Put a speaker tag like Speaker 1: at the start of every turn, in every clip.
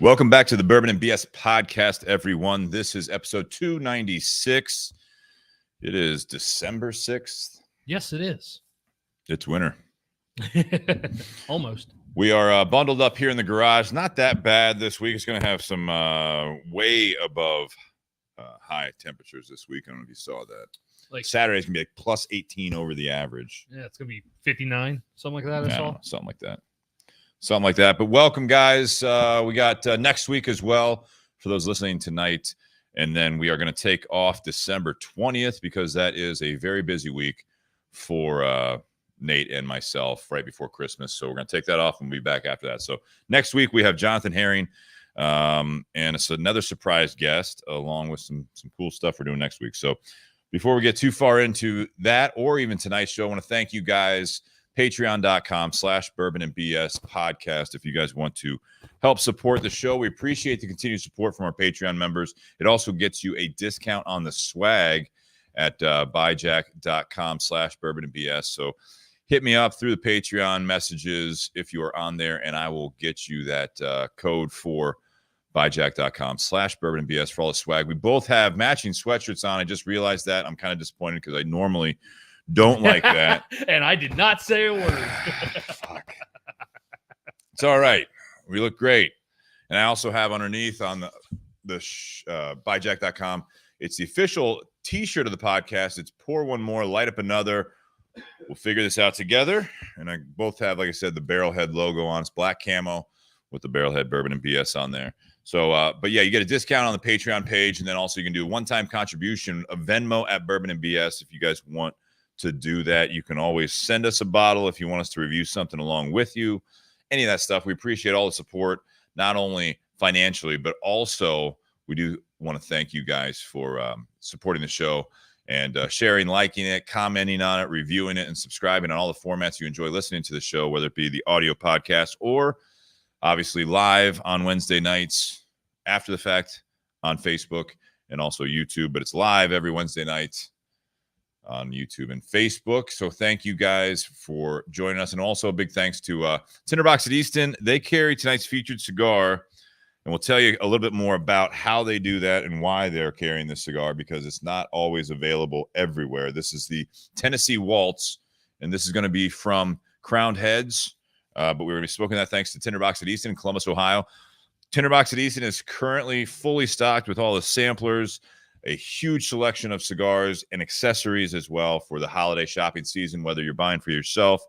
Speaker 1: Welcome back to the Bourbon and BS podcast, everyone. This is episode 296. It is December 6th.
Speaker 2: Yes, it is.
Speaker 1: It's winter.
Speaker 2: Almost.
Speaker 1: We are bundled up here in the garage. Not that bad this week. It's going to have some way above high temperatures this week. I don't know if you saw that. Like Saturday's going to be like plus 18 over the average.
Speaker 2: Yeah, it's going to be 59, something like that.
Speaker 1: Something like that. Something like that. But welcome, guys. We got next week as well for those listening tonight. And then we are going to take off December 20th because that is a very busy week for Nate and myself right before Christmas. So we're going to take that off and we'll be back after that. So next week we have Jonathan Herring and it's another surprise guest along with some cool stuff we're doing next week. So before we get too far into that or even tonight's show, I want to thank you guys. Patreon.com/Bourbon and BS podcast. If you guys want to help support the show, we appreciate the continued support from our Patreon members. It also gets you a discount on the swag at buyjack.com/Bourbon and BS. So hit me up through the Patreon messages if you are on there, and I will get you that code for buyjack.com/Bourbon and BS for all the swag. We both have matching sweatshirts on. I just realized that. I'm kind of disappointed because I normally don't like that.
Speaker 2: And I did not say a word.
Speaker 1: Fuck. It's all right. We look great. And I also have underneath on the buyjack.com, it's the official t-shirt of the podcast. It's pour one more, light up another. We'll figure this out together. And I both have, like I said, the Barrelhead logo on. It's black camo with the Barrelhead Bourbon and BS on there. So, but yeah, you get a discount on the Patreon page. And then also you can do a one-time contribution of Venmo at Bourbon and BS if you guys want to do that. You can always send us a bottle if you want us to review something along with you. Any of that stuff. We appreciate all the support, not only financially, but also we do want to thank you guys for supporting the show and sharing, liking it, commenting on it, reviewing it, and subscribing on all the formats you enjoy listening to the show, whether it be the audio podcast or obviously live on Wednesday nights after the fact on Facebook and also YouTube. But it's live every Wednesday night on YouTube and Facebook. So thank you guys for joining us. And also a big thanks to Tinderbox at Easton. They carry tonight's featured cigar. And we'll tell you a little bit more about how they do that and why they're carrying this cigar, because it's not always available everywhere. This is the Tennessee Waltz, and this is going to be from Crowned Heads. But we're going to be smoking that thanks to Tinderbox at Easton in Columbus, Ohio. Tinderbox at Easton is currently fully stocked with all the samplers, a huge selection of cigars and accessories as well for the holiday shopping season, whether you're buying for yourself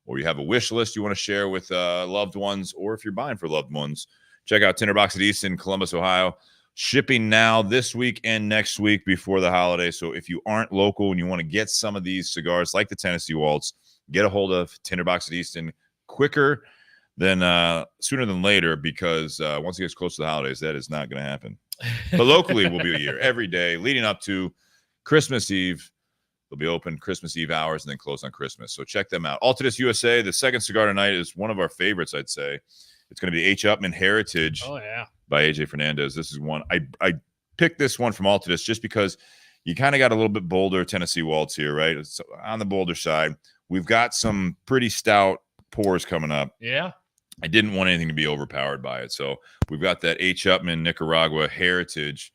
Speaker 1: or you have a wish list you want to share with loved ones, or if you're buying for loved ones, check out Tinderbox at Easton, Columbus, Ohio. Shipping now this week and next week before the holiday. So if you aren't local and you want to get some of these cigars like the Tennessee Waltz, get a hold of Tinderbox at Easton quicker than sooner than later, because once it gets close to the holidays, that is not going to happen. But locally, we'll be here every day leading up to Christmas Eve. They'll be open Christmas Eve hours and then close on Christmas. So check them out. Altadis USA, the second cigar tonight, is one of our favorites, I'd say. It's going to be H. Upmann Heritage by AJ Fernandez. This is one. I picked this one from Altadis just because you kind of got a little bit bolder Tennessee Waltz here, right? It's on the bolder side. We've got some pretty stout pours coming up.
Speaker 2: Yeah.
Speaker 1: I didn't want anything to be overpowered by it. So we've got that H. Upmann Nicaragua Heritage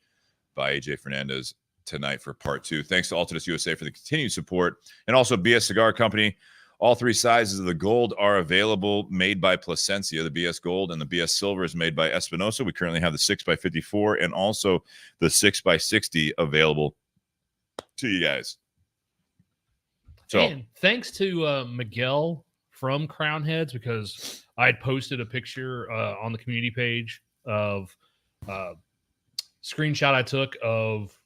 Speaker 1: by AJ Fernandez tonight for part 2. Thanks to Altadis USA for the continued support. And also BS Cigar Company. All 3 sizes of the gold are available, made by Plasencia. The BS Gold and the BS Silver is made by Espinosa. We currently have the 6x54 and also the 6x60 available to you guys. So,
Speaker 2: and thanks to Miguel from Crown Heads, because I had posted a picture on the community page of screenshot I took of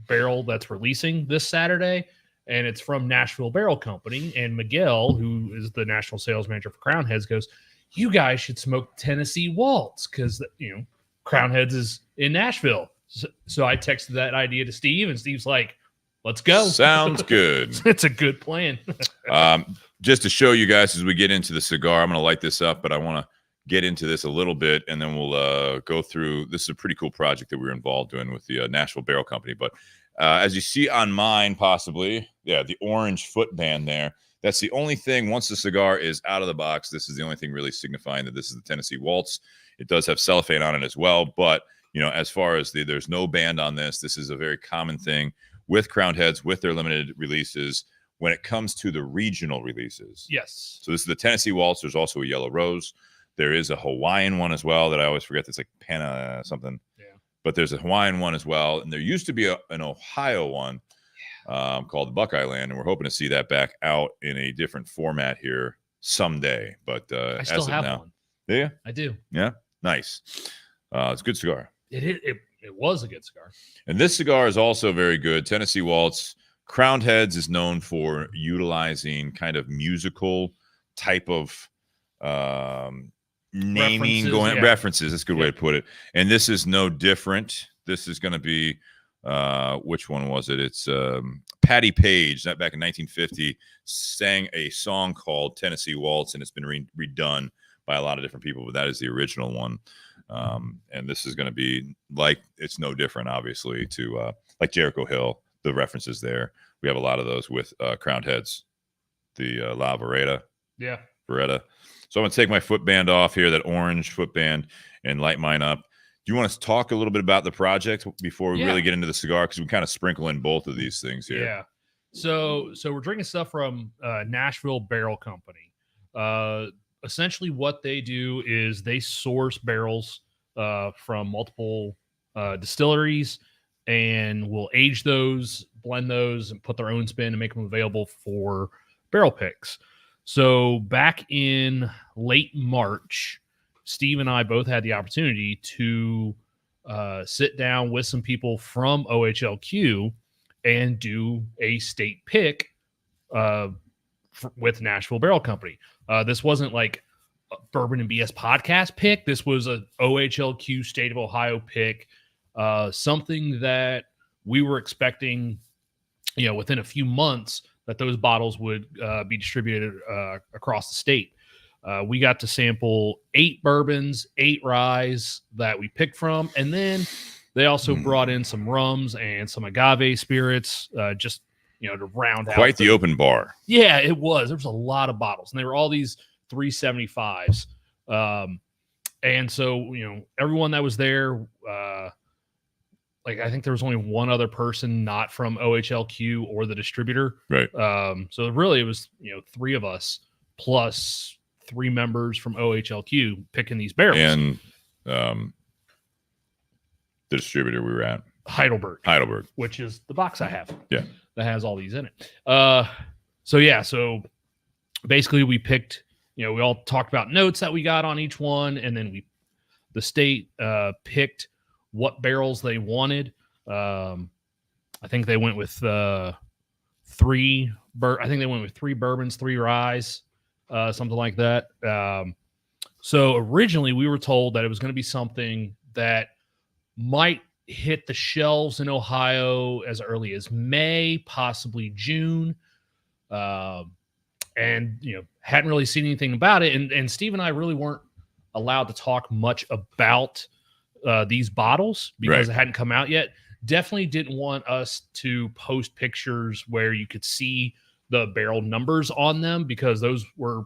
Speaker 2: barrel that's releasing this Saturday, and it's from Nashville Barrel Company. And Miguel, who is the national sales manager for Crown Heads, goes, "You guys should smoke Tennessee Waltz because Crown Heads is in Nashville." So I texted that idea to Steve, and Steve's like, "Let's go."
Speaker 1: Sounds good.
Speaker 2: It's a good plan.
Speaker 1: Just to show you guys as we get into the cigar, I'm going to light this up, but I want to get into this a little bit, and then we'll go through. This is a pretty cool project that we were involved in with the Nashville Barrel Company. But as you see on mine, possibly, the orange footband there, that's the only thing. Once the cigar is out of the box, this is the only thing really signifying that this is the Tennessee Waltz. It does have cellophane on it as well, but as far as there's no band on this. This is a very common thing with Crowned Heads, with their limited releases when it comes to the regional releases.
Speaker 2: Yes.
Speaker 1: So this is the Tennessee Waltz. There's also a Yellow Rose. There is a Hawaiian one as well that I always forget. That's like Pana something.
Speaker 2: Yeah.
Speaker 1: But there's a Hawaiian one as well. And there used to be an Ohio one called the Buckeye Land. And we're hoping to see that back out in a different format here someday. But
Speaker 2: I still have one.
Speaker 1: Yeah?
Speaker 2: I do.
Speaker 1: Yeah? Nice. It's a good cigar.
Speaker 2: It was a good cigar.
Speaker 1: And this cigar is also very good. Tennessee Waltz. Crowned Heads is known for utilizing kind of musical type of naming references. That's a good way to put it. And this is no different. This is going to be which one was it? It's Patty Page, that back in 1950, sang a song called Tennessee Waltz, and it's been redone by a lot of different people, but that is the original one. And this is going to be it's no different, obviously, to like Jericho Hill, the references there. We have a lot of those with Crowned Heads, the La Vereda.
Speaker 2: Yeah.
Speaker 1: Beretta. So I'm going to take my footband off here, that orange footband, and light mine up. Do you want us to talk a little bit about the project before we really get into the cigar? Because we kind of sprinkle in both of these things here.
Speaker 2: Yeah. So we're drinking stuff from Nashville Barrel Company. Essentially what they do is they source barrels from multiple distilleries and will age those, blend those, and put their own spin and make them available for barrel picks. So back in late March, Steve and I both had the opportunity to sit down with some people from OHLQ and do a state pick with Nashville Barrel Company. This wasn't like a Bourbon and BS podcast pick. This was a OHLQ State of Ohio pick, something that we were expecting, within a few months that those bottles would be distributed across the state. We got to sample 8 bourbons, 8 ryes that we picked from. And then they also brought in some rums and some agave spirits, just, to round out.
Speaker 1: Quite the open bar.
Speaker 2: Yeah, it was. There was a lot of bottles. And they were all these 375s. And so, everyone that was there, I think there was only one other person not from OHLQ or the distributor.
Speaker 1: Right.
Speaker 2: So really it was, 3 of us plus 3 members from OHLQ picking these barrels.
Speaker 1: And the distributor we were at.
Speaker 2: Heidelberg. Which is the box I have.
Speaker 1: Yeah.
Speaker 2: That has all these in it. So basically we picked, we all talked about notes that we got on each one. And then the state picked what barrels they wanted. I think they went with 3 bourbons, 3 ryes, something like that. So originally we were told that it was going to be something that might hit the shelves in Ohio as early as May, possibly June. And hadn't really seen anything about it. And Steve and I really weren't allowed to talk much about these bottles because it hadn't come out yet. Definitely didn't want us to post pictures where you could see the barrel numbers on them, because those were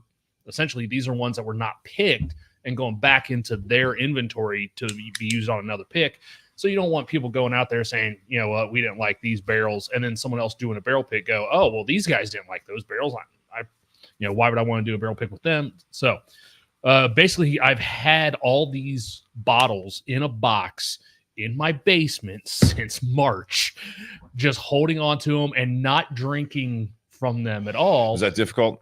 Speaker 2: essentially, these are ones that were not picked and going back into their inventory to be used on another pick. So you don't want people going out there saying, we didn't like these barrels, and then someone else doing a barrel pick go, oh, well, these guys didn't like those barrels. Why would I want to do a barrel pick with them? So basically, I've had all these bottles in a box in my basement since March, just holding on to them and not drinking from them at all.
Speaker 1: Is that difficult?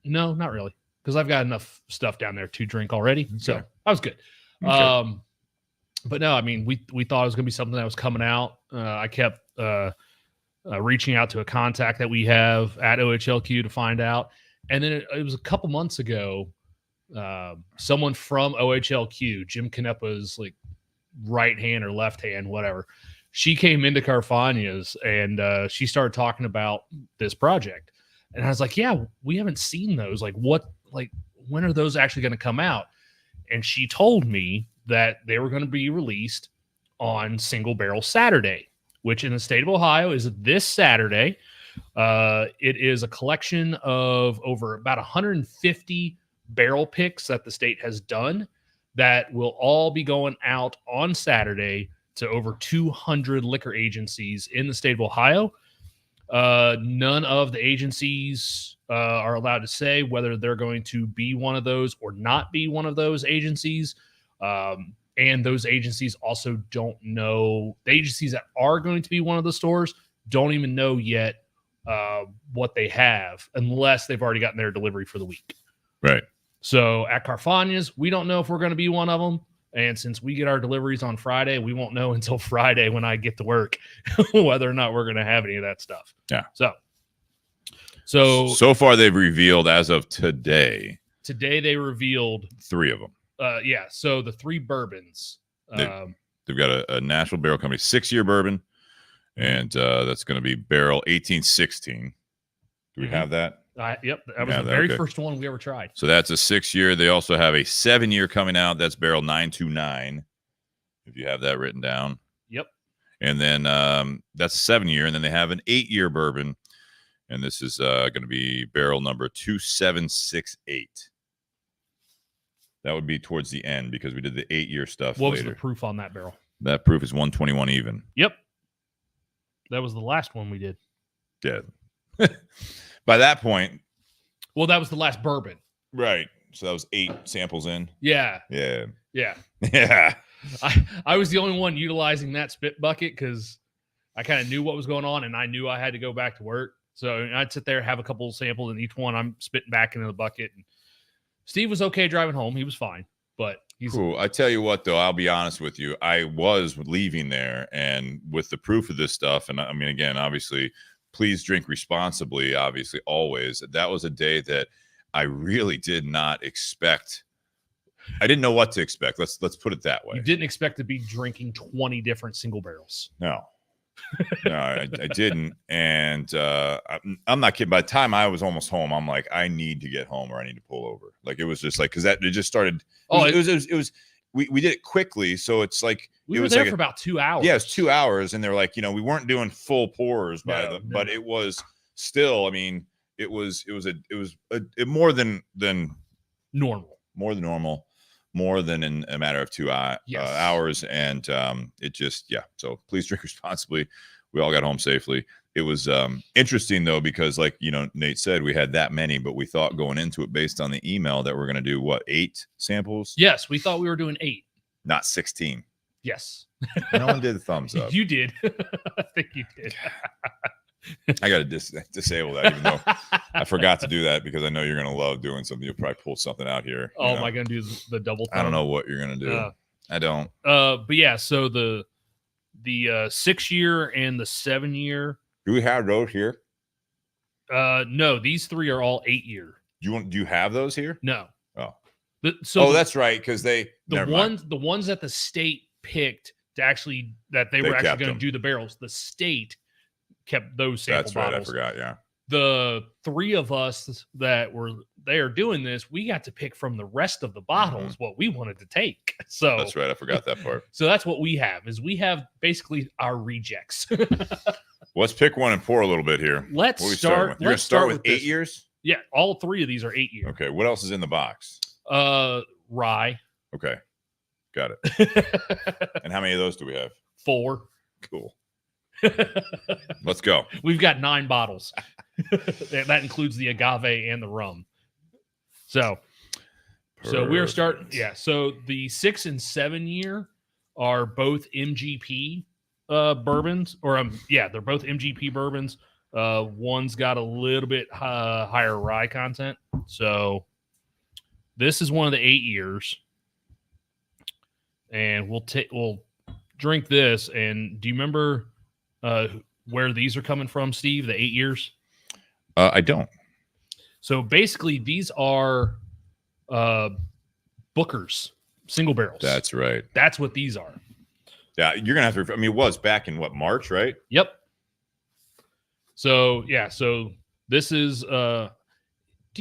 Speaker 2: No, not really, because I've got enough stuff down there to drink already. Okay. So that was good.
Speaker 1: Okay.
Speaker 2: But no, I mean, we thought it was going to be something that was coming out. I kept reaching out to a contact that we have at OHLQ to find out. And then it was a couple months ago, someone from OHLQ, Jim Canepa's right hand or left hand, whatever, she came into Carfagna's and she started talking about this project. And I was like, yeah, we haven't seen those. When are those actually going to come out? And she told me that they were going to be released on Single Barrel Saturday, which in the state of Ohio is this Saturday. It is a collection of over about 150 barrel picks that the state has done that will all be going out on Saturday to over 200 liquor agencies in the state of Ohio. None of the agencies are allowed to say whether they're going to be one of those or not be one of those agencies. And those agencies also don't know. The agencies that are going to be one of the stores don't even know yet what they have unless they've already gotten their delivery for the week.
Speaker 1: Right.
Speaker 2: So at Carfagna's, we don't know if we're going to be one of them. And since we get our deliveries on Friday, we won't know until Friday when I get to work whether or not we're going to have any of that stuff.
Speaker 1: Yeah.
Speaker 2: So
Speaker 1: far they've revealed as of today.
Speaker 2: Today they revealed
Speaker 1: 3 of them.
Speaker 2: Yeah. So the 3 bourbons.
Speaker 1: They've got a Nashville Barrel Company 6-year bourbon, and that's going to be Barrel 1816. Do we have that?
Speaker 2: Yep, that was the very first one we ever tried. So
Speaker 1: that's a 6-year. They also have a 7-year coming out. That's Barrel 929. If you have that written down.
Speaker 2: Yep.
Speaker 1: And then that's a 7-year, and then they have an 8-year bourbon, and this is going to be Barrel number 2768. That would be towards the end because we did the 8-year stuff.
Speaker 2: What
Speaker 1: later.
Speaker 2: was the proof on that barrel?
Speaker 1: That proof is 121 even.
Speaker 2: Yep. That was the last one we did.
Speaker 1: Yeah. By that point.
Speaker 2: Well, that was the last bourbon.
Speaker 1: Right. So that was 8 samples in.
Speaker 2: Yeah.
Speaker 1: Yeah.
Speaker 2: Yeah.
Speaker 1: Yeah.
Speaker 2: I was the only one utilizing that spit bucket because I kind of knew what was going on and I knew I had to go back to work. So I'd sit there, have a couple of samples, and each one I'm spitting back into the bucket. And Steve was okay driving home. He was fine. But he's
Speaker 1: cool. I tell you what, though, I'll be honest with you. I was leaving there, and with the proof of this stuff, and I mean, again, obviously, please drink responsibly, obviously, always. That was a day that I really did not expect. I didn't know what to expect. Let's put it that way.
Speaker 2: You didn't expect to be drinking 20 different single barrels.
Speaker 1: No. No, I didn't. And I'm not kidding. By the time I was almost home, I'm like, I need to get home or I need to pull over. Like, it was just like, because it just started. It was we did it quickly. So it's like,
Speaker 2: we were there for about 2 hours.
Speaker 1: Yeah, it's 2 hours. And they're like, we weren't doing full pours but it was still, I mean, it was more than
Speaker 2: normal.
Speaker 1: More than normal. More than in a matter of 2 hours. And it just, yeah. So please drink responsibly. We all got home safely. It was interesting, though, because like, Nate said, we had that many, but we thought going into it based on the email that we're going to do, 8 samples?
Speaker 2: Yes, we thought we were doing 8.
Speaker 1: Not 16.
Speaker 2: Yes.
Speaker 1: No one did the thumbs up.
Speaker 2: You did. I think you did.
Speaker 1: I got to disable that, even though I forgot to do that because I know you're going to love doing something. You'll probably pull something out here.
Speaker 2: Oh, am I going to do the double thumb?
Speaker 1: I don't know what you're going to do. I don't.
Speaker 2: But yeah, so the 6-year and the 7-year.
Speaker 1: Do we have those here?
Speaker 2: No, these 3 are all 8-year.
Speaker 1: Do you have those here?
Speaker 2: No.
Speaker 1: Oh.
Speaker 2: That's
Speaker 1: right, because the
Speaker 2: ones that the state picked to actually they were actually going to do the barrels. The state kept those sample bottles.
Speaker 1: That's right. I forgot. Yeah.
Speaker 2: The 3 of us that were there doing this, we got to pick from the rest of the bottles what we wanted to take. So
Speaker 1: that's right. I forgot that part.
Speaker 2: So that's what we have we have basically our rejects.
Speaker 1: Let's pick one and pour a little bit here.
Speaker 2: Let's start.
Speaker 1: You're going to start with 8 years?
Speaker 2: Yeah. All 3 of these are 8 years.
Speaker 1: Okay. What else is in the box?
Speaker 2: Rye.
Speaker 1: Okay. Got it. And how many of those do we have?
Speaker 2: 4.
Speaker 1: Cool. Let's go.
Speaker 2: We've got 9 bottles. That includes the agave and the rum. So we're starting. Yeah. So the 6 and 7 year are both MGP bourbons, or they're both MGP bourbons. One's got a little bit higher rye content. So this is one of the 8 years, and we'll drink this. And do you remember where these are coming from, Steve? The 8 years?
Speaker 1: I don't.
Speaker 2: So basically, these are Booker's single barrels.
Speaker 1: That's right.
Speaker 2: That's what these are.
Speaker 1: Yeah, you're gonna have to. I mean, it was back in March, right?
Speaker 2: Yep. So yeah, so this is. Do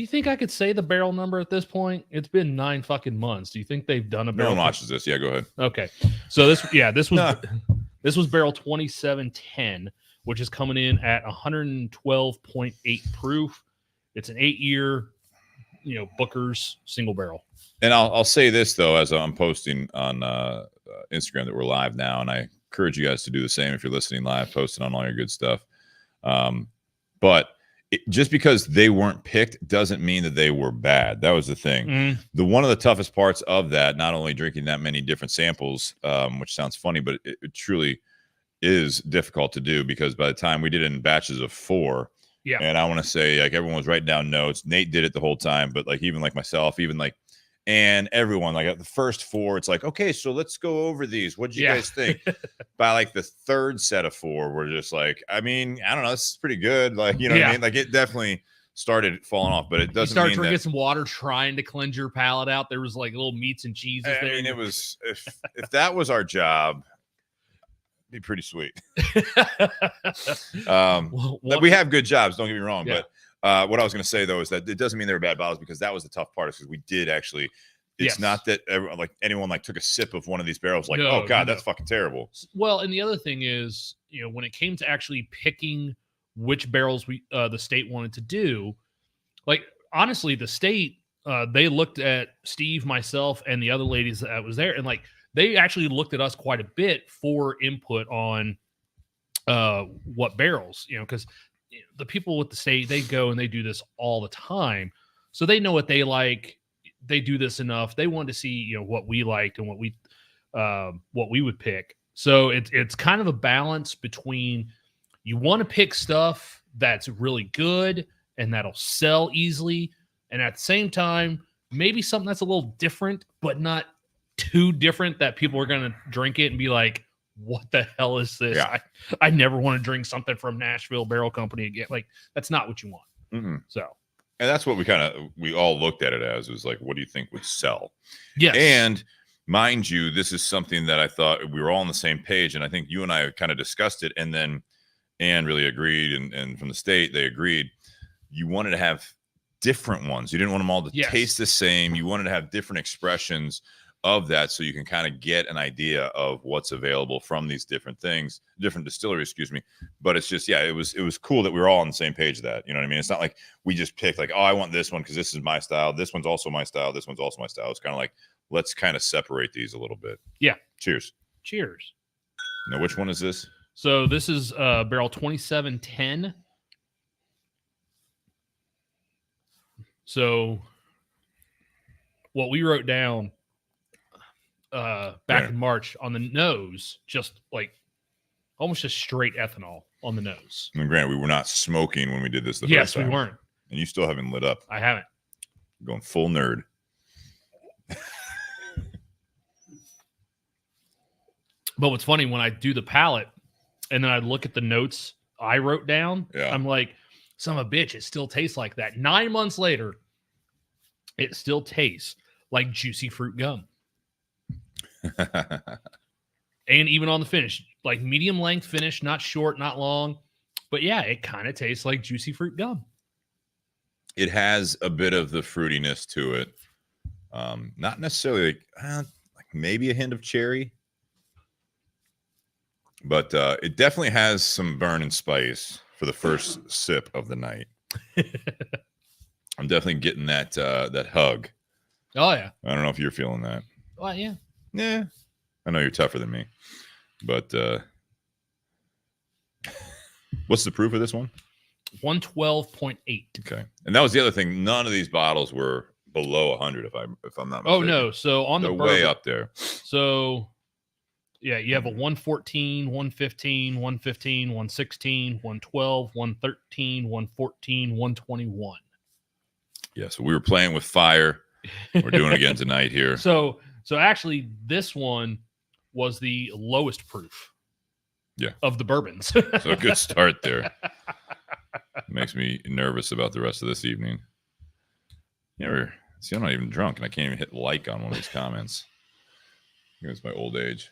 Speaker 2: you think I could say the barrel number at this point? It's been 9 fucking months. Do you think they've done a barrel?
Speaker 1: No one watches this. Yeah, go ahead.
Speaker 2: Okay, so this was this was barrel 2710, which is coming in at 112.8 proof. It's an 8 year. Booker's single barrel.
Speaker 1: And I'll say this though, as I'm posting on Instagram that we're live now, and I encourage you guys to do the same if you're listening live, posting on all your good stuff. But just because they weren't picked doesn't mean that they were bad. That was the thing. One of the toughest parts of that, not only drinking that many different samples, which sounds funny, but it truly is difficult to do, because by the time we did it in batches of 4, and I want to say like everyone was writing down notes. Nate did it the whole time, but like even like myself, even like and everyone, like at the first 4, it's like, okay, so let's go over these. What did you guys think? By like the 3rd set of 4, we're just like, I mean, I don't know, this is pretty good. Like, you know what I mean? Like it definitely started falling off, but it doesn't
Speaker 2: start
Speaker 1: mean
Speaker 2: drinking
Speaker 1: that,
Speaker 2: some water, trying to cleanse your palate out. There was like little meats and cheeses there.
Speaker 1: I mean, it was if that was our job, it'd be pretty sweet. We have good jobs, don't get me wrong, but what I was going to say though is that it doesn't mean they were bad bottles, because that was the tough part, because we did actually. It's not that anyone like took a sip of one of these barrels like, oh god, that's fucking terrible.
Speaker 2: Well, and the other thing is, when it came to actually picking which barrels the state wanted to do, like honestly, the state they looked at Steve, myself, and the other ladies that was there, and like they actually looked at us quite a bit for input on what barrels, because the people with the state, they go and they do this all the time, so they know what they like. They do this enough. They wanted to see, what we liked and what we would pick. So it's kind of a balance between, you want to pick stuff that's really good and that'll sell easily, and at the same time, maybe something that's a little different, but not too different that people are going to drink it and be like, what the hell is this?
Speaker 1: Yeah.
Speaker 2: I never want to drink something from Nashville Barrel Company again. Like, that's not what you want.
Speaker 1: Mm-hmm.
Speaker 2: So.
Speaker 1: And that's what we all looked at it as, was like, what do you think would sell?
Speaker 2: Yes.
Speaker 1: And mind you, this is something that I thought we were all on the same page. And I think you and I kind of discussed it. And then Ann really agreed. And from the state, they agreed. You wanted to have different ones. You didn't want them all to taste the same. You wanted to have different expressions of that, so you can kind of get an idea of what's available from these different things, different distilleries, but it's just, it was cool that we were all on the same page of that. You know what I mean? It's not like we just picked like, oh, I want this one because this is my style. This one's also my style. This one's also my style. It's kind of like, let's kind of separate these a little bit.
Speaker 2: Yeah.
Speaker 1: Cheers. Now, which one is this?
Speaker 2: So this is barrel 2710. So what we wrote down back in March on the nose, just like almost just straight ethanol on the nose.
Speaker 1: I mean, granted, we were not smoking when we did this the first time.
Speaker 2: Yes, we weren't.
Speaker 1: And you still haven't lit up.
Speaker 2: I haven't.
Speaker 1: You're going full nerd.
Speaker 2: But what's funny, when I do the palate and then I look at the notes I wrote down, I'm like, son of a bitch, it still tastes like that. 9 months later, it still tastes like juicy fruit gum. And even on the finish, like medium length finish, not short, not long, but it kind of tastes like juicy fruit gum.
Speaker 1: It has a bit of the fruitiness to it, not necessarily like maybe a hint of cherry, but it definitely has some burn and spice for the first sip of the night. I'm definitely getting that hug.
Speaker 2: Oh yeah,
Speaker 1: I don't know if you're feeling that.
Speaker 2: Well, yeah.
Speaker 1: Yeah, I know you're tougher than me, but what's the proof of this one?
Speaker 2: 112.8.
Speaker 1: Okay, and that was the other thing. None of these bottles were below 100, if I'm not mistaken.
Speaker 2: Oh no, so on the
Speaker 1: way up there.
Speaker 2: So you have a 114, 115, 115, 116, 112, 113, 114, 121.
Speaker 1: Yeah, so we were playing with fire. We're doing it again tonight here.
Speaker 2: So actually, this one was the lowest proof. Of the bourbons.
Speaker 1: So a good start there. Makes me nervous about the rest of this evening. See, I'm not even drunk, and I can't even hit like on one of these comments. I think it's my old age.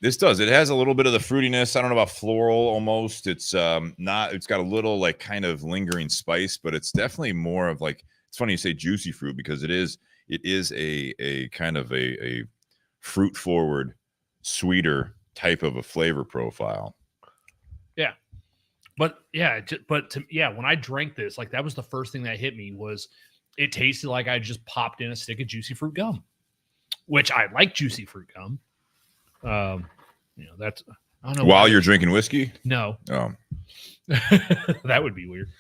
Speaker 1: This does. It has a little bit of the fruitiness. I don't know about floral almost. It's not. It's got a little like kind of lingering spice, but it's definitely more of like. It's funny you say juicy fruit, because it is a kind of a fruit forward, sweeter type of a flavor profile.
Speaker 2: But when I drank this, like that was the first thing that hit me was it tasted like I just popped in a stick of juicy fruit gum, which I like juicy fruit gum. That's, I don't know.
Speaker 1: While you're drinking whiskey?
Speaker 2: No.
Speaker 1: Oh.
Speaker 2: That would be weird.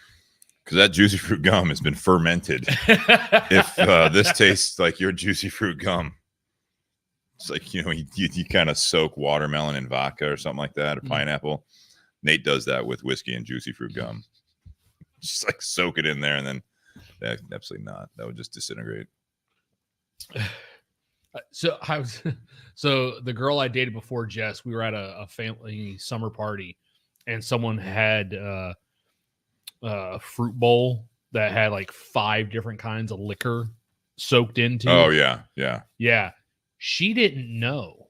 Speaker 1: Because that juicy fruit gum has been fermented. If this tastes like your juicy fruit gum, it's like, you kind of soak watermelon in vodka or something like that, or pineapple. Nate does that with whiskey and juicy fruit gum. Just like soak it in there, and then absolutely not. That would just disintegrate.
Speaker 2: So the girl I dated before Jess, we were at a family summer party, and someone had a fruit bowl that had like 5 different kinds of liquor soaked into.
Speaker 1: Oh,
Speaker 2: it.
Speaker 1: Yeah.
Speaker 2: She didn't know.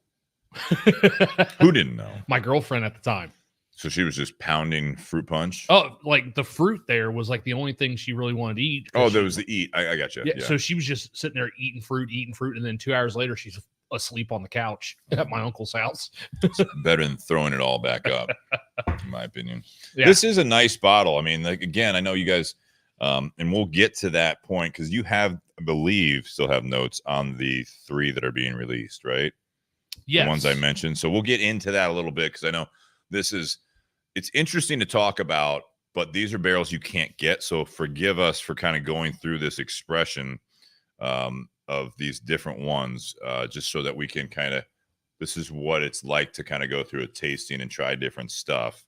Speaker 1: Who didn't know?
Speaker 2: My girlfriend at the time.
Speaker 1: So she was just pounding fruit punch?
Speaker 2: Oh, like the fruit there was like the only thing she really wanted to eat.
Speaker 1: Oh, there was the eat. I got you.
Speaker 2: Yeah. So she was just sitting there eating fruit. And then 2 hours later, she's asleep on the couch at my uncle's house.
Speaker 1: It's better than throwing it all back up, in my opinion.
Speaker 2: Yeah.
Speaker 1: This is a nice bottle. I mean, like, again, I know you guys, and we'll get to that point because you have, I believe, still have notes on the 3 that are being released, right?
Speaker 2: Yes.
Speaker 1: The ones I mentioned. So we'll get into that a little bit because I know it's interesting to talk about, but these are barrels you can't get. So forgive us for kind of going through this expression of these different ones, just so that we can this is what it's like to kind of go through a tasting and try different stuff.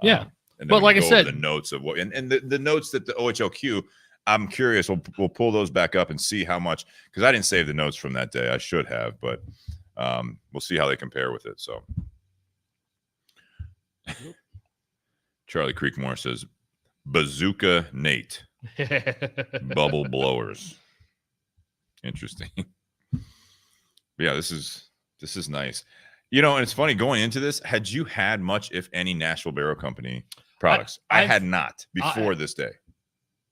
Speaker 2: Yeah.
Speaker 1: And
Speaker 2: but like I said,
Speaker 1: the notes of what, and the notes that the OHLQ, I'm curious, we'll pull those back up and see how much, because I didn't save the notes from that day. I should have, but we'll see how they compare with it. So Charlie Creekmore says, Bazooka Nate, bubble blowers. Interesting. Yeah, this is nice. And it's funny going into this. Had you had much, if any, Nashville Barrel Company products? I had not before this day.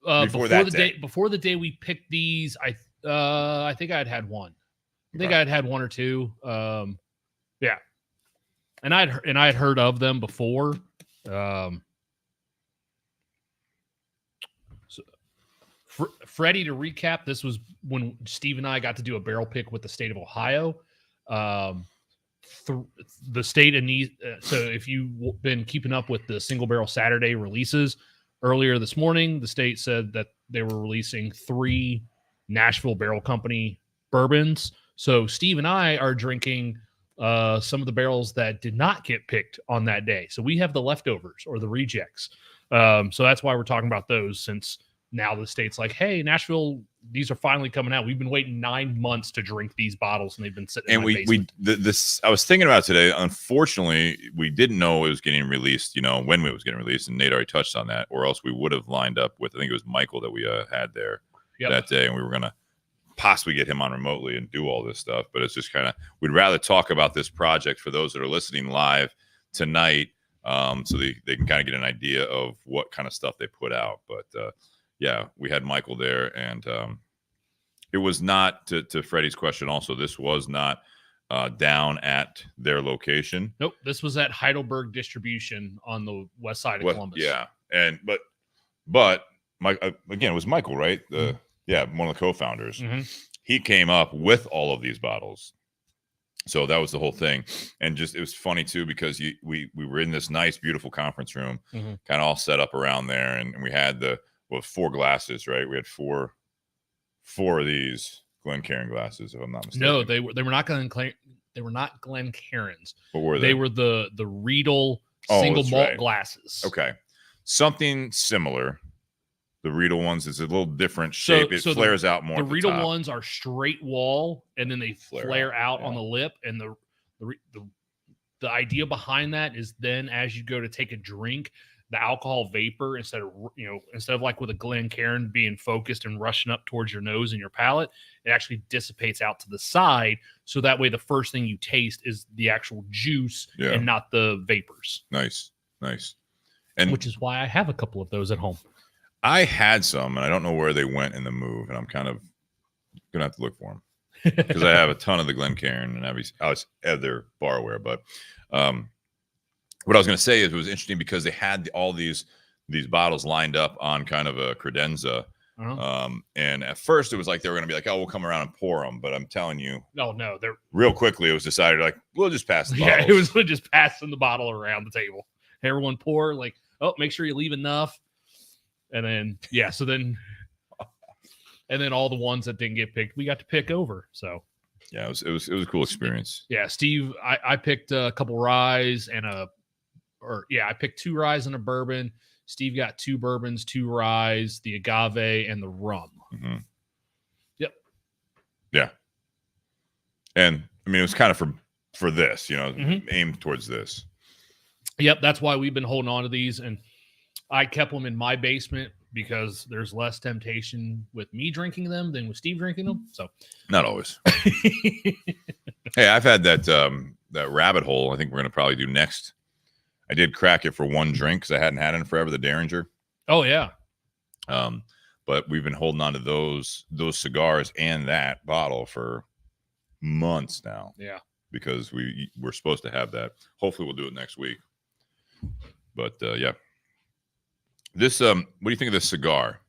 Speaker 2: Before the day we picked these, I think I had one. I think I had 1 or 2. Yeah, and I'd heard of them before. Freddie, to recap, this was when Steve and I got to do a barrel pick with the state of Ohio. The state of so if you've been keeping up with the Single Barrel Saturday releases, earlier this morning, the state said that they were releasing 3 Nashville Barrel Company bourbons. So Steve and I are drinking some of the barrels that did not get picked on that day. So we have the leftovers or the rejects. So that's why we're talking about those, since now the state's like, hey, Nashville, these are finally coming out. We've been waiting 9 months to drink these bottles, and they've been sitting. And
Speaker 1: I was thinking about it today. Unfortunately, we didn't know it was getting released. When it was getting released, and Nate already touched on that. Or else we would have lined up with, I think it was Michael that we had there that day, and we were gonna possibly get him on remotely and do all this stuff. But it's just we'd rather talk about this project for those that are listening live tonight, so they can kind of get an idea of what kind of stuff they put out. But yeah, we had Michael there, and it was not, to Freddie's question also, this was not down at their location.
Speaker 2: Nope, this was at Heidelberg Distribution on the west side of Columbus.
Speaker 1: Yeah, but again, it was Michael, right? One of the co-founders.
Speaker 2: Mm-hmm.
Speaker 1: He came up with all of these bottles. So that was the whole thing. And it was funny too, because we were in this nice, beautiful conference room, kind of all set up around there, and we had 4 glasses, right? We had four of these Glencairn glasses, if I'm not mistaken.
Speaker 2: No, they were not they were not Glencairns.
Speaker 1: What were they?
Speaker 2: They were the Riedel single malt glasses.
Speaker 1: Okay. Something similar. The Riedel ones is a little different shape. It flares out more.
Speaker 2: The Riedel ones are straight wall, and then they flare out on the lip. And the idea behind that is then as you go to take a drink, the alcohol vapor, instead of like with a Glencairn being focused and rushing up towards your nose and your palate, it actually dissipates out to the side. So that way, the first thing you taste is the actual juice and not the vapors.
Speaker 1: Nice. And
Speaker 2: which is why I have a couple of those at home.
Speaker 1: I had some, and I don't know where they went in the move, and I'm kind of gonna have to look for them because I have a ton of the Glencairn and other barware. But what I was going to say is it was interesting because they had all these bottles lined up on kind of a credenza, And at first it was like they were going to be like, oh, we'll come around and pour them. But I'm telling you,
Speaker 2: no, they're
Speaker 1: real quickly it was decided like, we'll just pass the
Speaker 2: yeah,
Speaker 1: bottles.
Speaker 2: it was just passing the bottle around the table. Everyone pour, like, oh, make sure you leave enough. And then, yeah, so then, and then all the ones that didn't get picked, we got to pick over. So,
Speaker 1: yeah, it was a cool experience.
Speaker 2: Yeah, Steve, I picked a couple ryes and I picked 2 ryes and a bourbon. Steve got 2 bourbons, 2 ryes, the agave, and the rum.
Speaker 1: Mm-hmm.
Speaker 2: Yep.
Speaker 1: Yeah. And I mean, it was kind of for this, aimed towards this.
Speaker 2: Yep, that's why we've been holding on to these, and I kept them in my basement because there's less temptation with me drinking them than with Steve drinking them. So
Speaker 1: not always. Hey, I've had that rabbit hole. I think we're going to probably do next. I did crack it for one drink because I hadn't had it in forever. The Derringer.
Speaker 2: Oh yeah.
Speaker 1: But we've been holding on to those cigars and that bottle for months now.
Speaker 2: Yeah.
Speaker 1: Because we're supposed to have that. Hopefully we'll do it next week. But yeah. This what do you think of this cigar?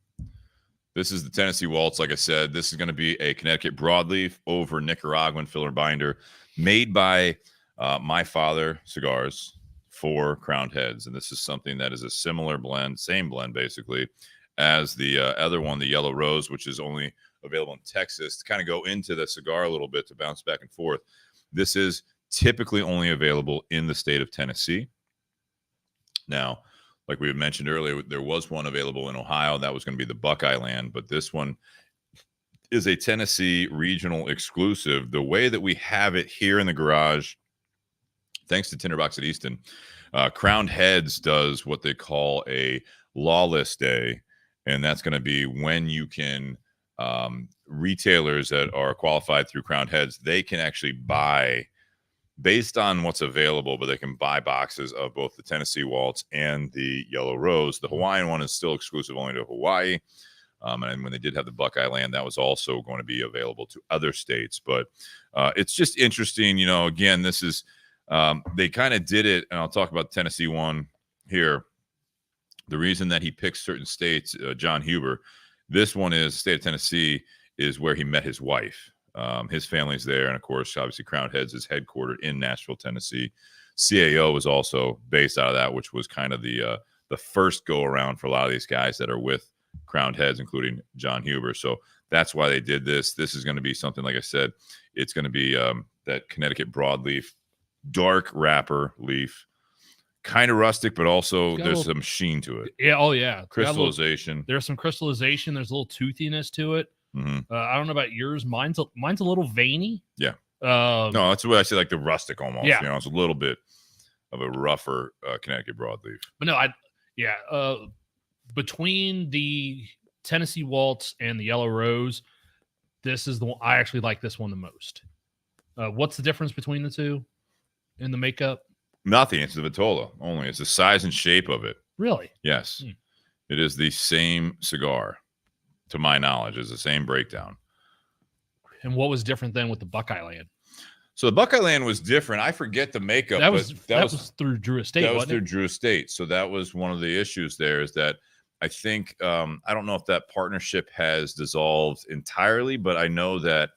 Speaker 1: This is the Tennessee Waltz. Like I said, this is going to be a Connecticut broadleaf over Nicaraguan filler binder made by My Father Cigars for Crowned Heads. And this is something that is a similar blend, same blend basically, as the other one, the Yellow Rose, which is only available in Texas. To kind of go into the cigar a little bit, to bounce back and forth, this is typically only available in the state of Tennessee. Now, like we had mentioned earlier, there was one available in Ohio. That was going to be the Buckeye Land, but this one is a Tennessee regional exclusive. The way that we have it here in the garage, thanks to Tinderbox at Easton, Crowned Heads does what they call a lawless day, and that's going to be when you can retailers that are qualified through Crowned Heads, they can actually buy based on what's available, but they can buy boxes of both the Tennessee Waltz and the Yellow Rose. The Hawaiian one is still exclusive only to Hawaii. And when they did have the Buckeye Land, that was also going to be available to other states. But it's just interesting, again, this is, they kind of did it, and I'll talk about the Tennessee one here. The reason that he picks certain states, John Huber, this one is state of Tennessee is where he met his wife. His family's there, and of course, obviously, Crowned Heads is headquartered in Nashville, Tennessee. CAO was also based out of that, which was kind of the first go around for a lot of these guys that are with Crowned Heads, including John Huber. So that's why they did this. This is going to be something, like I said, it's going to be that Connecticut broadleaf, dark wrapper leaf, kind of rustic, but also there's some sheen to it.
Speaker 2: Yeah. Oh yeah.
Speaker 1: Crystallization.
Speaker 2: There's some crystallization. There's a little toothiness to it.
Speaker 1: Mm-hmm.
Speaker 2: I don't know about yours. Mine's a little veiny.
Speaker 1: Yeah. No, that's what I say, like the rustic almost.
Speaker 2: Yeah.
Speaker 1: It's a little bit of a rougher Connecticut broadleaf.
Speaker 2: But no, between the Tennessee Waltz and the Yellow Rose, this is the one I actually like. This one the most. What's the difference between the two in the makeup?
Speaker 1: Nothing. It's the Vitola only. It's the size and shape of it.
Speaker 2: Really?
Speaker 1: Yes. It is the same cigar. To my knowledge, is the same breakdown.
Speaker 2: And what was different then with the Buckeye Land?
Speaker 1: So the Buckeye Land was different. I forget the makeup.
Speaker 2: That was through Drew Estate.
Speaker 1: That was through Drew Estate. So that was one of the issues there, is that I think I don't know if that partnership has dissolved entirely, but I know that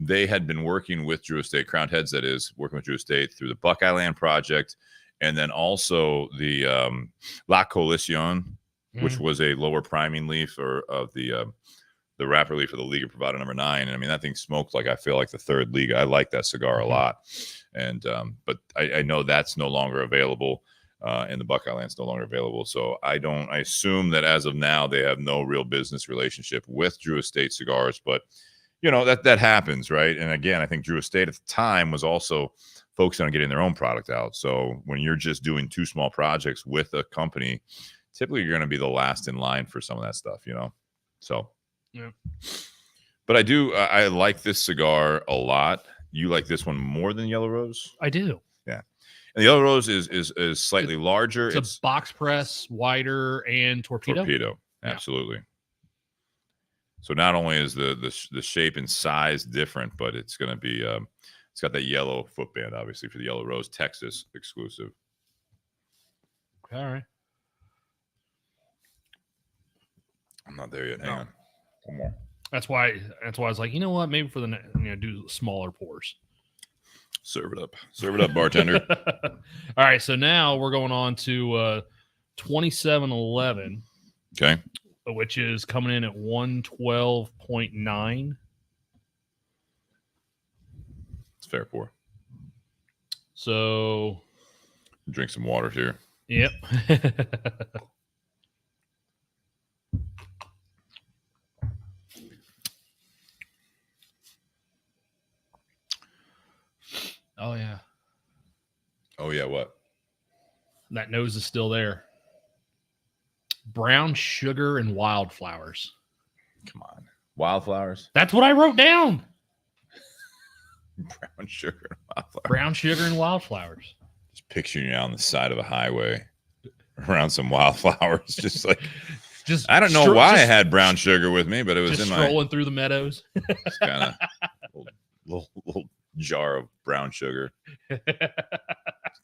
Speaker 1: they had been working with Drew Estate, Crowned Heads, that is, working with Drew Estate through the Buckeye Land project, and then also the La Coalition, which was a lower priming leaf of the wrapper leaf of the Liga Privada number 9. And I mean, that thing smoked like, I feel like the third Liga. I like that cigar a lot. And but I know that's no longer available, and the Buckeye Land's no longer available. So I assume that as of now they have no real business relationship with Drew Estate cigars. But that happens, right? And again, I think Drew Estate at the time was also focused on getting their own product out. So when you're just doing 2 small projects with a company, typically you're going to be the last in line for some of that stuff, So,
Speaker 2: yeah.
Speaker 1: But I like this cigar a lot. You like this one more than Yellow Rose?
Speaker 2: I do.
Speaker 1: Yeah. And the Yellow Rose is slightly larger.
Speaker 2: It's a box press, wider, and torpedo.
Speaker 1: Absolutely. Yeah. So not only is the shape and size different, but it's going to be it's got that yellow footband, obviously, for the Yellow Rose, Texas exclusive.
Speaker 2: All right.
Speaker 1: not there yet. Hang
Speaker 2: No.
Speaker 1: on. One more.
Speaker 2: That's why I was like, you know what? Maybe for the do smaller pours.
Speaker 1: Serve it up. Serve it up, bartender.
Speaker 2: All right, so now we're going on to 2711,
Speaker 1: Okay.
Speaker 2: which is coming in at 112.9.
Speaker 1: It's fair pour.
Speaker 2: So
Speaker 1: Drink some water here.
Speaker 2: yep. Oh yeah.
Speaker 1: Oh yeah, what?
Speaker 2: That nose is still there. Brown sugar and wildflowers.
Speaker 1: Come on. Wildflowers?
Speaker 2: That's what I wrote down.
Speaker 1: Brown sugar and wildflowers.
Speaker 2: Brown sugar and wildflowers.
Speaker 1: Just picturing you on the side of a highway around some wildflowers. Just like,
Speaker 2: Just
Speaker 1: I don't know why I had brown sugar with me, but it was
Speaker 2: just
Speaker 1: in my
Speaker 2: strolling through the meadows.
Speaker 1: kind of little jar of brown sugar.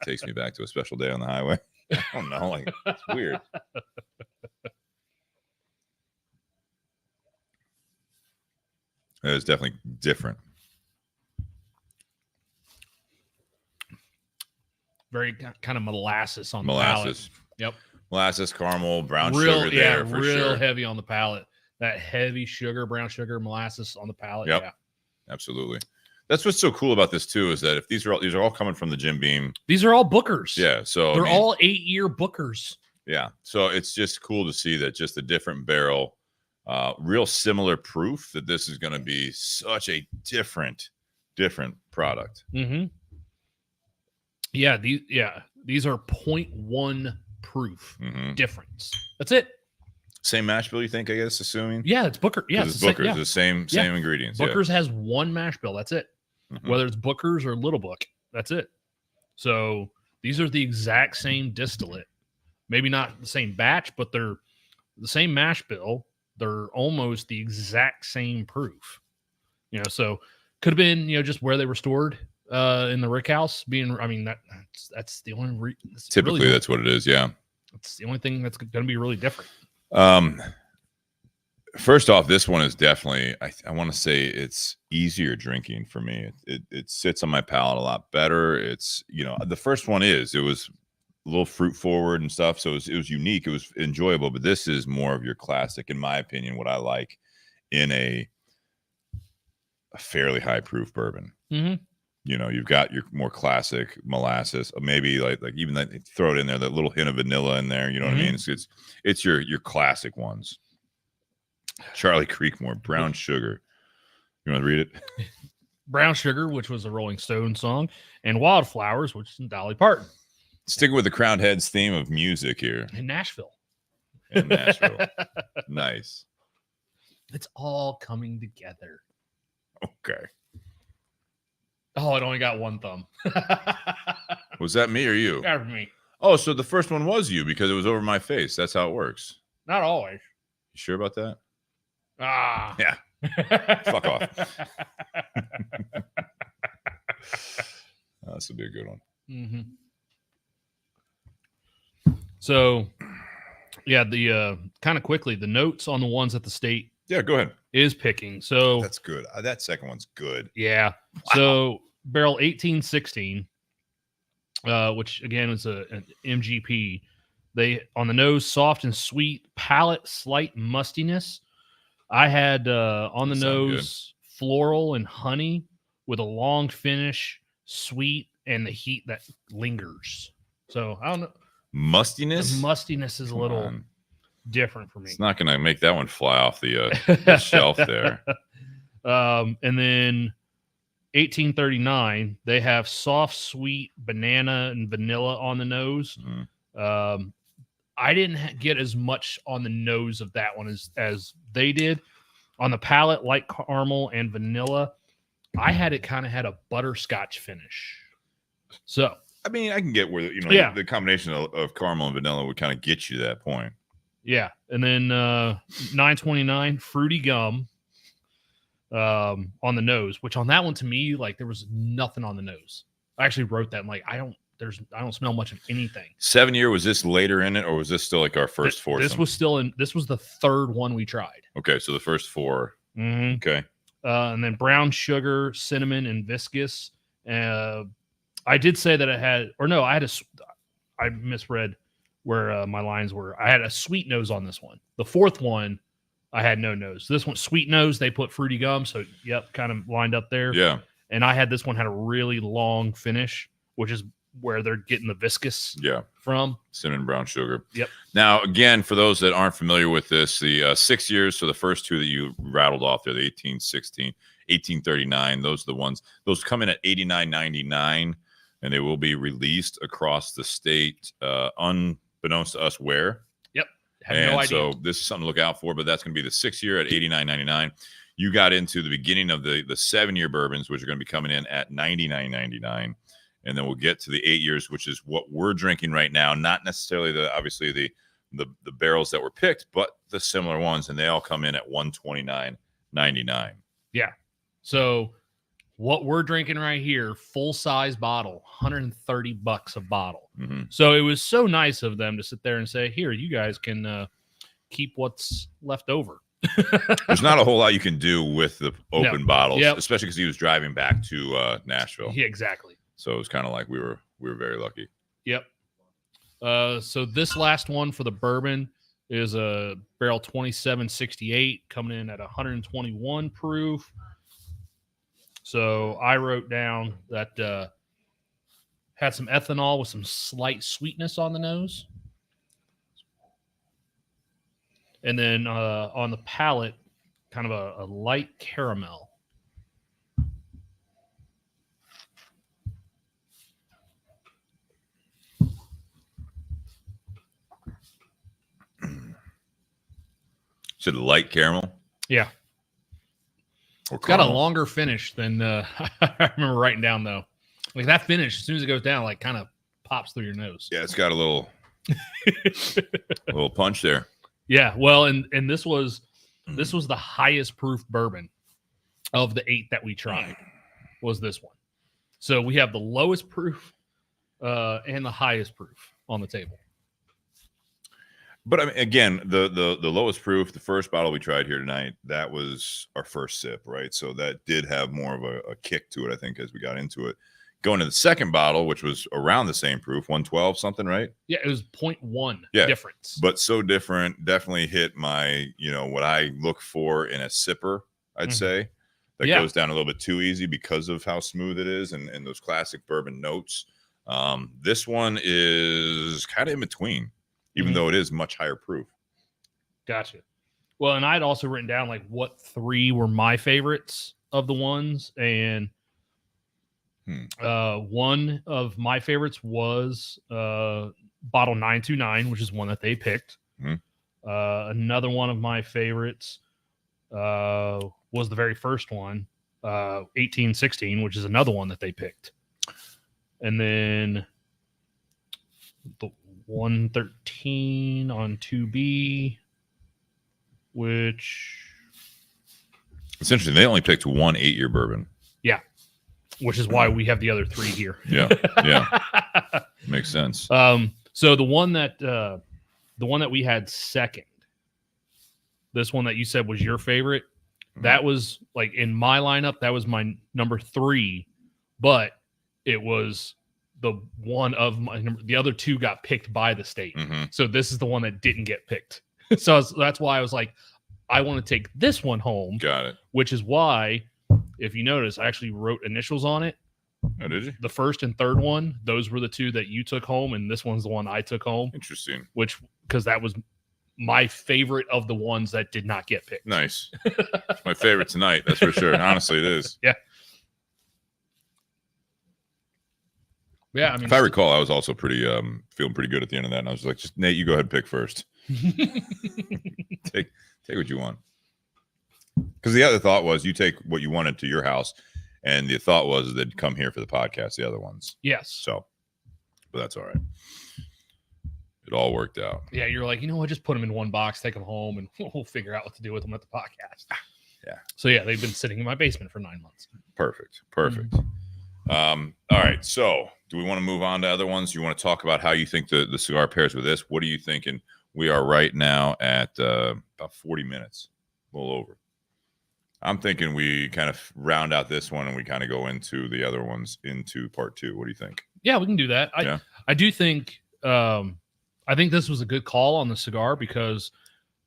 Speaker 1: Takes me back to a special day on the highway. I don't know. Like, it's weird. It was definitely different.
Speaker 2: Very kind of molasses on
Speaker 1: Molasses.
Speaker 2: the palate. Yep.
Speaker 1: Molasses, caramel, brown
Speaker 2: Real,
Speaker 1: sugar
Speaker 2: yeah,
Speaker 1: there for
Speaker 2: real
Speaker 1: sure.
Speaker 2: heavy on the palate. That heavy sugar, brown sugar, molasses on the palate.
Speaker 1: Yep.
Speaker 2: Yeah.
Speaker 1: Absolutely. That's what's so cool about this too, is that if these are all coming from the Jim Beam.
Speaker 2: These are all Bookers.
Speaker 1: Yeah. So
Speaker 2: They're all 8-year Bookers.
Speaker 1: Yeah. So it's just cool to see that just a different barrel, real similar proof that this is going to be such a different product.
Speaker 2: Mm-hmm. Yeah. These are 0.1 proof
Speaker 1: Mhm.
Speaker 2: difference. That's it.
Speaker 1: Same mash bill, you think, I guess, assuming?
Speaker 2: Yeah, it's Booker. Yeah,
Speaker 1: It's Booker's,
Speaker 2: yeah.
Speaker 1: the same ingredients.
Speaker 2: Booker's has one mash bill. That's it.
Speaker 1: Mhm.
Speaker 2: Whether it's Booker's or Little Book, that's it. So these are the exact same distillate. Maybe not the same batch, but they're the same mash bill. They're almost the exact same proof. So could have been, just where they were stored in the rick house. That's the only
Speaker 1: Typically, that's what it is. Yeah.
Speaker 2: It's the only thing that's going to be really different.
Speaker 1: First off, this one is definitely, I want to say it's easier drinking for me. It sits on my palate a lot better. It's, the first one it was a little fruit forward and stuff. So it was unique. It was enjoyable, but this is more of your classic, in my opinion, what I like in a fairly high proof bourbon.
Speaker 2: Mm-hmm.
Speaker 1: You've got your more classic molasses, maybe like even that, throw it in there, that little hint of vanilla in there. You know what I mean? It's your classic ones. Charlie Creekmore, Brown Sugar. You want to read it?
Speaker 2: Brown Sugar, which was a Rolling Stone song, and Wildflowers, which is Dolly Parton.
Speaker 1: Sticking with the Crowned Heads theme of music here
Speaker 2: In Nashville.
Speaker 1: in Nashville. Nice.
Speaker 2: It's all coming together.
Speaker 1: Okay.
Speaker 2: Oh, it only got one thumb.
Speaker 1: Was that me or you?
Speaker 2: That was me.
Speaker 1: Oh, so the first one was you because it was over my face. That's how it works.
Speaker 2: Not always.
Speaker 1: You sure about that?
Speaker 2: Ah.
Speaker 1: Yeah. Fuck off. This will be a good one.
Speaker 2: Mm-hmm. So, yeah, the kind of quickly, the notes on the ones that the state
Speaker 1: Yeah, go ahead.
Speaker 2: is picking. So
Speaker 1: That's good. That second one's good.
Speaker 2: yeah. Wow. So barrel 1816, which again is an MGP. They on the nose, soft and sweet, palate, slight mustiness. I had on the nose floral and honey with a long finish, sweet, and the heat that lingers. So I don't know.
Speaker 1: Mustiness?
Speaker 2: The mustiness is a little different for me.
Speaker 1: It's not going to make that one fly off the shelf there.
Speaker 2: And then 1839, they have soft, sweet banana and vanilla on the nose. I didn't get as much on the nose of that one as they did. On the palate, light caramel and vanilla. I had a butterscotch finish. So
Speaker 1: I mean, I can get where the combination of caramel and vanilla would kind of get you to that point.
Speaker 2: Yeah, and then 929 fruity gum on the nose, which on that one to me, like there was nothing on the nose. I actually wrote that. I'm like, I don't smell much of anything.
Speaker 1: 7-year, was this later in it, or was this still like our first four?
Speaker 2: This was the third one we tried.
Speaker 1: Okay, so the first 4.
Speaker 2: Mm-hmm.
Speaker 1: Okay.
Speaker 2: And then brown sugar, cinnamon, and viscous. I did say that I misread where my lines were. I had a sweet nose on this one. The fourth one, I had no nose. This one, sweet nose, they put fruity gum. So, yep, kind of lined up there.
Speaker 1: Yeah.
Speaker 2: And I had this one had a really long finish, which is where they're getting the viscous from. Cinnamon,
Speaker 1: brown sugar.
Speaker 2: Yep.
Speaker 1: Now, again, for those that aren't familiar with this, the 6 years, so the first 2 that you rattled off there, the 1816, 1839, those are the ones. Those come in at $89.99, and they will be released across the state, unbeknownst to us where.
Speaker 2: Yep. Have no idea.
Speaker 1: So this is something to look out for, but that's going to be the 6 year at $89.99. You got into the beginning of the 7-year bourbons, which are going to be coming in at $99.99. And then we'll get to the 8 years, which is what we're drinking right now. Not necessarily the barrels that were picked, but the similar ones. And they all come in at $129.99.
Speaker 2: Yeah. So what we're drinking right here, full size bottle, $130 a bottle.
Speaker 1: Mm-hmm.
Speaker 2: So it was so nice of them to sit there and say, here, you guys can keep what's left over.
Speaker 1: There's not a whole lot you can do with the open bottles,
Speaker 2: Yep.
Speaker 1: especially because he was driving back to Nashville.
Speaker 2: Yeah, exactly.
Speaker 1: So it was kind of like we were very lucky.
Speaker 2: Yep. So this last one for the bourbon is a barrel 2768 coming in at 121 proof. So I wrote down that had some ethanol with some slight sweetness on the nose. And then on the palate, kind of a light caramel.
Speaker 1: Said light caramel?
Speaker 2: Yeah. It's got a longer finish than I remember writing down, though. Like that finish, as soon as it goes down, like kind of pops through your nose.
Speaker 1: Yeah, it's got a little punch there.
Speaker 2: Yeah, well, and this was the highest proof bourbon of the 8 that we tried. Was this one? So we have the lowest proof and the highest proof on the table.
Speaker 1: But I mean, again, the lowest proof, the first bottle we tried here tonight, that was our first sip, right? So that did have more of a kick to it, I think, as we got into it. Going to the second bottle, which was around the same proof, 112 something, right?
Speaker 2: Yeah, it was 0.1 difference.
Speaker 1: But so different, definitely hit my, what I look for in a sipper, I'd say. That goes down a little bit too easy because of how smooth it is and those classic bourbon notes. This one is kind of in between, even though it is much higher proof. Gotcha.
Speaker 2: Well, and I'd also written down like what 3 were my favorites of the ones, and one of my favorites was bottle 929, which is one that they picked. Another one of my favorites was the very first one, 1816, which is another one that they picked. And then the 113 on 2B, which...
Speaker 1: It's interesting. They only picked one 8-year bourbon.
Speaker 2: Yeah. Which is why we have the other 3 here.
Speaker 1: Yeah. Makes sense.
Speaker 2: So the one that we had second, this one that you said was your favorite, that was like in my lineup, that was my number 3, but it was the one of the other 2 got picked by the state. So this is the one that didn't get picked. So that's why I was like, I want to take this one home.
Speaker 1: Got it.
Speaker 2: Which is why, if you notice, I actually wrote initials on it.
Speaker 1: Oh, did you?
Speaker 2: The first and third one, those were the 2 that you took home, and this one's the one I took home.
Speaker 1: Interesting.
Speaker 2: Because that was my favorite of the ones that did not get picked.
Speaker 1: Nice. It's my favorite tonight, that's for sure. Honestly, it is.
Speaker 2: Yeah. Yeah, I mean,
Speaker 1: if I recall, I was also pretty feeling pretty good at the end of that, and I was like, "Just Nate, you go ahead and pick first. Take what you want." Because the other thought was, you take what you wanted to your house, and the thought was they'd come here for the podcast. The other ones,
Speaker 2: yes.
Speaker 1: So, but that's all right. It all worked out.
Speaker 2: Yeah, you're like, you know what? Just put them in one box, take them home, and we'll figure out what to do with them at the podcast.
Speaker 1: Yeah.
Speaker 2: So yeah, they've been sitting in my basement for 9 months.
Speaker 1: Perfect. All right. So do we want to move on to other ones? You want to talk about how you think the cigar pairs with this? What are you thinking? We are right now at about 40 minutes, a little over. I'm thinking we kind of round out this one and we kind of go into the other ones into part 2. What do you think?
Speaker 2: Yeah, we can do that. I do think I think this was a good call on the cigar because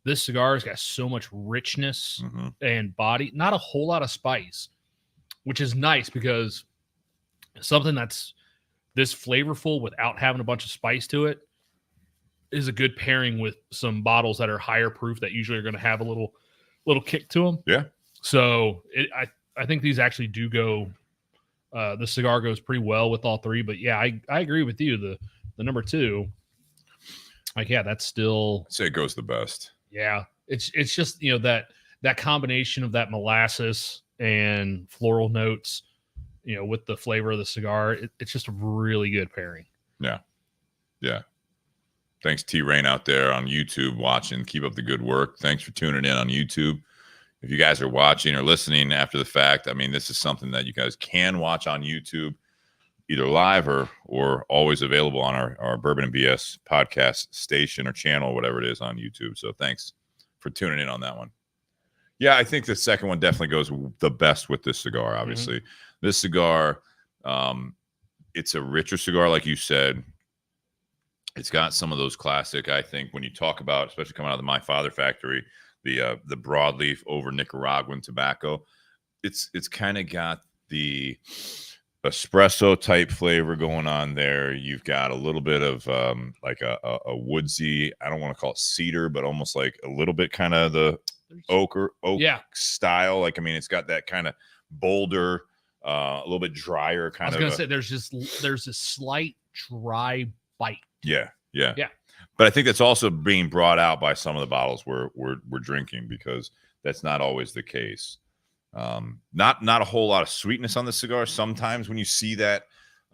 Speaker 2: this cigar has got so much richness and body, not a whole lot of spice, which is nice because something that's this flavorful without having a bunch of spice to it is a good pairing with some bottles that are higher proof that usually are going to have a little kick to them.
Speaker 1: Yeah.
Speaker 2: So I think these actually do go. The cigar goes pretty well with all three, but yeah, I agree with you. The number 2, like, yeah, that's still,
Speaker 1: I'd say it goes the best.
Speaker 2: Yeah. It's just, that combination of that molasses and floral notes, with the flavor of the cigar, it's just a really good pairing.
Speaker 1: Yeah. Yeah. Thanks, T-Rain out there on YouTube watching. Keep up the good work. Thanks for tuning in on YouTube. If you guys are watching or listening after the fact, I mean, this is something that you guys can watch on YouTube, either live or always available on our Bourbon and BS podcast station or channel, whatever it is on YouTube. So thanks for tuning in on that one. Yeah, I think the second one definitely goes the best with this cigar, obviously. This cigar, it's a richer cigar, like you said. It's got some of those classic, I think, when you talk about, especially coming out of the My Father factory, the broadleaf over Nicaraguan tobacco. It's kind of got the espresso type flavor going on there. You've got a little bit of like a woodsy, I don't want to call it cedar, but almost like a little bit kind of the oak style. Like, I mean, it's got that kind of bolder, a little bit drier kind of. I was
Speaker 2: going to say there's a slight dry bite.
Speaker 1: Yeah. But I think that's also being brought out by some of the bottles we're drinking, because that's not always the case. Not a whole lot of sweetness on the cigar. Sometimes when you see that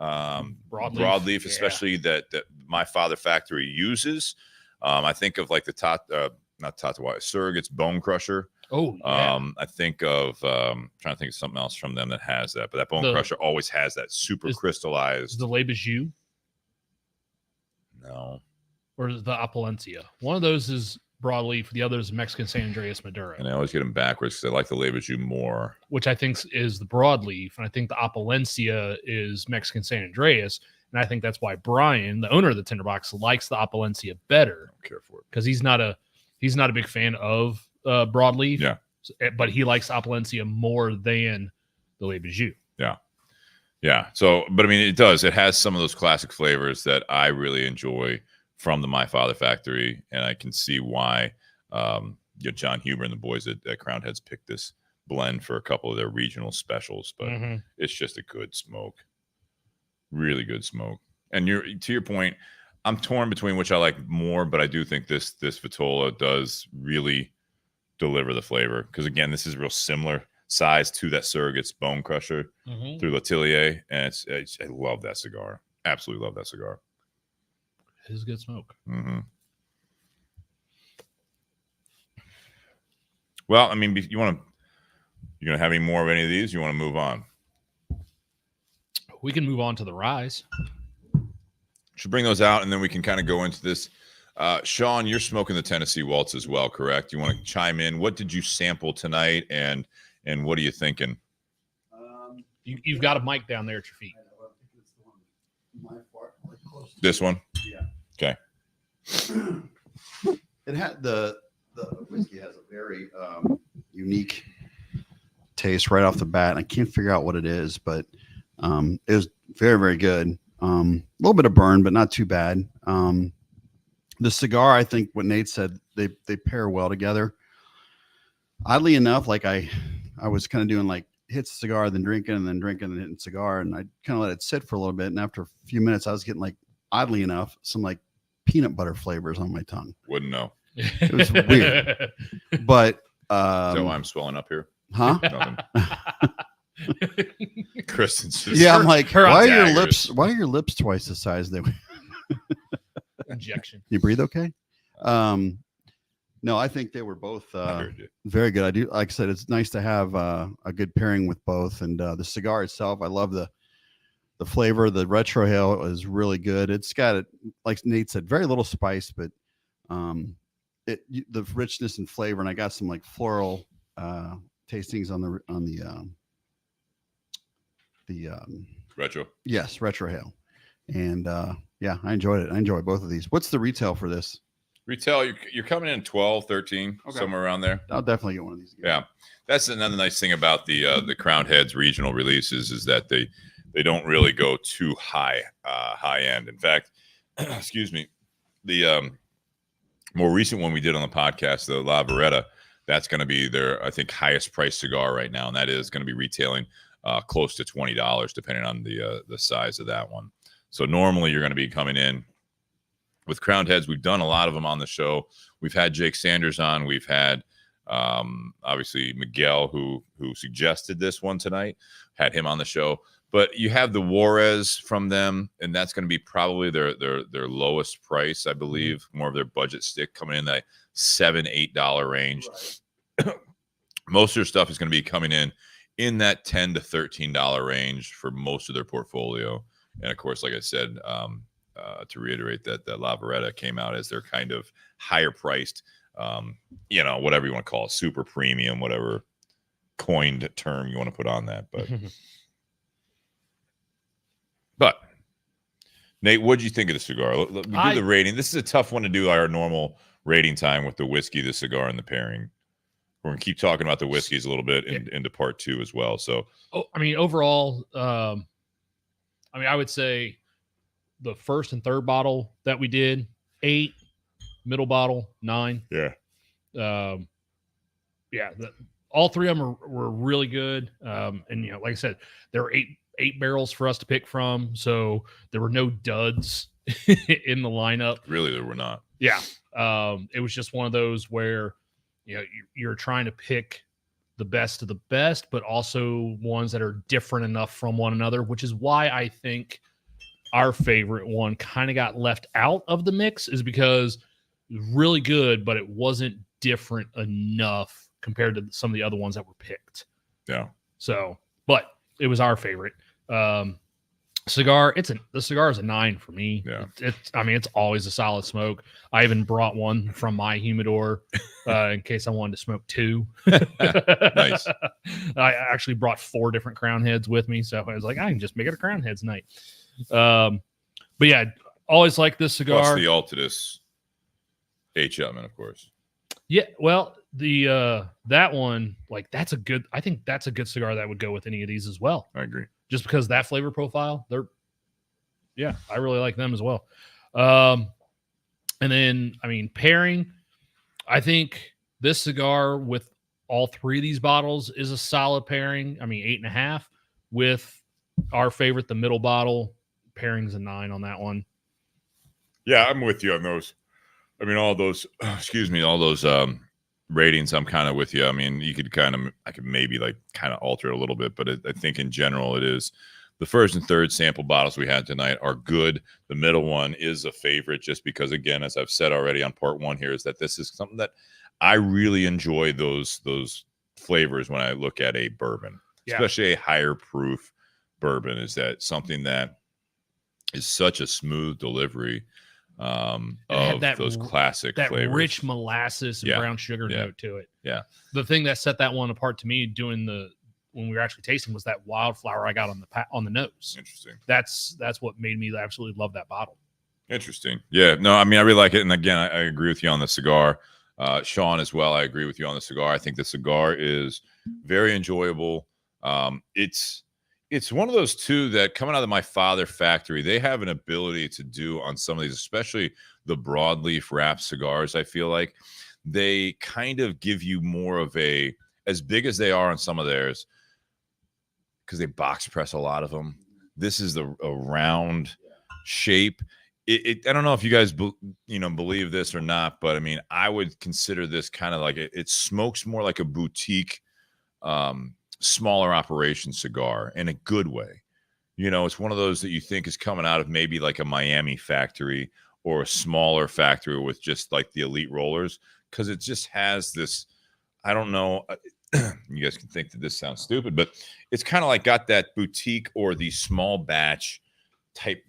Speaker 1: broadleaf, especially that My Father factory uses, I think of like the not Tatawa, Surrogate's Bone Crusher.
Speaker 2: Oh, yeah.
Speaker 1: I think of trying to think of something else from them that has that, but that Bone Crusher always has that super crystallized.
Speaker 2: The Le Bijou?
Speaker 1: No.
Speaker 2: Or the Opalencia. One of those is broadleaf. The other is Mexican San Andreas Maduro.
Speaker 1: And I always get them backwards because I like the Le Bijou more.
Speaker 2: Which I think is the broadleaf. And I think the Opalencia is Mexican San Andreas. And I think that's why Brian, the owner of the Tinderbox, likes the Opalencia better.
Speaker 1: I don't care for it.
Speaker 2: Because he's not a big fan of broadleaf.
Speaker 1: Yeah.
Speaker 2: But he likes Opalencia more than the Le Bijou.
Speaker 1: Yeah. Yeah. So, but I mean, it does. It has some of those classic flavors that I really enjoy from the My Father factory, and I can see why John Huber and the boys at Crown Heads picked this blend for a couple of their regional specials. But it's just a good smoke, really good smoke. And to your point, I'm torn between which I like more, but I do think this Vitola does really deliver the flavor, because again, this is real similar size to that Surrogate's Bone Crusher through L'Atelier, and I love that cigar. Absolutely love that cigar.
Speaker 2: It is good smoke.
Speaker 1: Well, I mean, you gonna have any more of any of these? You want to move on?
Speaker 2: We can move on to the Rise.
Speaker 1: Should bring those out, and then we can kind of go into this. Sean, you're smoking the Tennessee Waltz as well, correct? You want to chime in? What did you sample tonight, and what are you thinking?
Speaker 2: You've got a mic down there at your feet.
Speaker 1: This one?
Speaker 3: Yeah.
Speaker 1: Okay.
Speaker 3: It had the whiskey has a very unique taste right off the bat, and I can't figure out what it is, but it was very, very good. A little bit of burn, but not too bad. The cigar, I think what Nate said, they pair well together. Oddly enough, like I was kind of doing like hit cigar, then drinking, and then drinking, and hitting cigar, and I kind of let it sit for a little bit. And after a few minutes, I was getting like, oddly enough, some like peanut butter flavors on my tongue.
Speaker 1: Wouldn't know.
Speaker 3: It was weird, but
Speaker 1: is that why I'm swelling up here?
Speaker 3: Huh?
Speaker 1: Kristen's just,
Speaker 3: yeah, I'm like, why
Speaker 1: daggers.
Speaker 3: are your lips twice the size they were?
Speaker 2: Injection.
Speaker 3: You breathe okay? No, I think they were both very good. I do, like I said, it's nice to have a good pairing with both. And the cigar itself, I love the the flavor. The retro hail is really good. It's got, like Nate said, very little spice, but the richness and flavor. And I got some like floral tastings on the
Speaker 1: retro.
Speaker 3: Yes, retro hail. And yeah, I enjoyed it. I enjoy both of these. What's the retail for this?
Speaker 1: Retail, you're coming in 12, 13, somewhere around there.
Speaker 3: I'll definitely get one of these again.
Speaker 1: Yeah, that's another nice thing about the Crowned Heads regional releases is that they don't really go too high end. In fact, excuse me, the more recent one we did on the podcast, the La Veretta, that's going to be their, I think, highest priced cigar right now, and that is going to be retailing close to $20, depending on the size of that one. So normally you're going to be coming in with Crowned Heads. We've done a lot of them on the show. We've had Jake Sanders on. We've had obviously Miguel, who suggested this one tonight, had him on the show. But you have the Juarez from them, and that's going to be probably their lowest price, I believe, more of their budget stick, coming in that $7-8 range. Right. Most of their stuff is going to be coming in that $10 to $13 range for most of their portfolio. And of course, like I said, to reiterate that La Veretta came out as their kind of higher priced, whatever you want to call it, super premium, whatever coined term you want to put on that. But Nate, what did you think of the cigar? We do the rating. This is a tough one to do our normal rating time with the whiskey, the cigar, and the pairing. We're going to keep talking about the whiskeys a little bit into part 2 as well. So,
Speaker 2: overall, I would say the first and third bottle that we did, 8, middle bottle, 9.
Speaker 1: Yeah.
Speaker 2: All three of them were really good. And like I said, there were eight barrels for us to pick from, so there were no duds in the lineup.
Speaker 1: Really, there were not.
Speaker 2: Yeah. It was just one of those where you're trying to pick the best of the best, but also ones that are different enough from one another, which is why I think our favorite one kind of got left out of the mix, is because it was really good, but it wasn't different enough compared to some of the other ones that were picked.
Speaker 1: Yeah.
Speaker 2: So, but it was our favorite. Cigar, the cigar is a 9 for me.
Speaker 1: Yeah.
Speaker 2: It's always a solid smoke. I even brought one from my humidor in case I wanted to smoke 2.
Speaker 1: Nice.
Speaker 2: I actually brought 4 different Crown Heads with me, so I was like, I can just make it a Crown Heads night. But yeah, always like this cigar.
Speaker 1: Plus the Altadis H. Upman, of course.
Speaker 2: Yeah, well, the that one, I think that's a good cigar that would go with any of these as well.
Speaker 1: I agree.
Speaker 2: Just because that flavor profile, I really like them as well. And then, pairing, I think this cigar with all 3 of these bottles is a solid pairing. 8.5 with our favorite, the middle bottle. Pairing's a 9 on that one.
Speaker 1: Yeah, I'm with you on those. All those, all those ratings, I'm kind of with you. You could I could maybe kind of alter it a little bit, but I think in general it is. The first and third sample bottles we had tonight are good. The middle one is a favorite just because, again, as I've said already on part 1 here, is that this is something that I really enjoy those flavors when I look at a bourbon, especially a higher proof bourbon. Is that something that is such a smooth delivery of those classic flavors. Rich
Speaker 2: molasses and brown sugar note to it.
Speaker 1: Yeah.
Speaker 2: The thing that set that one apart to me when we were actually tasting was that wildflower I got on the nose.
Speaker 1: Interesting.
Speaker 2: That's what made me absolutely love that bottle. Interesting.
Speaker 1: Yeah. No, I really like it. And again, I agree with you on the cigar. Sean as well. I agree with you on the cigar. I think the cigar is very enjoyable. It's one of those two that coming out of my father factory, they have an ability to do on some of these, especially the broadleaf wrap cigars. I feel like they kind of give you more of as big as they are on some of theirs, because they box press a lot of them. This is a round shape. I don't know if you guys believe this or not, but I would consider this kind of like it smokes more like a boutique smaller operation cigar in a good way. It's one of those that you think is coming out of maybe like a Miami factory or a smaller factory with just like the elite rollers, because it just has this, I don't know, you guys can think that this sounds stupid, but it's kind of like got that boutique or the small batch type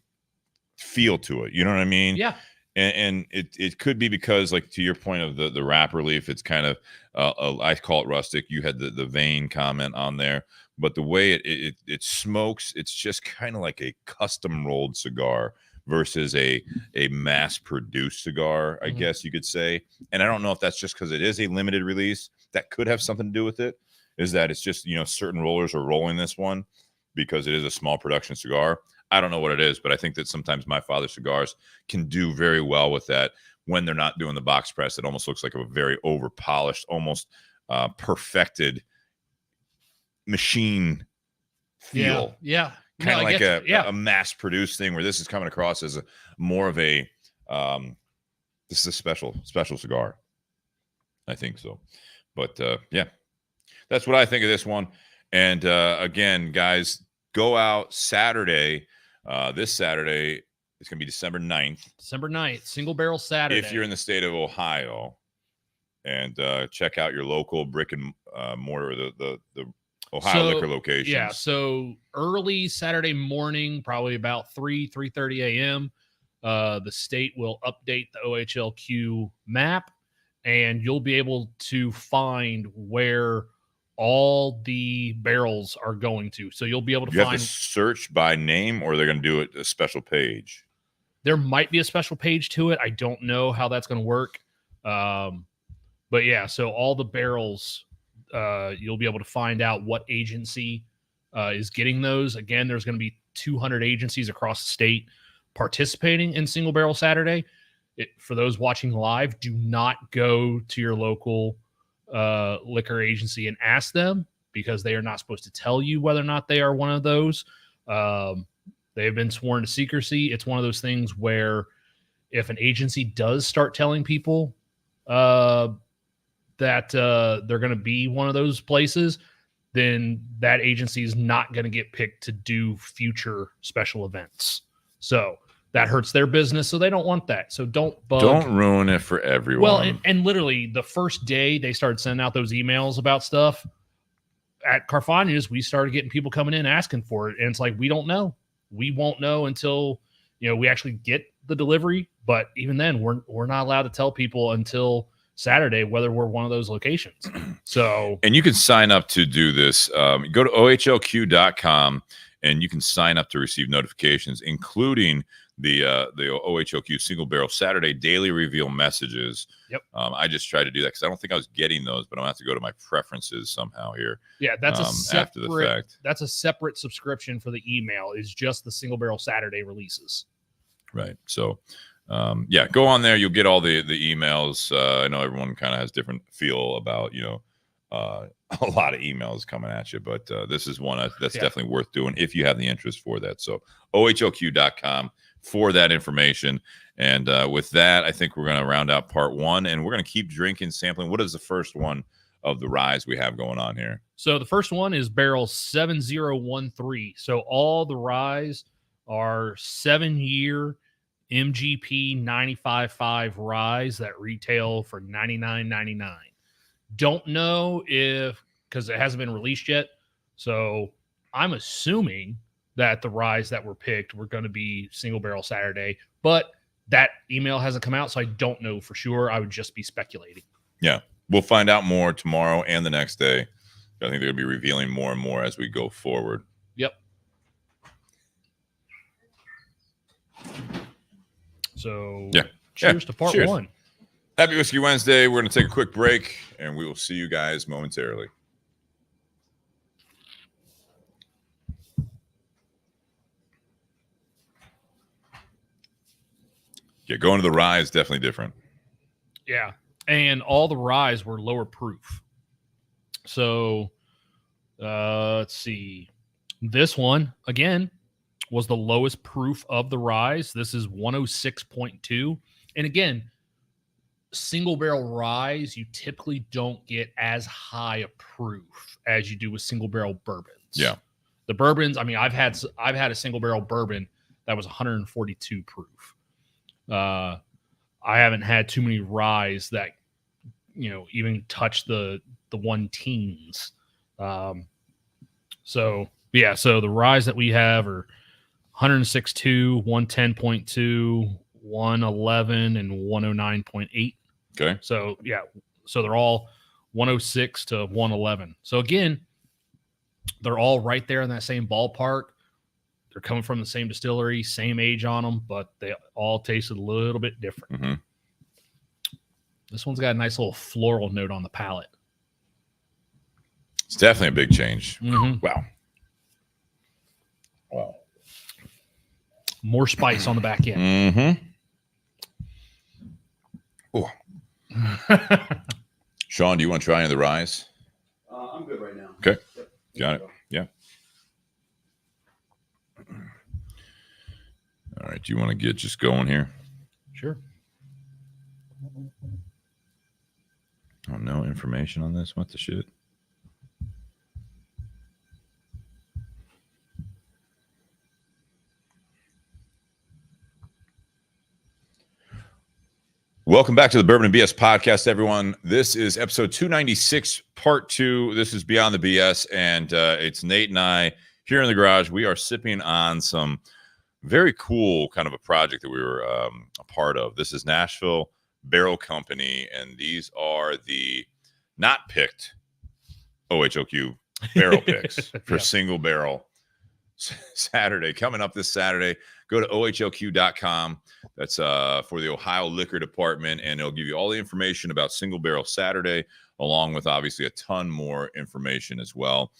Speaker 1: feel to it. You know what I mean?
Speaker 2: Yeah.
Speaker 1: And it could be because, like, to your point of the wrap relief, it's kind of I call it rustic. You had the vein comment on there, but the way it smokes, it's just kind of like a custom rolled cigar versus a mass produced cigar, I guess you could say. And I don't know if that's just because it is a limited release. That could have something to do with it. Is that it's just, certain rollers are rolling this one because it is a small production cigar. I don't know what it is, but I think that sometimes My Father cigars can do very well with that when they're not doing the box press. It almost looks like a very over polished, almost perfected machine feel.
Speaker 2: Yeah.
Speaker 1: Kind of like a mass produced thing, where this is coming across as more of a this is a special cigar. I think so. But yeah, that's what I think of this one. And again, guys, go out Saturday. This Saturday, it's going to be December 9th.
Speaker 2: December 9th, Single Barrel Saturday.
Speaker 1: If you're in the state of Ohio, and check out your local brick and mortar, the Ohio liquor locations.
Speaker 2: Yeah, so early Saturday morning, probably about 3:30 a.m., the state will update the OHLQ map, and you'll be able to find where all the barrels are going to. So you'll be able to
Speaker 1: You have to search by name, or they're going to do it a special page.
Speaker 2: There might be a special page to it. I don't know how that's going to work. But yeah, so all the barrels, you'll be able to find out what agency is getting those. Again, there's going to be 200 agencies across the state participating in Single Barrel Saturday. For those watching live, do not go to your local liquor agency and ask them, because they are not supposed to tell you whether or not they are one of those. They have been sworn to secrecy. It's one of those things where if an agency does start telling people that they're going to be one of those places, then that agency is not going to get picked to do future special events. So that hurts their business. So they don't want that. So don't
Speaker 1: ruin it for everyone.
Speaker 2: Well, and literally the first day they started sending out those emails about stuff at Carfagna's, we started getting people coming in asking for it. And it's like, we don't know. We won't know until, we actually get the delivery. But even then, we're not allowed to tell people until Saturday whether we're one of those locations. So, and
Speaker 1: you can sign up to do this. Go to OHLQ.com and you can sign up to receive notifications, including the OHLQ Single Barrel Saturday daily reveal messages.
Speaker 2: Yep.
Speaker 1: I just tried to do that because I don't think I was getting those, but I'm gonna have to go to my preferences somehow here.
Speaker 2: Yeah, that's a separate,
Speaker 1: after the fact.
Speaker 2: That's a separate subscription for the email. Is just the Single Barrel Saturday releases.
Speaker 1: Right. So, yeah, go on there. You'll get all the emails. I know everyone kind of has different feel about a lot of emails coming at you, but this is one that's definitely worth doing if you have the interest for that. So OHLQ.com for that information. And with that, I think we're going to round out part one, and we're going to keep drinking, sampling. What is the first one of the ryes we have going on here?
Speaker 2: So the first one is barrel 7013. So all the ryes are 7-year MGP 95.5 ryes that retail for $99.99. Don't know because it hasn't been released yet. So I'm assuming that the ryes that were picked were going to be Single Barrel Saturday, but that email hasn't come out, so I don't know for sure. I would just be speculating. Yeah,
Speaker 1: we'll find out more tomorrow and the next day. I think they're going to be revealing more and more as we go forward.
Speaker 2: Yep. So cheers to part one.
Speaker 1: Happy Whiskey Wednesday. We're going to take a quick break, and we will see you guys momentarily. Yeah, going to the rye is definitely different.
Speaker 2: Yeah, and all the ryes were lower proof. So let's see. This one, again, was the lowest proof of the ryes. This is 106.2. And again, single barrel ryes, you typically don't get as high a proof as you do with single barrel bourbons.
Speaker 1: Yeah.
Speaker 2: The bourbons, I mean, I've had a single barrel bourbon that was 142 proof. I haven't had too many ryes that, even touch the the 1-teens. So the rise that we have are 106.2, 110.2, 111, and 109.8.
Speaker 1: Okay.
Speaker 2: So they're all 106 to 111. So again, they're all right there in that same ballpark. They're coming from the same distillery, same age on them, but they all tasted a little bit different.
Speaker 1: Mm-hmm.
Speaker 2: This one's got a nice little floral note on the palate.
Speaker 1: It's definitely a big change.
Speaker 2: Mm-hmm.
Speaker 1: Wow.
Speaker 2: More spice on the back end.
Speaker 1: Mm-hmm. Oh. Sean, do you want to try any of the rye?
Speaker 3: I'm good right now.
Speaker 1: Okay. Yep. Got it. Yeah. All right. Do you want to get just going here?
Speaker 2: Sure.
Speaker 1: Oh, no information on this? What the shit? Welcome back to the Bourbon and BS podcast, everyone. This is episode 296, part 2. This is Beyond the BS, and it's Nate and I here in the garage. We are sipping on some very cool kind of a project that we were a part of. This is Nashville Barrel Company, and these are the not picked OHLQ barrel picks for single barrel Saturday. Coming up this Saturday, go to OHLQ.com. That's for the Ohio Liquor Department, and it'll give you all the information about Single Barrel Saturday, along with obviously a ton more information as well.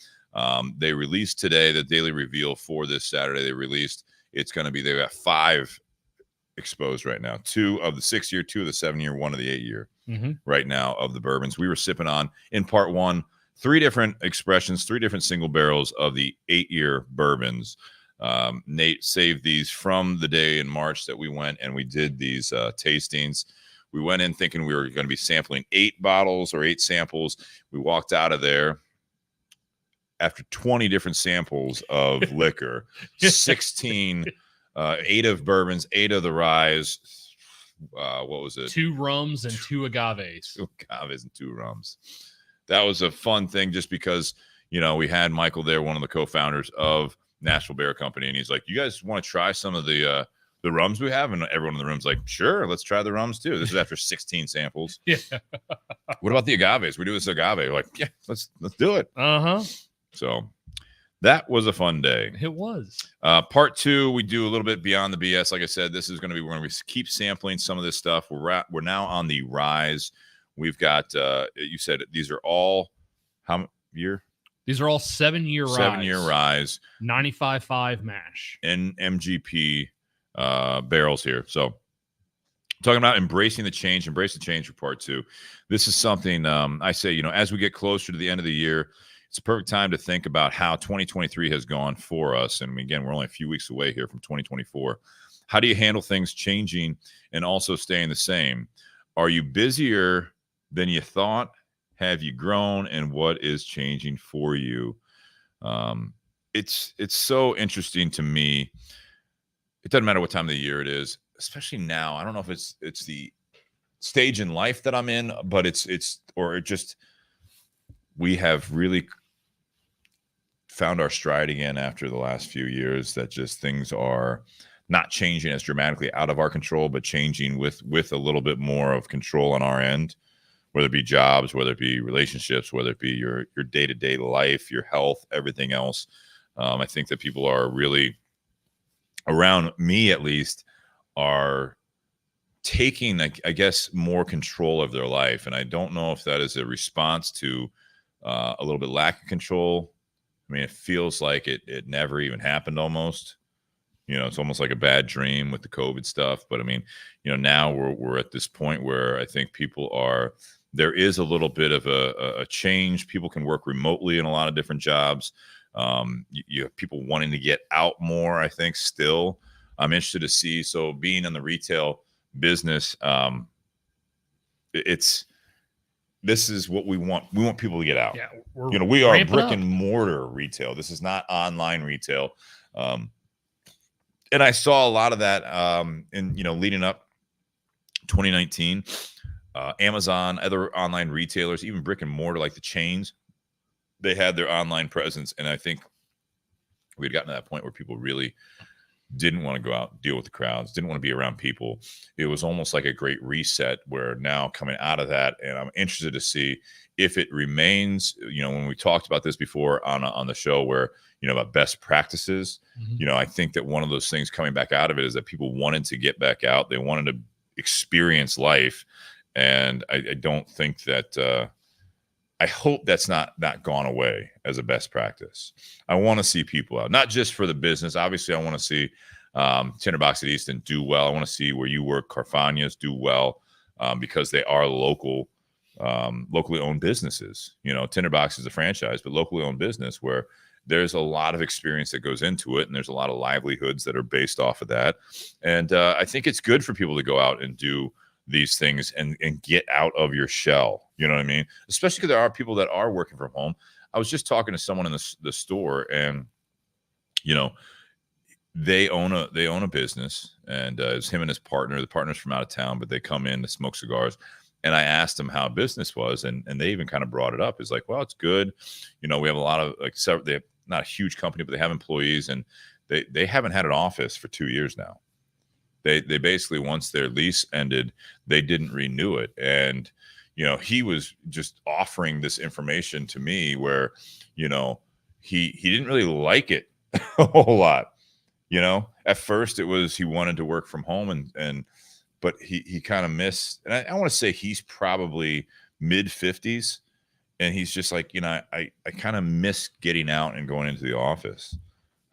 Speaker 1: They released today the daily reveal for this Saturday. They released it's going to be, they've got 5 exposed right now, 2 of the 6-year, 2 of the 7-year, 1 of the 8-year right now of the bourbons. We were sipping on in part 1 3 different expressions, 3 different single barrels of the 8-year bourbons. Nate saved these from the day in March that we went and we did these tastings. We went in thinking we were going to be sampling 8 bottles or 8 samples. We walked out of there after 20 different samples of liquor, 16, 8 of bourbons, 8 of the ryes. What was it?
Speaker 2: 2 rums and 2 agaves.
Speaker 1: 2 agaves and 2 rums. That was a fun thing just because, you know, we had Michael there, one of the co-founders of Nashville Barrel Company, and he's like, you guys want to try some of the rums we have? And everyone in the room's like, sure, let's try the rums too. This is after 16 samples.
Speaker 2: Yeah.
Speaker 1: What about the agaves? We do this agave. We're like, yeah, let's do it. So that was a fun day.
Speaker 2: It was.
Speaker 1: Part 2, we do a little bit beyond the BS. Like I said, this is going to be when we keep sampling some of this stuff. We're now on the rise. We've got, you said these are all, how year?
Speaker 2: These are all 7-year rise.
Speaker 1: 7-year rise.
Speaker 2: 95.5 mash.
Speaker 1: And MGP barrels here. So talking about embrace the change for part 2. This is something I say, you know, as we get closer to the end of the year, it's a perfect time to think about how 2023 has gone for us. And again, we're only a few weeks away here from 2024. How do you handle things changing and also staying the same? Are you busier than you thought? Have you grown? And what is changing for you? It's so interesting to me. It doesn't matter what time of the year it is, especially now. I don't know if it's the stage in life that I'm in, but we have really found our stride again after the last few years, that just things are not changing as dramatically out of our control, but changing with a little bit more of control on our end, whether it be jobs, whether it be relationships, whether it be your day-to-day life, your health, everything else. I think that people are really, around me at least, are taking, I guess, more control of their life. And I don't know if that is a response to a little bit lack of control. I mean, it feels like it never even happened almost. You know, it's almost like a bad dream with the COVID stuff. But I mean, you know, now we're at this point where I think there is a little bit of a change. People can work remotely in a lot of different jobs. You have people wanting to get out more, I think, still. I'm interested to see. So being in the retail business, this is what we want. We want people to get out.
Speaker 2: Yeah,
Speaker 1: we are brick and mortar retail. This is not online retail. And I saw a lot of that in, leading up 2019. Amazon, other online retailers, even brick and mortar, like the chains, they had their online presence. And I think we had gotten to that point where people really didn't want to go out and deal with the crowds, didn't want to be around people. It was almost like a great reset where now coming out of that, and I'm interested to see if it remains, when we talked about this before on the show where, about best practices, I think that one of those things coming back out of it is that people wanted to get back out. They wanted to experience life. And I don't think that, I hope that's not gone away as a best practice. I want to see people out, not just for the business. Obviously, I want to see Tinderbox at Easton do well. I want to see where you work, Carfagna's, do well because they are locally owned businesses. Tinderbox is a franchise, but locally owned business where there's a lot of experience that goes into it, and there's a lot of livelihoods that are based off of that. And I think it's good for people to go out and do these things and get out of your shell. You know what I mean? Especially because there are people that are working from home. I was just talking to someone in the store, and they own a business, and it's him and his partner. The partner's from out of town, but they come in to smoke cigars. And I asked them how business was, and they even kind of brought it up. It's like, well, it's good. We have a lot of they have not a huge company, but they have employees, and they haven't had an office for 2 years now. They basically, once their lease ended, they didn't renew it. And, he was just offering this information to me where, he didn't really like it a whole lot. At first it was, he wanted to work from home but he kind of missed, and I want to say he's probably mid 50s. And he's just like, I kind of miss getting out and going into the office.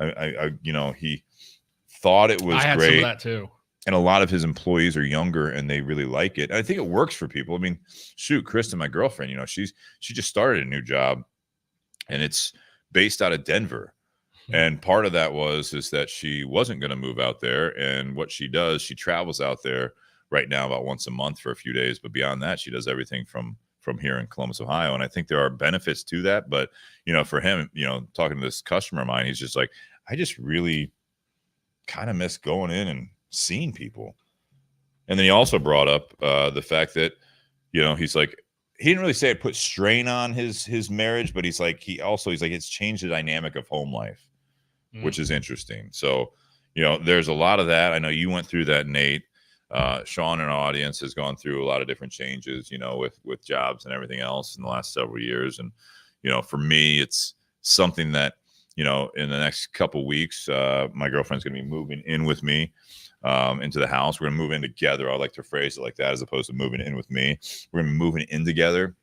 Speaker 1: He thought it was
Speaker 2: I had
Speaker 1: great.
Speaker 2: Some of that too.
Speaker 1: And a lot of his employees are younger and they really like it. And I think it works for people. I mean, shoot, Kristen, my girlfriend, she just started a new job, and it's based out of Denver. And part of that is that she wasn't going to move out there. And what she does, she travels out there right now about once a month for a few days. But beyond that, she does everything from here in Columbus, Ohio. And I think there are benefits to that. But, for him, talking to this customer of mine, he's just like, I just really kind of miss going in and seeing people. And then he also brought up the fact that, he's like, he didn't really say it put strain on his marriage, but he's like, it's changed the dynamic of home life, which is interesting. So, there's a lot of that. I know you went through that, Nate. Sean in our audience has gone through a lot of different changes, with jobs and everything else in the last several years. And, for me, it's something that, in the next couple weeks, my girlfriend's going to be moving in with me into the house. We're going to move in together. I like to phrase it like that, as opposed to moving in with me. We're going to be moving in together,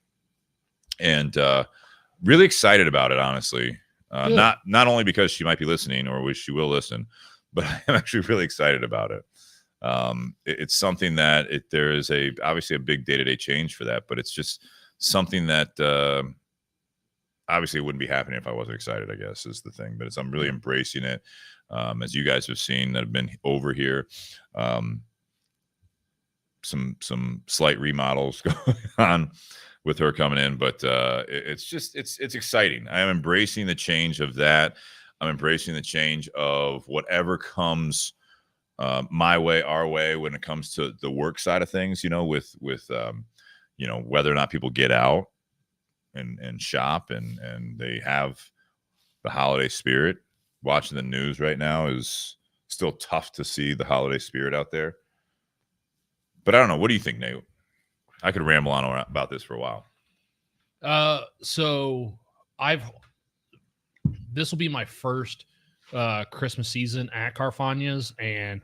Speaker 1: and really excited about it, honestly. Not only because she might be listening, or she will listen, but I'm actually really excited about it. It's something that there is obviously a big day-to-day change for that, but it's just something that obviously it wouldn't be happening if I wasn't excited, I guess, is the thing. But I'm really embracing it. As you guys have seen that have been over here, some slight remodels going on with her coming in, but it's exciting. I am embracing the change of that. I'm embracing the change of whatever comes my way, our way, when it comes to the work side of things, with whether or not people get out and shop and they have the holiday spirit. Watching the news right now is still tough to see the holiday spirit out there. But I don't know. What do you think, Nate? I could ramble on about this for a while.
Speaker 2: So this will be my first Christmas season at Carfagna's, and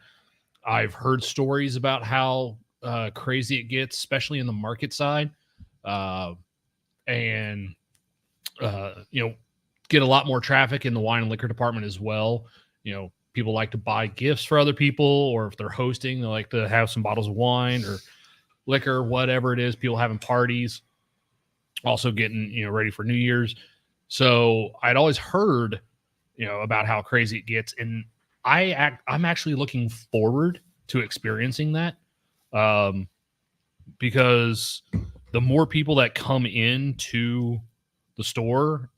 Speaker 2: I've heard stories about how crazy it gets, especially in the market side, and get a lot more traffic in the wine and liquor department as well. People like to buy gifts for other people, or if they're hosting, they like to have some bottles of wine or liquor, whatever it is. People having parties, also getting ready for New Year's. So I'd always heard about how crazy it gets, and I'm actually looking forward to experiencing that, because the more people that come into the store,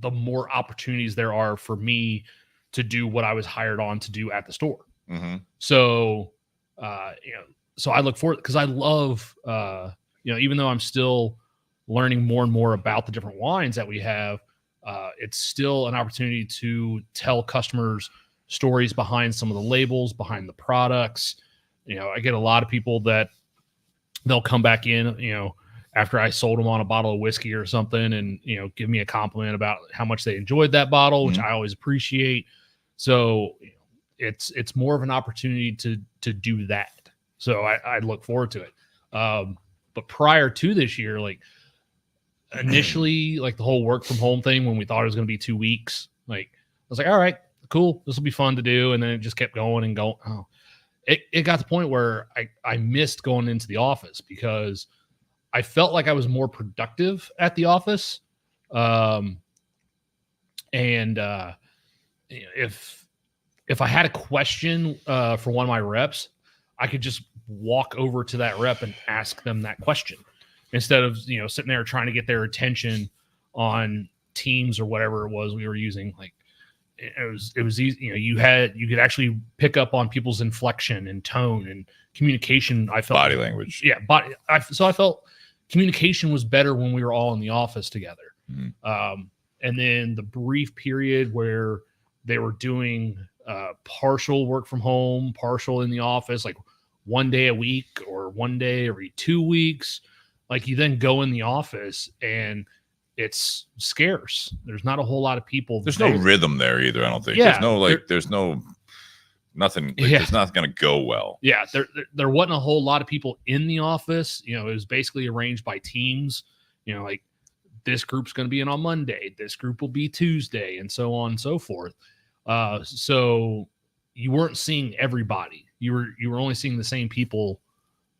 Speaker 2: the more opportunities there are for me to do what I was hired on to do at the store.
Speaker 1: Mm-hmm.
Speaker 2: So, so I look forward because I love, even though I'm still learning more and more about the different wines that we have, it's still an opportunity to tell customers stories behind some of the labels, behind the products. I get a lot of people that they'll come back in, after I sold them on a bottle of whiskey or something and, give me a compliment about how much they enjoyed that bottle, which I always appreciate. So it's more of an opportunity to do that. So I look forward to it. But prior to this year, like initially, like the whole work from home thing, when we thought it was going to be 2 weeks, like I was like, all right, cool, this will be fun to do. And then it just kept going and going. Oh, it got to the point where I missed going into the office because I felt like I was more productive at the office. If I had a question for one of my reps, I could just walk over to that rep and ask them that question instead of, sitting there trying to get their attention on Teams or whatever it was we were using. Like it was easy. You could actually pick up on people's inflection and tone and communication. I felt
Speaker 1: body language.
Speaker 2: Yeah. So I felt communication was better when we were all in the office together. Mm-hmm. And then the brief period where they were doing partial work from home, partial in the office, like 1 day a week or 1 day every 2 weeks. Like you then go in the office and it's scarce. There's not a whole lot of people.
Speaker 1: There's no rhythm there either. I don't think.
Speaker 2: Yeah,
Speaker 1: there's nothing. Like, yeah. It's not going to go well.
Speaker 2: Yeah. There wasn't a whole lot of people in the office. It was basically arranged by teams, like this group's going to be in on Monday. This group will be Tuesday and so on and so forth. So you weren't seeing everybody. You were only seeing the same people,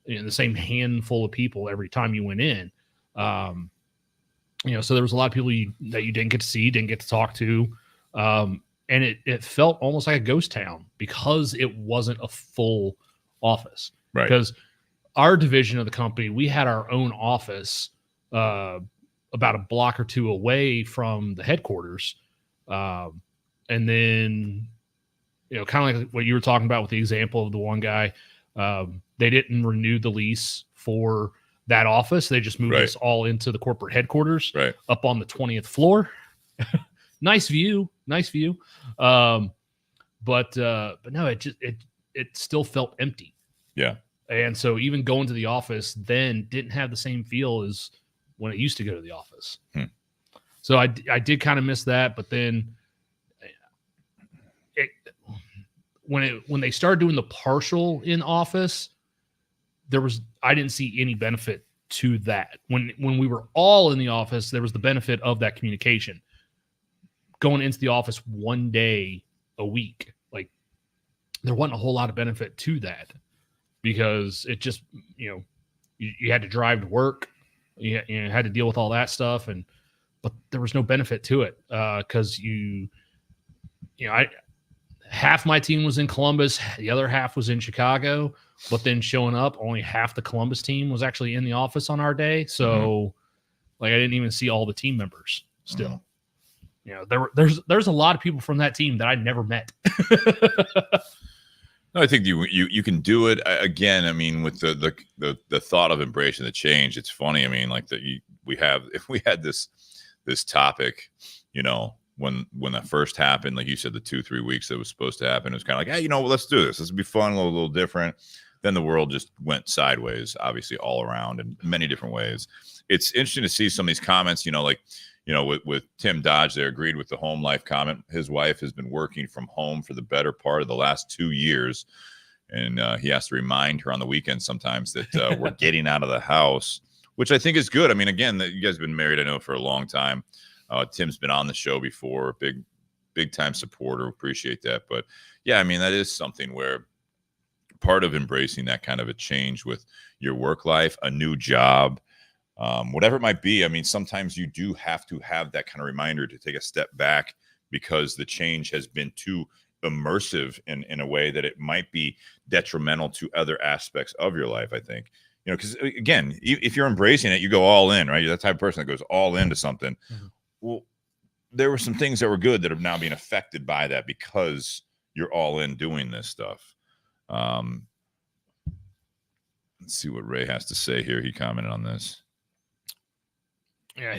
Speaker 2: the same handful of people every time you went in. So there was a lot of people that you didn't get to see, didn't get to talk to. And it felt almost like a ghost town because it wasn't a full office.
Speaker 1: Right.
Speaker 2: Because our division of the company, we had our own office about a block or two away from the headquarters. And then, kind of like what you were talking about with the example of the one guy, they didn't renew the lease for that office. They just moved us all into the corporate headquarters up on the 20th floor. Nice view. But no, it still felt empty.
Speaker 1: Yeah.
Speaker 2: And so even going to the office then didn't have the same feel as when it used to go to the office. So I did kind of miss that, but then when they started doing the partial in office, I didn't see any benefit to that. When we were all in the office, there was the benefit of that communication. Going into the office 1 day a week, like there wasn't a whole lot of benefit to that because it just, you had to drive to work, you had to deal with all that stuff, but there was no benefit to it because half my team was in Columbus, the other half was in Chicago, but then showing up, only half the Columbus team was actually in the office on our day. So like I didn't even see all the team members still. There's a lot of people from that team that I never met.
Speaker 1: No, I think you can do it again. I mean, with the thought of embracing the change, it's funny. I mean, like if we had this topic, when that first happened, like you said, the 2-3 weeks that was supposed to happen, it was kind of like, hey, let's do this. This will be fun, a little different. Then the world just went sideways, obviously all around in many different ways. It's interesting to see some of these comments, with Tim Dodge there, agreed with the home life comment. His wife has been working from home for the better part of the last 2 years. And he has to remind her on the weekends sometimes that we're getting out of the house, which I think is good. I mean, again, you guys have been married, I know, for a long time. Tim's been on the show before, big time supporter. Appreciate that. But yeah, I mean, that is something where part of embracing that kind of a change with your work life, a new job, whatever it might be. I mean, sometimes you do have to have that kind of reminder to take a step back because the change has been too immersive in a way that it might be detrimental to other aspects of your life, I think. Because again, if you're embracing it, you go all in, right? You're that type of person that goes all into something. Mm-hmm. Well, there were some things that were good that are now being affected by that because you're all in doing this stuff. Let's see what Ray has to say here. He commented on this.
Speaker 2: Yeah,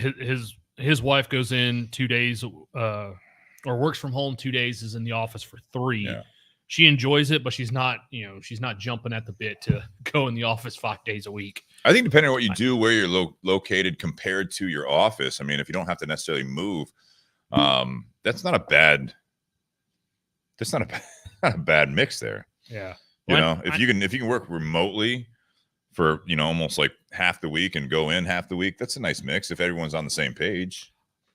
Speaker 2: his wife goes in 2 days, or works from home 2 days, is in the office for 3.
Speaker 1: Yeah.
Speaker 2: She enjoys it, but she's not jumping at the bit to go in the office 5 days a week.
Speaker 1: I think depending on what you do, where you're located compared to your office. I mean, if you don't have to necessarily move, that's not a bad mix there.
Speaker 2: Yeah.
Speaker 1: You know, if you can work remotely for, almost like half the week and go in half the week, that's a nice mix if everyone's on the same page.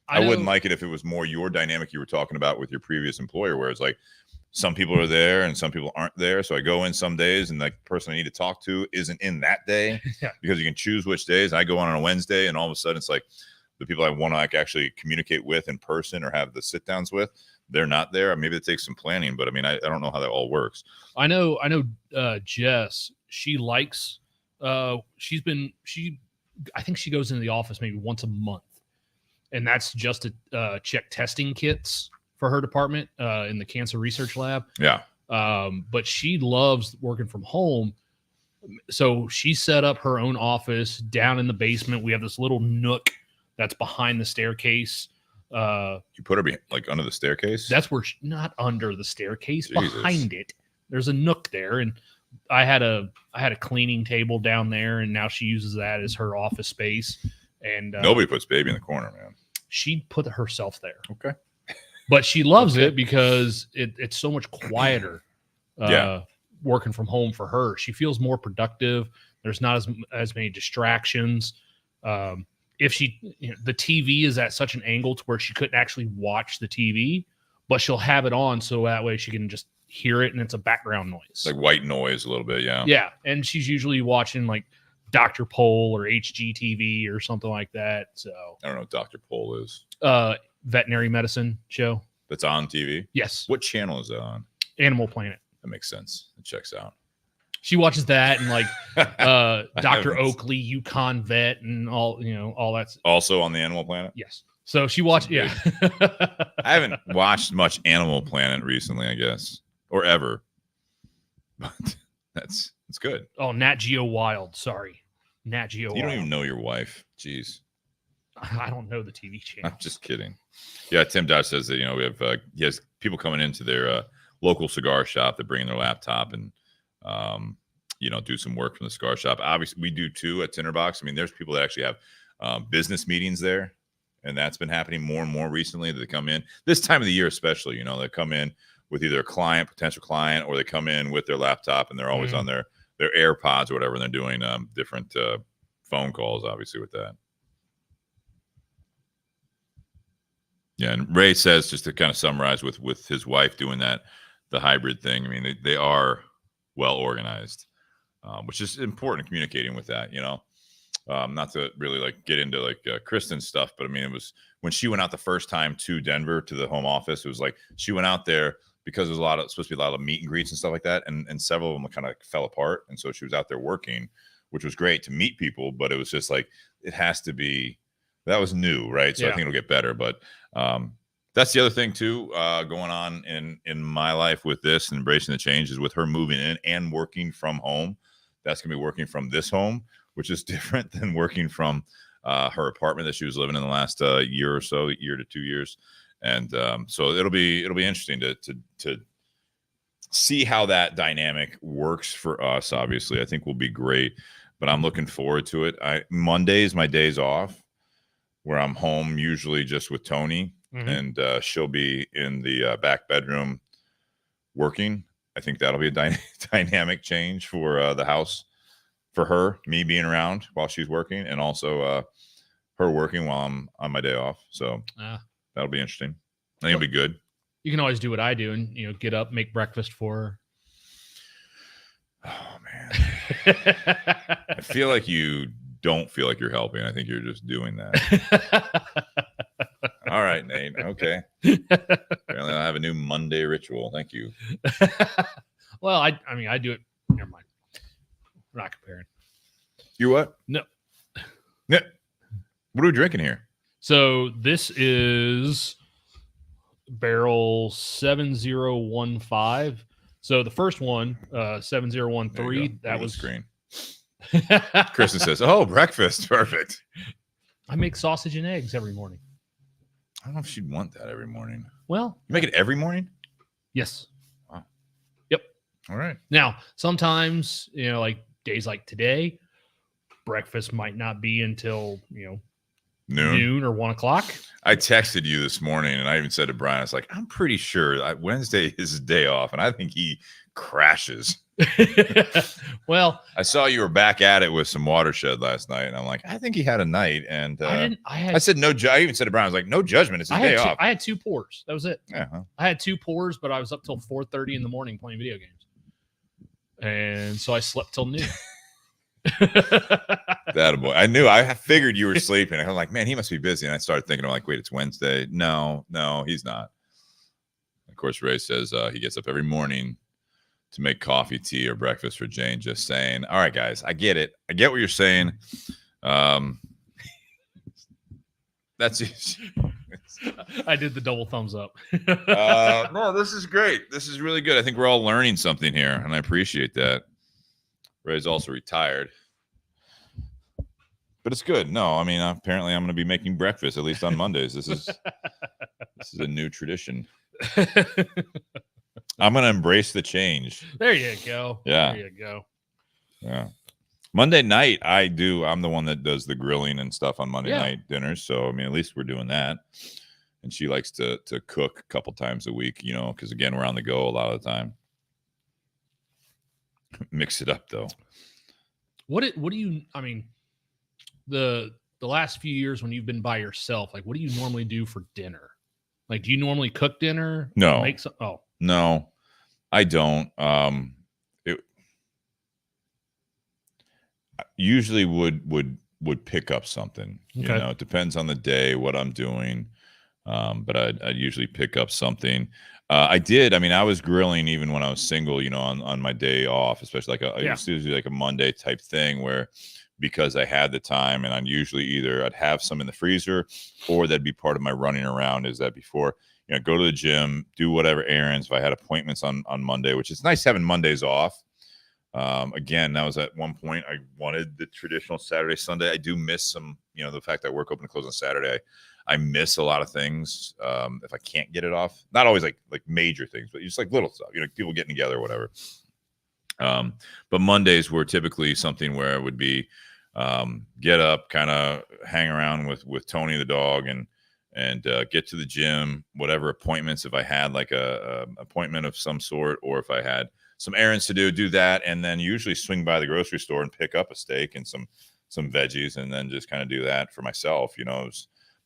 Speaker 1: I wouldn't like it if it was more your dynamic you were talking about with your previous employer, where it's like some people are there and some people aren't there. So I go in some days and the person I need to talk to isn't in that day because you can choose which days. I go on a Wednesday and all of a sudden it's like the people I want to like actually communicate with in person or have the sit downs with, they're not there. Maybe it takes some planning, but I mean, I don't know how that all works.
Speaker 2: I know Jess, she likes, I think she goes into the office maybe once a month, and that's just to check testing kits for her department in the cancer research lab.
Speaker 1: Yeah.
Speaker 2: But she loves working from home. So she set up her own office down in the basement. We have this little nook that's behind the staircase.
Speaker 1: You put her like under the staircase?
Speaker 2: That's where not under the staircase,
Speaker 1: Jesus.
Speaker 2: Behind it. There's a nook there. And I had a cleaning table down there, and now she uses that as her office space. And
Speaker 1: nobody puts baby in the corner, man.
Speaker 2: She put herself there.
Speaker 1: Okay.
Speaker 2: But she loves it because it's so much quieter working from home for her. She feels more productive. There's not as many distractions. If the TV is at such an angle to where she couldn't actually watch the TV, but she'll have it on so that way she can just hear it and it's a background noise.
Speaker 1: It's like white noise a little bit, yeah.
Speaker 2: Yeah, and she's usually watching like Dr. Pol or HGTV or something like that. So
Speaker 1: I don't know what Dr. Pol is.
Speaker 2: Veterinary medicine show.
Speaker 1: That's on TV?
Speaker 2: Yes.
Speaker 1: What channel is that on?
Speaker 2: Animal Planet.
Speaker 1: That makes sense. It checks out.
Speaker 2: She watches that and like Dr. Oakley, Yukon Vet, and all that's
Speaker 1: also on the Animal Planet.
Speaker 2: Yes. So she watched. Yeah.
Speaker 1: I haven't watched much Animal Planet recently, I guess, or ever. But it's good.
Speaker 2: Oh, Nat Geo Wild. Sorry, Nat Geo.
Speaker 1: You don't even know your wife. Jeez.
Speaker 2: I don't know the TV channel.
Speaker 1: I'm just kidding. Yeah, Tim Dodge says that we have he has people coming into their local cigar shop that bring in their laptop and do some work from the cigar shop. Obviously, we do too at Tinderbox. I mean, there's people that actually have business meetings there, and that's been happening more and more recently. That they come in this time of the year, especially. They come in with either a potential client, or they come in with their laptop and they're always on their AirPods or whatever, and they're doing different phone calls. Obviously, with that. Yeah, and Ray says, just to kind of summarize with his wife doing the hybrid thing. I mean, they are well organized, which is important, communicating with that. Not to really like get into like Kristen's stuff, but I mean, it was when she went out the first time to Denver to the home office. It was like she went out there because there's supposed to be a lot of meet and greets and stuff like that, and several of them kind of fell apart, and so she was out there working, which was great to meet people, but it was just like it has to be. That was new, right? So I think it'll get better. But that's the other thing too, going on in my life with this and embracing the change is with her moving in and working from home. That's gonna be working from this home, which is different than working from her apartment that she was living in the last year or so, year to 2 years. And so it'll be interesting to see how that dynamic works for us. Obviously, I think will be great, but I'm looking forward to it. Mondays, my days off, where I'm home usually just with Tony, and she'll be in the back bedroom working. I think that'll be a dynamic change for the house, for her, me being around while she's working, and also her working while I'm on my day off. So that'll be interesting. I think it'll be good.
Speaker 2: You can always do what I do and get up, make breakfast for her.
Speaker 1: Oh man. I feel like you don't feel like you're helping. I think you're just doing that. All right, Nate. Okay. Apparently I have a new Monday ritual. Thank you.
Speaker 2: Well, I do it. Never mind. We're not comparing.
Speaker 1: You what?
Speaker 2: No.
Speaker 1: Yeah. What are we drinking here?
Speaker 2: So this is barrel 7015. So the first one, 7013, that was
Speaker 1: green. Kristen says, "Oh, breakfast, perfect."
Speaker 2: I make sausage and eggs every morning.
Speaker 1: I don't know if she'd want that every morning.
Speaker 2: Well,
Speaker 1: You make it every morning?
Speaker 2: yes.
Speaker 1: Wow.
Speaker 2: Yep.
Speaker 1: All right.
Speaker 2: Now, sometimes, like days like today, breakfast might not be until, noon or 1 o'clock.
Speaker 1: I texted you this morning, and I even said to Brian, I was like, I'm pretty sure Wednesday is his day off, and I think he crashes.
Speaker 2: Well,
Speaker 1: I saw you were back at it with some Watershed last night, and I'm like, I think he had a night. And I said no. I even said to Brian, I was like, no judgment. It's his day off.
Speaker 2: I had 2 pours. That was it.
Speaker 1: Yeah. Huh?
Speaker 2: I had 2 pours, but I was up till 4:30 in the morning playing video games, and so I slept till noon.
Speaker 1: That boy. I figured you were sleeping. I'm like, man, he must be busy. And I started thinking, I'm like, wait, it's Wednesday. No, he's not. Of course, Ray says he gets up every morning to make coffee, tea, or breakfast for Jane. Just saying. All right, guys, I get it. I get what you're saying. That's
Speaker 2: I did the double thumbs up.
Speaker 1: no, this is great. This is really good. I think we're all learning something here, and I appreciate that. Ray's also retired, but it's good. No, I mean, apparently I'm going to be making breakfast at least on Mondays. This is a new tradition. I'm going to embrace the change.
Speaker 2: There you go.
Speaker 1: Yeah.
Speaker 2: There you go.
Speaker 1: Yeah. Monday night, I'm the one that does the grilling and stuff on Monday night dinners. So, I mean, at least we're doing that. And she likes to cook a couple times a week, because again, we're on the go a lot of the time. Mix it up though.
Speaker 2: What do you, I mean, the last few years when you've been by yourself, like what do you normally do for dinner? Like, do you normally cook dinner?
Speaker 1: No.
Speaker 2: No,
Speaker 1: I don't. It usually would pick up something.
Speaker 2: Okay.
Speaker 1: It depends on the day, what I'm doing. But I'd usually pick up something. I was grilling even when I was single, on my day off, especially I used to do like a Monday type thing where, because I had the time, and I'd have some in the freezer, or that'd be part of my running around, is that before, go to the gym, do whatever errands. If I had appointments on Monday, which is nice having Mondays off. Again, that was at one point I wanted the traditional Saturday, Sunday. I do miss some, the fact that I work open and close on Saturday. I miss a lot of things if I can't get it off. Not always like major things, but just like little stuff, people getting together or whatever. But Mondays were typically something where it would be get up, kind of hang around with Tony the dog, and get to the gym, whatever appointments, if I had like a appointment of some sort, or if I had some errands to do that, and then usually swing by the grocery store and pick up a steak and some veggies, and then just kind of do that for myself,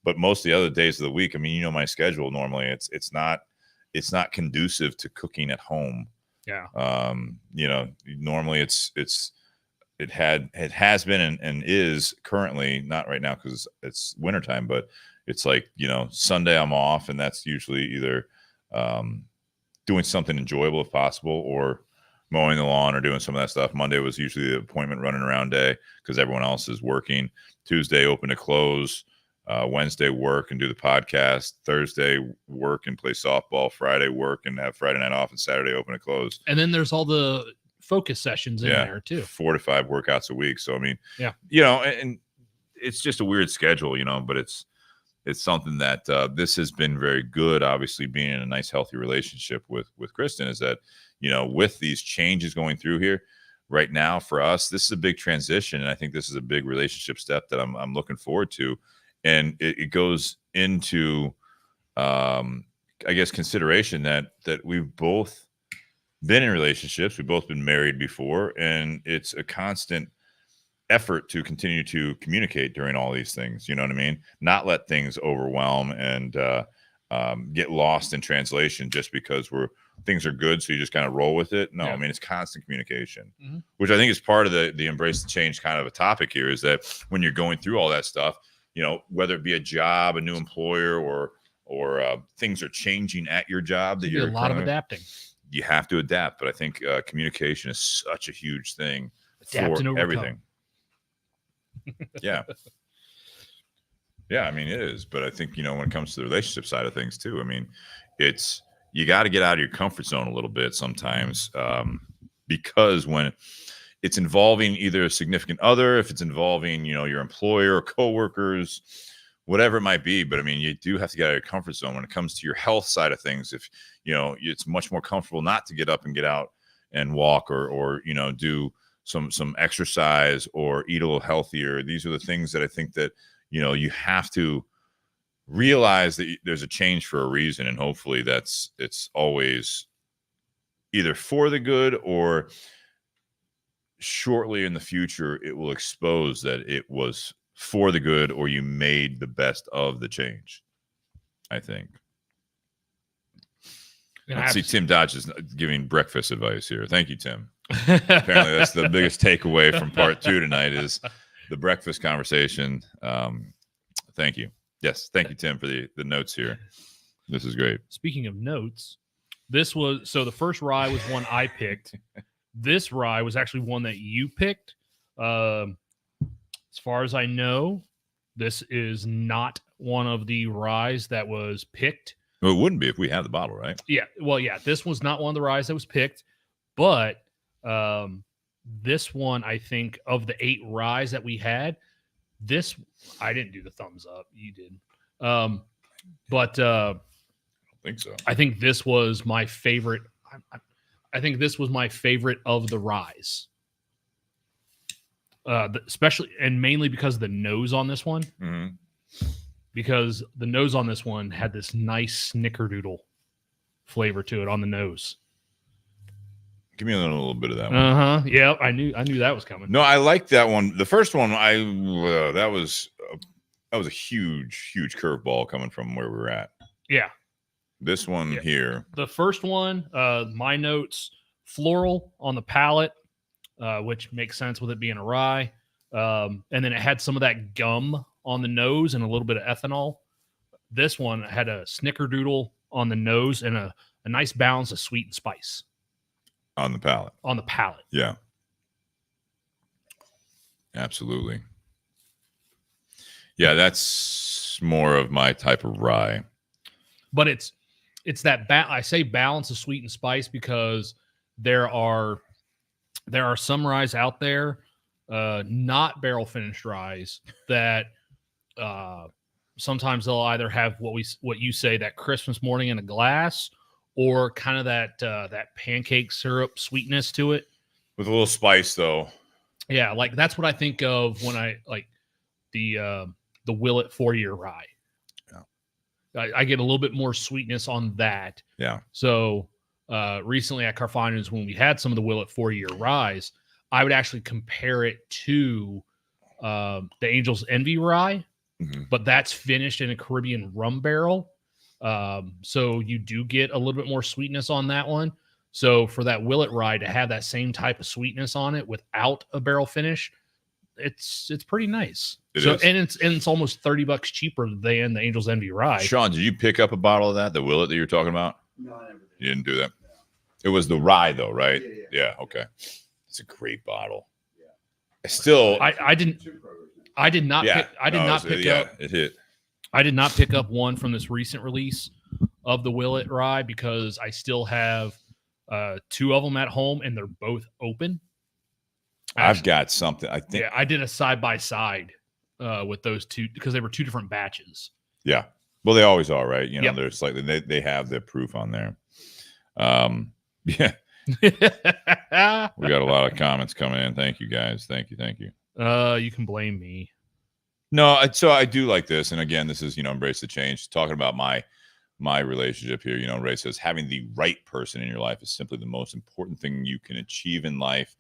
Speaker 1: But most of the other days of the week, I mean, my schedule normally it's not conducive to cooking at home.
Speaker 2: Yeah.
Speaker 1: Normally it has been and is currently, not right now because it's wintertime, but it's like, Sunday I'm off, and that's usually either doing something enjoyable if possible, or mowing the lawn or doing some of that stuff. Monday was usually the appointment running around day because everyone else is working. Tuesday open to close. Wednesday work and do the podcast. Thursday work and play softball. Friday work and have Friday night off, and Saturday open to close.
Speaker 2: And then there's all the focus sessions in there too. 4 to 5
Speaker 1: workouts a week. So I mean,
Speaker 2: yeah,
Speaker 1: and it's just a weird schedule, but it's something that this has been very good. Obviously, being in a nice, healthy relationship with Kristen, is that with these changes going through here right now for us, this is a big transition, and I think this is a big relationship step that I'm looking forward to. And it goes into, I guess, consideration that we've both been in relationships. We've both been married before, and it's a constant effort to continue to communicate during all these things. You know what I mean? Not let things overwhelm and get lost in translation just because things are good, so you just kind of roll with it. No, I mean, it's constant communication, which I think is part of the embrace the change kind of a topic here, is that when you're going through all that stuff, whether it be a job, a new employer, or things are changing at your job, that you're
Speaker 2: a lot of adapting.
Speaker 1: You have to adapt. But I think communication is such a huge thing
Speaker 2: Adapt
Speaker 1: for
Speaker 2: and
Speaker 1: everything. Yeah. Yeah, I mean, it is. But I think, when it comes to the relationship side of things too, I mean, you got to get out of your comfort zone a little bit sometimes, because when it's involving either a significant other, if it's involving, your employer or coworkers, whatever it might be. But I mean, you do have to get out of your comfort zone when it comes to your health side of things. If, it's much more comfortable not to get up and get out and walk or do some exercise or eat a little healthier. These are the things that I think that, you have to realize that there's a change for a reason. And hopefully it's always either for the good, or shortly in the future, it will expose that it was for the good, or you made the best of the change, I think. Let's see, Tim Dodge is giving breakfast advice here. Thank you, Tim. Apparently that's the biggest takeaway from part 2 tonight is the breakfast conversation. Thank you. Yes, thank you, Tim, for the notes here. This is great.
Speaker 2: Speaking of notes, the first rye was one I picked. This rye was actually one that you picked. As far as I know, this is not one of the ryes that was picked.
Speaker 1: Well, it wouldn't be if we had the bottle, right?
Speaker 2: Yeah. Well, yeah, this was not one of the ryes that was picked, but this one, I think, of the 8 ryes that we had, I didn't do the thumbs up. You did. But I don't
Speaker 1: think so.
Speaker 2: I think this was my favorite. I think this was my favorite of the ryes. Especially and mainly because of the nose on this one.
Speaker 1: Mm-hmm.
Speaker 2: Because the nose on this one had this nice snickerdoodle flavor to it on the nose.
Speaker 1: Give me a little bit of that one.
Speaker 2: Uh-huh. Yeah, I knew that was coming.
Speaker 1: No, I liked that one. The first one, that was a huge curveball coming from where we were at.
Speaker 2: Yeah.
Speaker 1: This one here.
Speaker 2: The first one, my notes, floral on the palate, which makes sense with it being a rye. And then it had some of that gum on the nose and a little bit of ethanol. This one had a snickerdoodle on the nose and a nice balance of sweet and spice.
Speaker 1: On the palate.
Speaker 2: On the palate.
Speaker 1: Yeah. Absolutely. Yeah, that's more of my type of rye.
Speaker 2: But it's that I say balance of sweet and spice because there are some ryes out there, not barrel finished ryes, that sometimes they'll either have what you say, that Christmas morning in a glass, or kind of that pancake syrup sweetness to it.
Speaker 1: With a little spice, though.
Speaker 2: Yeah, like that's what I think of when I like the Willet 4-year rye. Yeah. I get a little bit more sweetness on that.
Speaker 1: Yeah.
Speaker 2: So recently at Carfagno's, when we had some of the Willet 4-year ryes, I would actually compare it to the Angel's Envy rye, but that's finished in a Caribbean rum barrel. So you do get a little bit more sweetness on that one. So for that Willet rye to have that same type of sweetness on it without a barrel finish, it's pretty nice.
Speaker 1: It is.
Speaker 2: And it's almost $30 cheaper than the Angel's Envy rye.
Speaker 1: Sean, did you pick up a bottle of that, the Willet that you're talking about?
Speaker 3: No, I never did.
Speaker 1: You didn't do that?
Speaker 3: No.
Speaker 1: It was the rye, though, right?
Speaker 3: Yeah.
Speaker 1: Okay. It's a great bottle.
Speaker 3: Yeah.
Speaker 2: I did not pick up.
Speaker 1: It hit.
Speaker 2: I did not pick up one from this recent release of the Willet rye because I still have 2 of them at home and they're both open.
Speaker 1: I've got something. I think.
Speaker 2: Yeah, I did a side by side with those 2 because they were 2 different batches.
Speaker 1: Yeah. Well, they always are, right?
Speaker 2: Yep.
Speaker 1: They're slightly. They have the proof on there. Yeah. We got a lot of comments coming in. Thank you, guys. Thank you.
Speaker 2: You can blame me.
Speaker 1: No, so I do like this, and again, this is embrace the change. Talking about my relationship here, Ray says having the right person in your life is simply the most important thing you can achieve in life.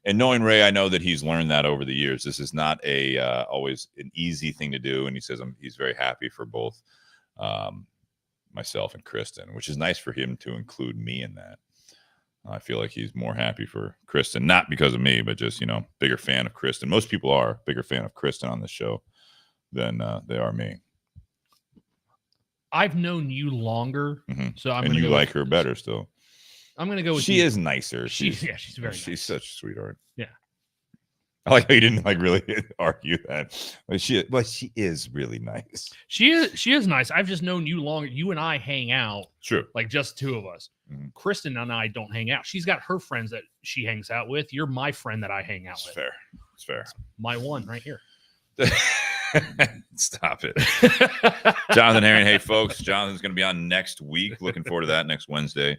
Speaker 1: And knowing Ray, I know that he's learned that over the years. This is not always an easy thing to do, and he says he's very happy for both myself and Kristen, which is nice for him to include me in that. I feel like he's more happy for Kristen, not because of me, but just bigger fan of Kristen. Most people are a bigger fan of Kristen on this show than they are me.
Speaker 2: I've known you longer, so I'm
Speaker 1: and you like her better still.
Speaker 2: I'm going to go with
Speaker 1: she is nicer.
Speaker 2: She's very
Speaker 1: she's
Speaker 2: nice.
Speaker 1: such a sweetheart.
Speaker 2: Yeah.
Speaker 1: I like how you didn't like really argue that. But she is really nice.
Speaker 2: She is nice. I've just known you longer. You and I hang out.
Speaker 1: True.
Speaker 2: Like just two of us.
Speaker 1: Mm-hmm.
Speaker 2: Kristen and I don't hang out. She's got her friends that she hangs out with. You're my friend that I hang out
Speaker 1: It's
Speaker 2: with.
Speaker 1: fair. It's fair.
Speaker 2: It's my one right here.
Speaker 1: Stop it. Jonathan Herring. Hey, folks. Jonathan's going to be on next week. Looking forward to that next Wednesday.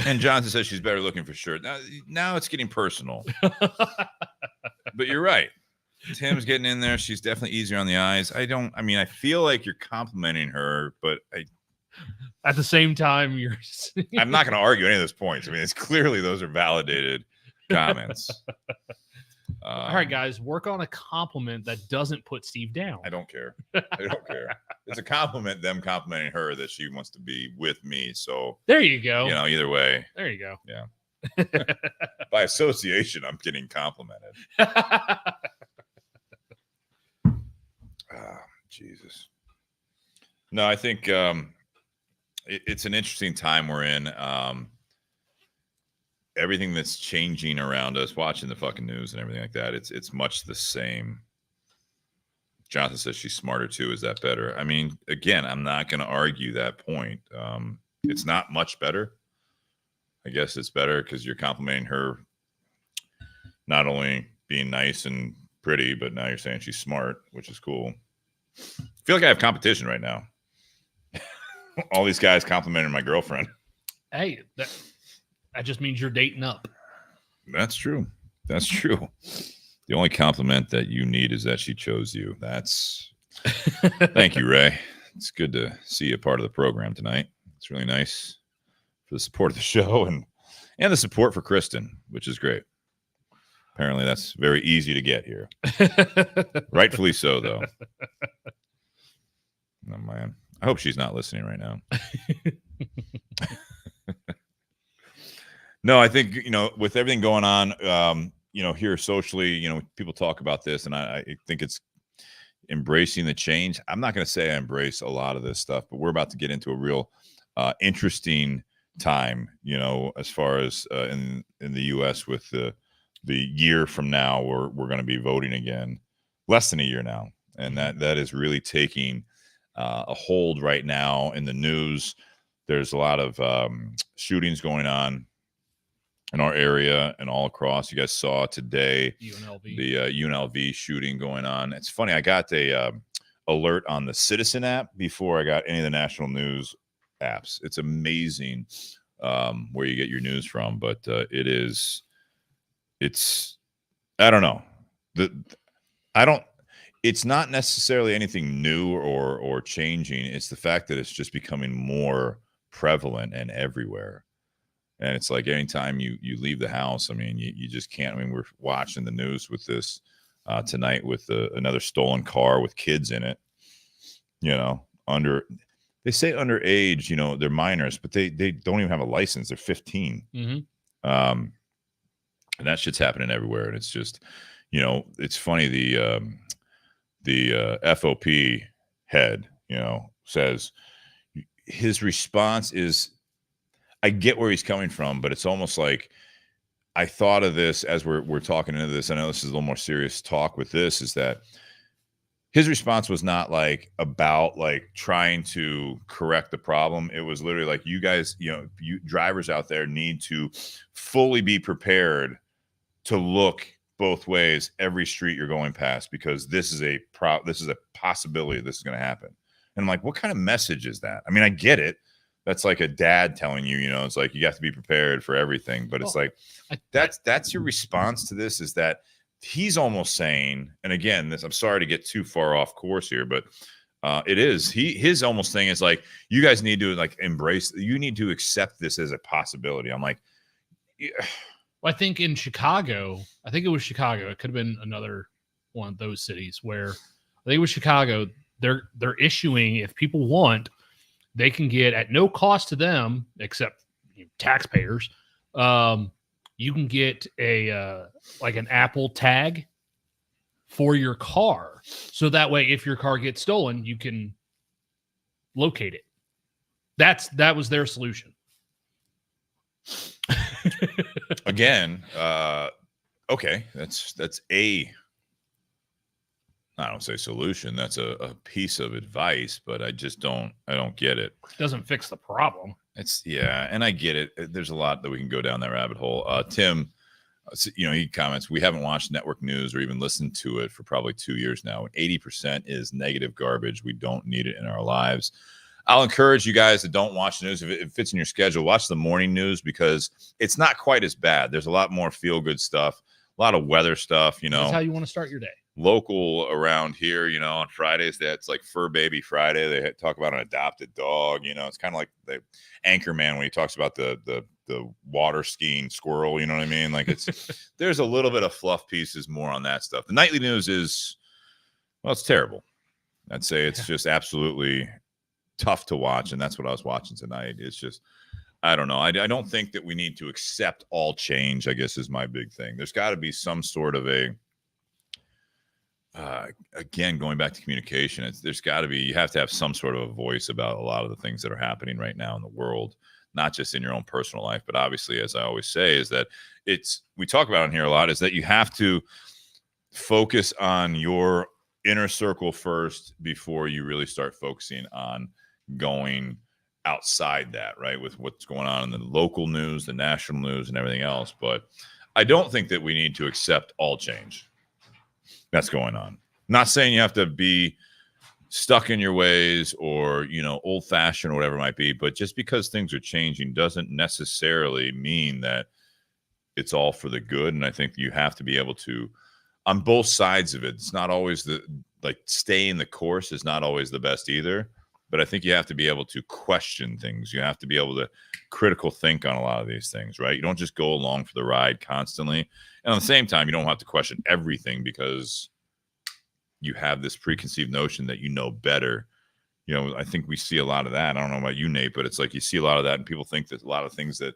Speaker 1: And Jonathan says she's better looking for sure. Now it's getting personal. But you're right. Tim's getting in there. She's definitely easier on the eyes. I feel like you're complimenting her, but
Speaker 2: at the same time,
Speaker 1: I'm not going to argue any of those points. I mean, it's clearly those are validated comments.
Speaker 2: All right, guys, work on a compliment that doesn't put Steve down.
Speaker 1: I don't care. I don't care. It's a compliment, them complimenting her that she wants to be with me. So
Speaker 2: there you go.
Speaker 1: Either way.
Speaker 2: There you go.
Speaker 1: Yeah. By association, I'm getting complimented. Jesus. No, I think it's an interesting time we're in. Everything that's changing around us, watching the fucking news and everything like that, it's much the same. Jonathan says she's smarter too. Is that better? I mean, again, I'm not going to argue that point. It's not much better. I guess it's better because you're complimenting her, not only being nice and pretty, but now you're saying she's smart, which is cool. I feel like I have competition right now. All these guys complimenting my girlfriend.
Speaker 2: Hey, that just means you're dating up.
Speaker 1: That's true. That's true. The only compliment that you need is that she chose you. Thank you, Ray. It's good to see you part of the program tonight. It's really nice for the support of the show and the support for Kristen, which is great. Apparently that's very easy to get here. Rightfully so, though. Oh, man. I hope she's not listening right now. No, I think, with everything going on, here socially, people talk about this, and I think it's embracing the change. I'm not going to say I embrace a lot of this stuff, but we're about to get into a real interesting time, as far as in the U.S. with the year from now, we're going to be voting again, less than a year now. And that is really taking a hold right now in the news. There's a lot of shootings going on in our area and all across. You guys saw today the UNLV shooting going on. It's funny. I got a alert on the Citizen app before I got any of the national news apps. It's amazing where you get your news from, but it's I don't know. It's not necessarily anything new or changing. It's the fact that it's just becoming more prevalent and everywhere. And it's like anytime you leave the house, I mean, you just can't. I mean, we're watching the news with this tonight with another stolen car with kids in it. They say underage, they're minors, but they don't even have a license. They're 15.
Speaker 2: Mm-hmm.
Speaker 1: And that shit's happening everywhere. And it's just, it's funny. The FOP head, says his response is, I get where he's coming from, but it's almost like I thought of this as we're talking into this. I know this is a little more serious talk with this, is that his response was not like about like trying to correct the problem. It was literally like, you guys, you drivers out there need to fully be prepared to look both ways every street you're going past, because this is a possibility this is going to happen. And I'm like, what kind of message is that? I mean, I get it. That's like a dad telling you, it's like you have to be prepared for everything. But it's like that's your response to this, is that he's almost saying, and again, I'm sorry to get too far off course here, but it is his almost thing is like, you guys need to like embrace, you need to accept this as a possibility. I'm like, yeah.
Speaker 2: Well, I think in Chicago, it was Chicago. It could have been another one of those cities where I think it was Chicago. They're issuing, if people want, they can get at no cost to them except taxpayers. You can get a like an Apple tag for your car, so that way if your car gets stolen, you can locate it. That was their solution.
Speaker 1: Again, Okay, that's a, I don't say solution. That's a piece of advice, but I don't get it.
Speaker 2: Doesn't fix the problem.
Speaker 1: It's and I get it. There's a lot that we can go down that rabbit hole. Tim, he comments, we haven't watched network news or even listened to it for probably 2 years now. 80% is negative garbage. We don't need it in our lives. I'll encourage you guys that don't watch the news. If it fits in your schedule, watch the morning news because it's not quite as bad. There's a lot more feel-good stuff, a lot of weather stuff,
Speaker 2: That's how you want to start your day.
Speaker 1: Local around here, on Fridays, that's like Fur Baby Friday. They talk about an adopted dog. It's kind of like the Anchorman when he talks about the water skiing squirrel. You know what I mean? Like there's a little bit of fluff pieces more on that stuff. The nightly news is, well, it's terrible. I'd say it's just absolutely tough to watch, and that's what I was watching tonight. It's just, I don't know. I don't think that we need to accept all change, I guess, is my big thing. There's got to be some sort of a again, going back to communication, you have to have some sort of a voice about a lot of the things that are happening right now in the world, not just in your own personal life, but obviously, as I always say, is that we talk about in here a lot, is that you have to focus on your inner circle first before you really start focusing on going outside that, right? With what's going on in the local news, the national news, and everything else. But I don't think that we need to accept all change that's going on. Not saying you have to be stuck in your ways or, old fashioned or whatever it might be, but just because things are changing doesn't necessarily mean that it's all for the good. And I think you have to be able to, on both sides of it, it's not always staying the course is not always the best either. But I think you have to be able to question things. You have to be able to critical think on a lot of these things, right? You don't just go along for the ride constantly. And at the same time, you don't have to question everything because you have this preconceived notion that you know better. I think we see a lot of that. I don't know about you, Nate, but it's like you see a lot of that, and people think that a lot of things that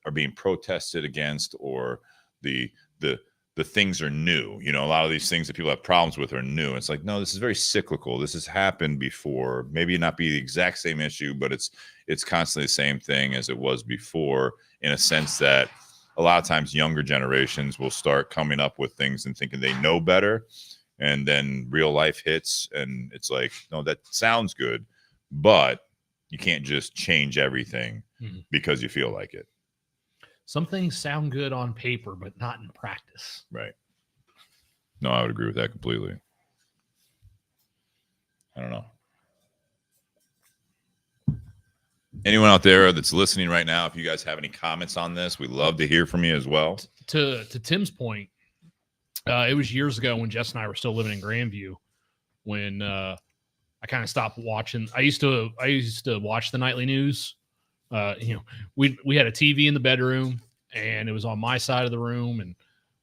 Speaker 1: are being protested against or the things are new. A lot of these things that people have problems with are new. It's like, no, this is very cyclical. This has happened before. Maybe not be the exact same issue, but it's constantly the same thing as it was before, in a sense that a lot of times younger generations will start coming up with things and thinking they know better. And then real life hits and it's like, no, that sounds good, but you can't just change everything because you feel like it.
Speaker 2: Some things sound good on paper, but not in practice.
Speaker 1: Right. No, I would agree with that completely. I don't know. Anyone out there that's listening right now, if you guys have any comments on this, we'd love to hear from you as well.
Speaker 2: To Tim's point, it was years ago when Jess and I were still living in Grandview when I kind of stopped watching. I used to watch the nightly news. We had a TV in the bedroom and it was on my side of the room, and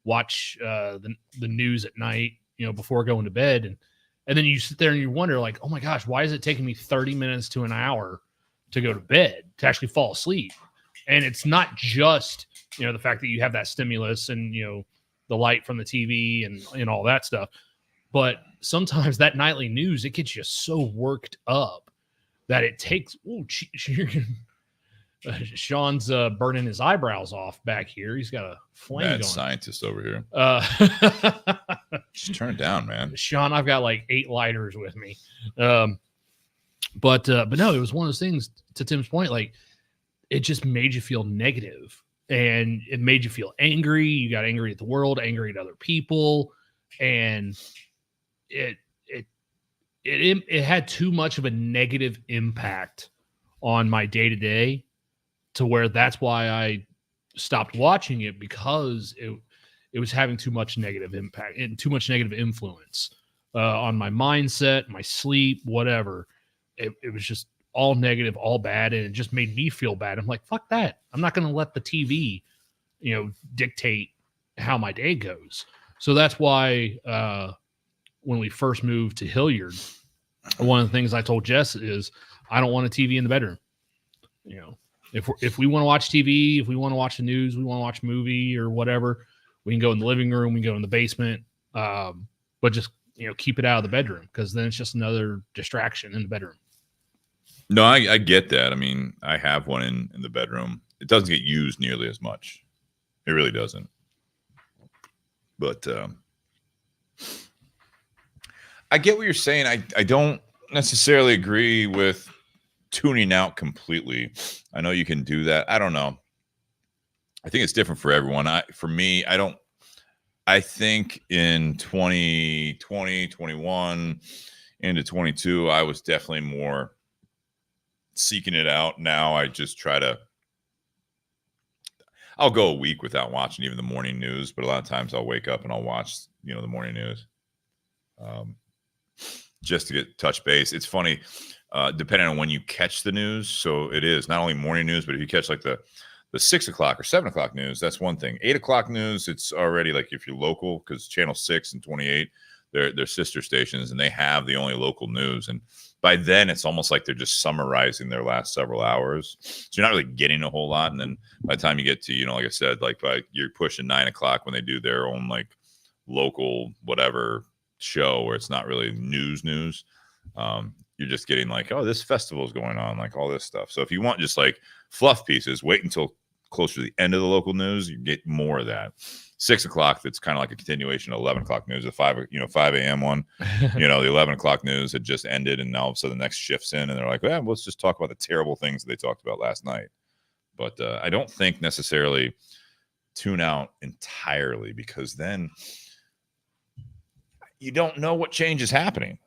Speaker 2: watch the news at night, before going to bed. And then you sit there and you wonder, like, oh my gosh, why is it taking me 30 minutes to an hour to go to bed, to actually fall asleep? And it's not just, the fact that you have that stimulus and, the light from the TV and all that stuff. But sometimes that nightly news, it gets you so worked up that it takes, Sean's burning his eyebrows off back here. He's got a flame going.
Speaker 1: Scientist over here. Just turn it down, man.
Speaker 2: Sean, I've got like 8 lighters with me. But no, it was one of those things, to Tim's point, like it just made you feel negative. And it made you feel angry. You got angry at the world, angry at other people, and it had too much of a negative impact on my day to day, to where that's why I stopped watching it, because it was having too much negative impact and too much negative influence on my mindset, my sleep, whatever. It was just all negative, all bad, and it just made me feel bad. I'm like, fuck that. I'm not going to let the TV, dictate how my day goes. So that's why when we first moved to Hilliard, one of the things I told Jess is I don't want a TV in the bedroom. If we want to watch TV, if we want to watch the news, we want to watch a movie or whatever, we can go in the living room, we can go in the basement, but just keep it out of the bedroom, because then it's just another distraction in the bedroom.
Speaker 1: No, I get that. I mean, I have one in the bedroom. It doesn't get used nearly as much. It really doesn't. But I get what you're saying. I don't necessarily agree with tuning out completely. I know you can do that. I don't know. I think it's different for everyone. For me, I think in 2020, 21 into 22, I was definitely more seeking it out. Now I just I'll go a week without watching even the morning news, but a lot of times I'll wake up and I'll watch, the morning news. Just to get touch base. It's funny, depending on when you catch the news. So it is not only morning news, but if you catch like the 6 o'clock or 7 o'clock news, that's one thing. 8 o'clock news, it's already like if you're local, because Channel 6 and 28, they're sister stations and they have the only local news. And by then it's almost like they're just summarizing their last several hours. So you're not really getting a whole lot. And then by the time you get to, like I said, like you're pushing 9 o'clock when they do their own like local whatever show where it's not really news. You're just getting like, oh, this festival is going on, like all this stuff. So if you want just like fluff pieces, wait until closer to the end of the local news, you get more of that. 6 o'clock, that's kind of like a continuation of 11 o'clock news. The 5 a.m. one, the 11 o'clock news had just ended, and now all of a sudden the next shift's in, and they're like, well, let's just talk about the terrible things that they talked about last night. But I don't think necessarily tune out entirely, because then you don't know what change is happening.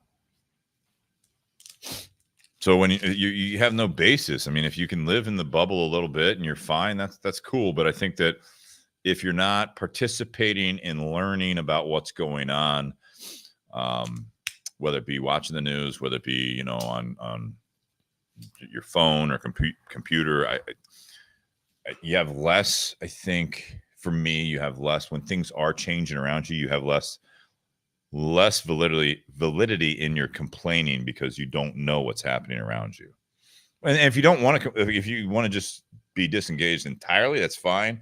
Speaker 1: So when you have no basis, I mean, if you can live in the bubble a little bit and you're fine, that's cool. But I think that if you're not participating in learning about what's going on, whether it be watching the news, whether it be, on your phone or computer, you have less, I think for me, you have less when things are changing around you, you have less validity in your complaining, because you don't know what's happening around you. And if you don't want to, if you want to just be disengaged entirely, that's fine.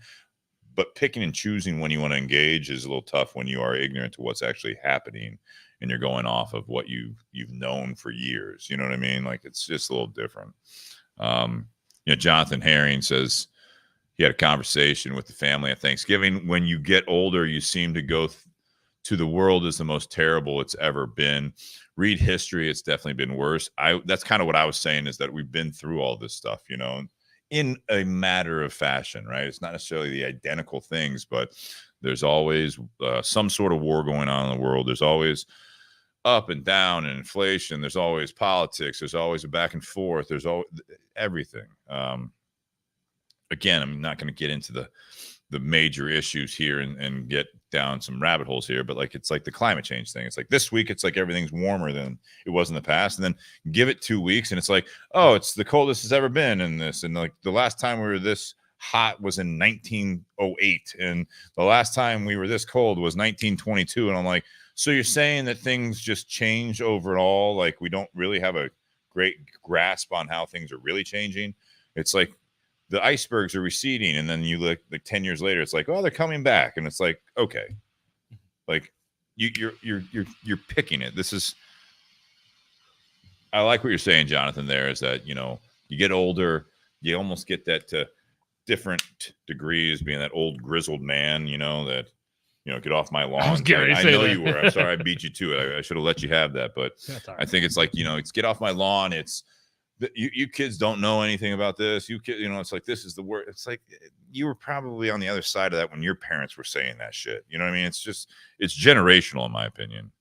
Speaker 1: But picking and choosing when you want to engage is a little tough when you are ignorant to what's actually happening and you're going off of what you've known for years. You know what I mean? Like, it's just a little different. Jonathan Herring says he had a conversation with the family at Thanksgiving. When you get older, you seem to go to the world is the most terrible it's ever been. Read history, it's definitely been worse. That's kind of what I was saying, is that we've been through all this stuff, in a matter of fashion, right? It's not necessarily the identical things, but there's always some sort of war going on in the world. There's always up and down and inflation. There's always politics. There's always a back and forth. There's always everything. Again, I'm not going to get into the major issues here and get down some rabbit holes here, but it's like the climate change thing. It's like this week, it's like everything's warmer than it was in the past. And then give it 2 weeks and it's like, oh, it's the coldest it's ever been in this. And like the last time we were this hot was in 1908. And the last time we were this cold was 1922. And I'm like, so you're saying that things just change overall? Like, we don't really have a great grasp on how things are really changing. It's like the icebergs are receding, and then you look like 10 years later, it's like, oh, they're coming back, and it's like, okay, like you're picking it. I like what you're saying, Jonathan. There is that you get older, you almost get that to different degrees, being that old grizzled man, that get off my lawn. I know you were. I'm sorry, I beat you to it. I should have let you have that, but right. I think it's like it's get off my lawn. It's you kids don't know anything about this. It's like, this is the word. It's like you were probably on the other side of that when your parents were saying that shit. You know what I mean? It's generational, in my opinion.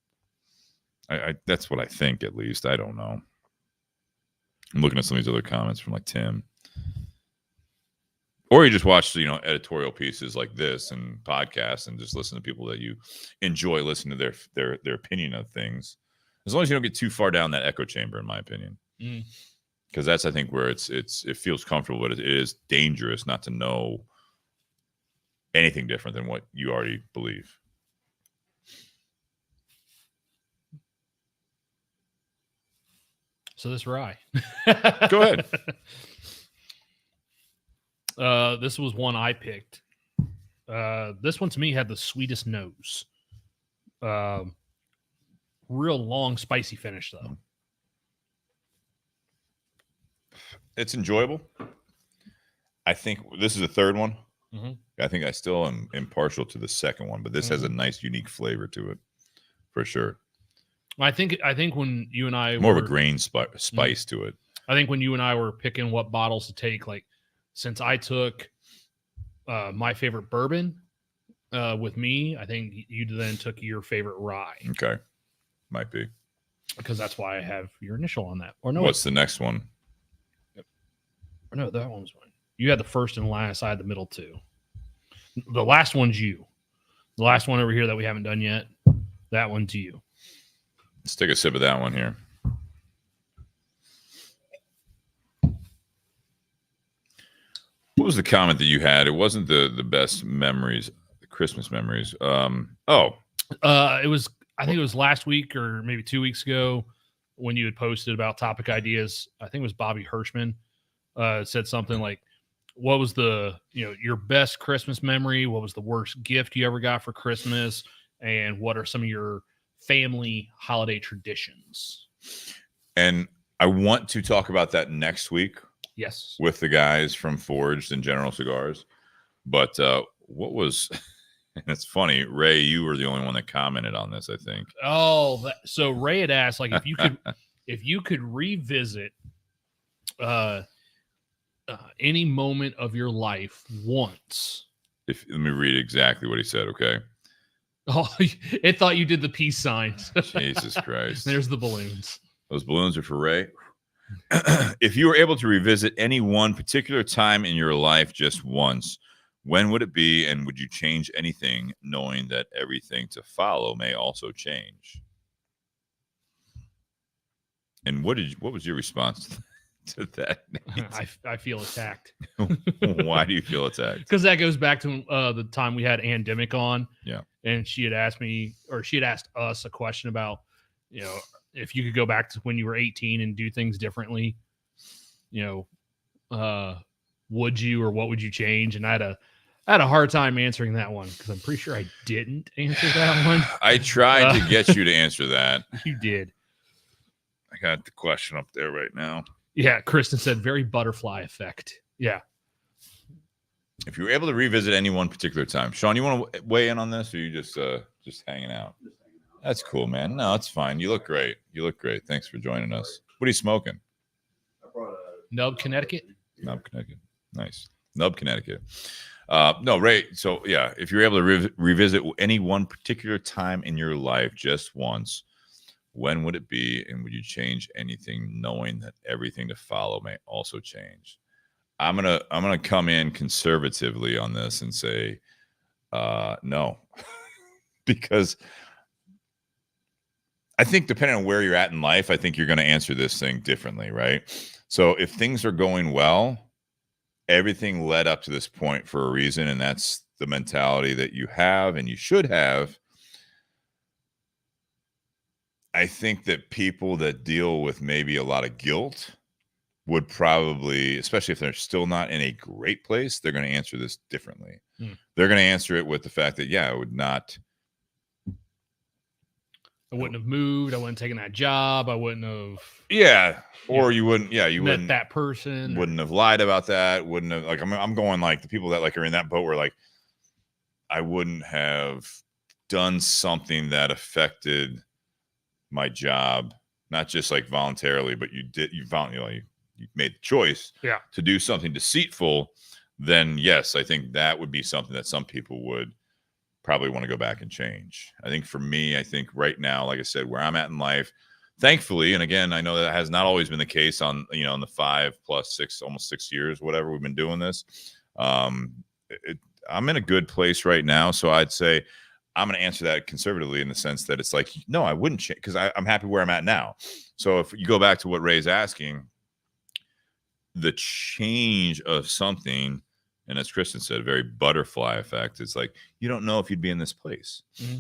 Speaker 1: I that's what I think, at least. I don't know. I'm looking at some of these other comments from like Tim. Or you just watch, editorial pieces like this and podcasts and just listen to people that you enjoy listening to their opinion of things. As long as you don't get too far down that echo chamber, in my opinion. Because that's, I think, where it feels comfortable, but it is dangerous not to know anything different than what you already believe.
Speaker 2: So this rye.
Speaker 1: Go ahead.
Speaker 2: This was one I picked. This one to me had the sweetest nose. Real long, spicy finish, though.
Speaker 1: It's enjoyable. I think this is the third one. I think I still am impartial to the second one, but this has a nice, unique flavor to it, for sure.
Speaker 2: I think when you and I
Speaker 1: more of a grain spice to it.
Speaker 2: I think when you and I were picking what bottles to take, like since I took my favorite bourbon with me, I think you then took your favorite rye.
Speaker 1: Okay, might be
Speaker 2: because that's why I have your initial on that. Or no,
Speaker 1: what's the next one?
Speaker 2: Or no, that one's one. You had the first and last. I had the middle two. The last one's you. The last one over here that we haven't done yet. That one's you.
Speaker 1: Let's take a sip of that one here. What was the comment that you had? It wasn't the best memories, the Christmas memories.
Speaker 2: It was. I think it was last week or maybe 2 weeks ago when you had posted about topic ideas. I think it was Bobby Hirschman said something like, "What was your best Christmas memory? What was the worst gift you ever got for Christmas? And what are some of your family holiday traditions?" And
Speaker 1: I want to talk about that next week.
Speaker 2: Yes,
Speaker 1: with the guys from Forged and General Cigars. But what was, and it's funny, Ray, you were the only one that commented on this, I think.
Speaker 2: Oh, so Ray had asked, like, if you could revisit any moment of your life once.
Speaker 1: Let me read exactly what he said, okay?
Speaker 2: Oh, it thought you did the peace signs.
Speaker 1: Jesus Christ.
Speaker 2: There's the balloons.
Speaker 1: Those balloons are for Ray. If you were able to revisit any one particular time in your life just once, when would it be, and would you change anything, knowing that everything to follow may also change? And what was your response to that?
Speaker 2: I feel attacked.
Speaker 1: Why do you feel attacked?
Speaker 2: Because that goes back to the time we had Ann Dimmick on.
Speaker 1: Yeah, and
Speaker 2: she had asked me, or she had asked us a question about, if you could go back to when you were 18 and do things differently, would you, or what would you change? And I had a hard time answering that one because I'm pretty sure I didn't answer that one.
Speaker 1: I tried to get you to answer that.
Speaker 2: You did.
Speaker 1: I got the question up there right now.
Speaker 2: Yeah, Kristen said very butterfly effect. Yeah.
Speaker 1: If you were able to revisit any one particular time, Sean, you want to weigh in on this, or you just hanging out? That's cool, man. No, it's fine. You look great. Thanks for joining us. What are you smoking?
Speaker 3: I brought a
Speaker 2: Nub, Connecticut.
Speaker 1: Nub, Connecticut. Nice. Nub, Connecticut. No, Ray. So, yeah, if you're able to revisit any one particular time in your life just once, when would it be, and would you change anything, knowing that everything to follow may also change? I'm gonna come in conservatively on this and say no, because I think depending on where you're at in life, I think you're going to answer this thing differently, right? So if things are going well, everything led up to this point for a reason, and that's the mentality that you have and you should have. I think that people that deal with maybe a lot of guilt would probably, especially if they're still not in a great place, they're going to answer this differently. They're going to answer it with the fact that, I
Speaker 2: wouldn't have moved. I wouldn't have taken that job. I wouldn't have.
Speaker 1: Yeah. Or you wouldn't. Yeah. You
Speaker 2: met
Speaker 1: wouldn't.
Speaker 2: That person.
Speaker 1: Wouldn't have lied about that. Wouldn't have. Like, I'm going like the people that like are in that boat where like, I wouldn't have done something that affected my job, not just like voluntarily, but you made the choice to do something deceitful. Then yes, I think that would be something that some people would probably want to go back and change. I think for me, I think right now, like I said, where I'm at in life, thankfully, and again, I know that has not always been the case on, in the 5+6, almost 6 years, whatever we've been doing this. I'm in a good place right now. So I'd say I'm going to answer that conservatively in the sense that it's like, no, I wouldn't change because I'm happy where I'm at now. So if you go back to what Ray's asking, the change of something, and as Kristen said, very butterfly effect. It's like, you don't know if you'd be in this place. Mm-hmm.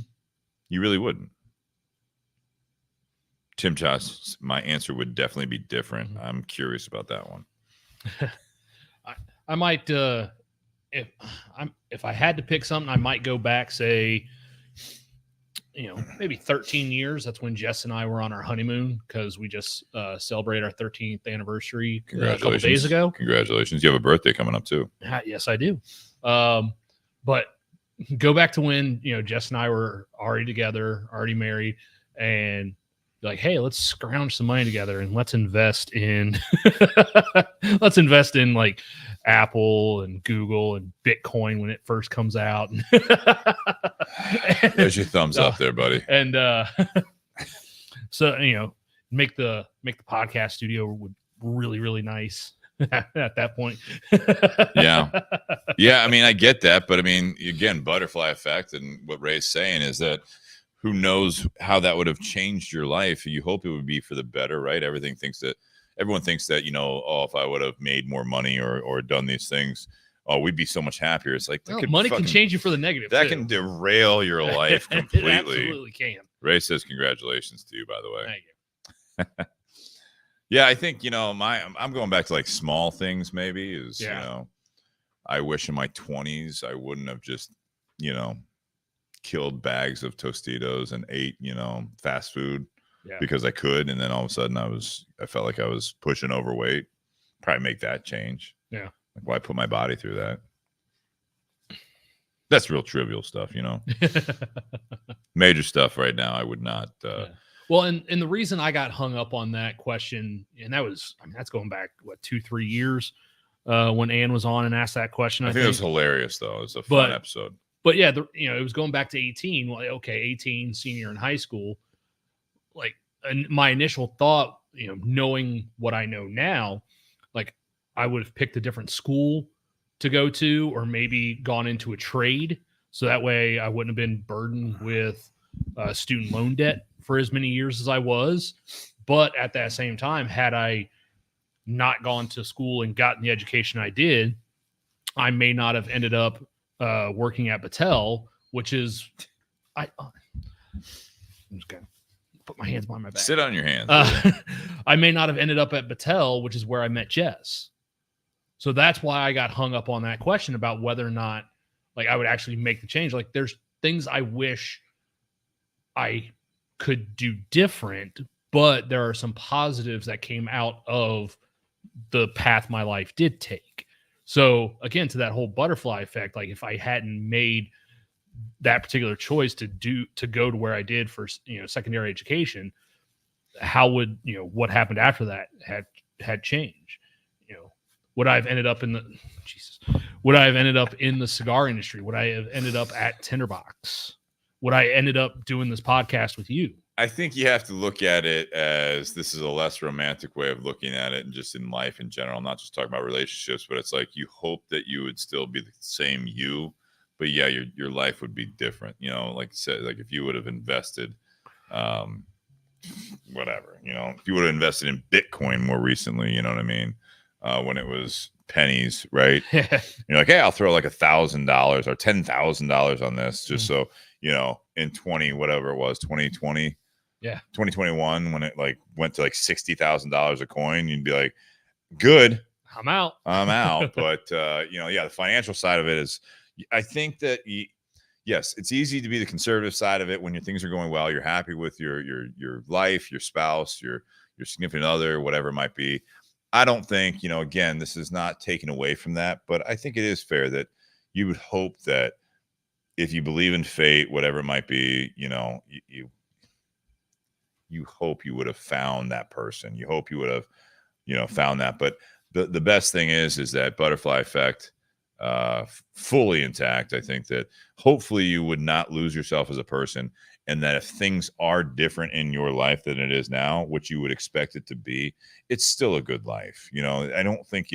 Speaker 1: You really wouldn't. Tim Choss, my answer would definitely be different. Mm-hmm. I'm curious about that one.
Speaker 2: I might, if I had to pick something, I might go back, say, maybe 13 years. That's when Jess and I were on our honeymoon because we just celebrated our 13th anniversary a couple days ago.
Speaker 1: Congratulations. You have a birthday coming up too.
Speaker 2: Yes, I do. But go back to when, Jess and I were already together, already married, and like, hey, let's scrounge some money together and let's invest in like Apple and Google and Bitcoin when it first comes out.
Speaker 1: There's your thumbs up there, buddy.
Speaker 2: And so make the podcast studio really, really nice at that point.
Speaker 1: Yeah. I mean, I get that, but I mean, again, butterfly effect, and what Ray's saying is that who knows how that would have changed your life. You hope it would be for the better, right? Everyone thinks that, if I would have made more money or done these things, we'd be so much happier. It's like,
Speaker 2: money can change you for the negative.
Speaker 1: That can derail your life completely.
Speaker 2: It absolutely can.
Speaker 1: Ray says, congratulations to you, by the way.
Speaker 2: Thank you.
Speaker 1: Yeah, I think, I'm going back to like small things maybe I wish in my 20s I wouldn't have just, killed bags of Tostitos and ate, fast food because I could. And then all of a sudden I felt like I was pushing overweight. Probably make that change.
Speaker 2: Yeah.
Speaker 1: Like, why put my body through that? That's real trivial stuff, Major stuff right now, I would not.
Speaker 2: Well, and the reason I got hung up on that question, and that's going back, 2-3 years when Ann was on and asked that question.
Speaker 1: I think it was hilarious, though. It was a fun episode.
Speaker 2: But yeah, it was going back to 18. Well, okay, 18, senior in high school. Like, my initial thought, knowing what I know now, like, I would have picked a different school to go to, or maybe gone into a trade. So that way I wouldn't have been burdened with student loan debt for as many years as I was. But at that same time, had I not gone to school and gotten the education I did, I may not have ended up working at Battelle, which is, I'm just gonna put my hands behind my back.
Speaker 1: Sit on your hands.
Speaker 2: I may not have ended up at Battelle, which is where I met Jess. So that's why I got hung up on that question about whether or not, like, I would actually make the change. Like, there's things I wish I could do different, but there are some positives that came out of the path my life did take. So again, to that whole butterfly effect, like, if I hadn't made that particular choice to go to where I did for, secondary education, how would, what happened after that had changed? Would I have ended up in the cigar industry? Would I have ended up at Tinderbox? Would I ended up doing this podcast with you?
Speaker 1: I think you have to look at it as, this is a less romantic way of looking at it, and just in life in general, not just talking about relationships, but it's like, you hope that you would still be the same you, but yeah, your life would be different. Like you said, like, if you would have invested, whatever, if you would have invested in Bitcoin more recently, you know what I mean? When it was pennies, right? You're like, hey, I'll throw like $1,000 or $10,000 on this, just so, in 2020, 2021, when it like went to like $60,000 a coin, you'd be like, good,
Speaker 2: I'm out.
Speaker 1: But the financial side of it is, I think that yes, it's easy to be the conservative side of it when your things are going well. You're happy with your life, your spouse, your significant other, whatever it might be. I don't think, again, this is not taken away from that, but I think it is fair that you would hope that if you believe in fate, whatever it might be, you hope you would have found that person. You hope you would have, found that. But the best thing is that butterfly effect, fully intact. I think that hopefully you would not lose yourself as a person, and that if things are different in your life than it is now, which you would expect it to be, it's still a good life. I don't think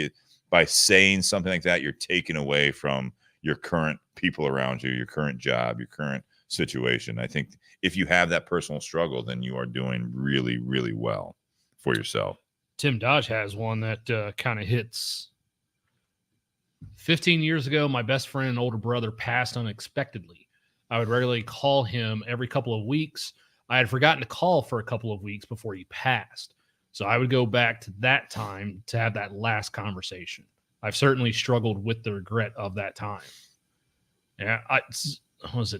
Speaker 1: by saying something like that, you're taking away from your current people around you, your current job, your current situation. I think if you have that personal struggle, then you are doing really, really well for yourself.
Speaker 2: Tim Dodge has one that kind of hits. 15 years ago, my best friend and older brother passed unexpectedly. I would regularly call him every couple of weeks. I had forgotten to call for a couple of weeks before he passed. So I would go back to that time to have that last conversation. I've certainly struggled with the regret of that time. Yeah, it was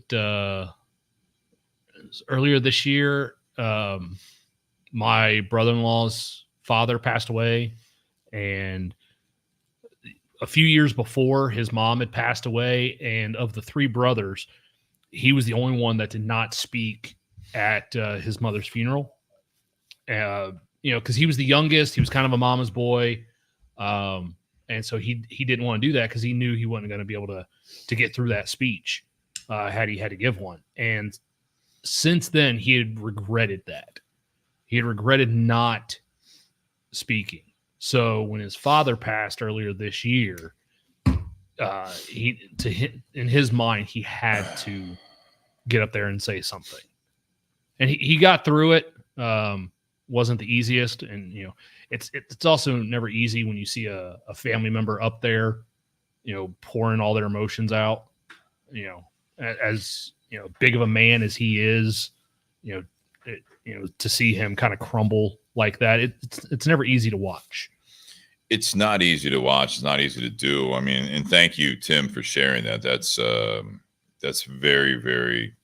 Speaker 2: earlier this year. My brother-in-law's father passed away, and a few years before, his mom had passed away, and of the 3 brothers, he was the only one that did not speak at his mother's funeral. Because he was the youngest, he was kind of a mama's boy, and so he didn't want to do that because he knew he wasn't going to be able to get through that speech had he had to give one. And since then, he had regretted that. He had regretted not speaking. So when his father passed earlier this year, in his mind, he had to get up there and say something. And he got through it. Wasn't the easiest. And, it's also never easy when you see a family member up there, pouring all their emotions out, as, big of a man as he is, to see him kind of crumble like that. It's never easy to watch.
Speaker 1: It's not easy to watch. It's not easy to do. I mean, and thank you, Tim, for sharing that. That's very, very,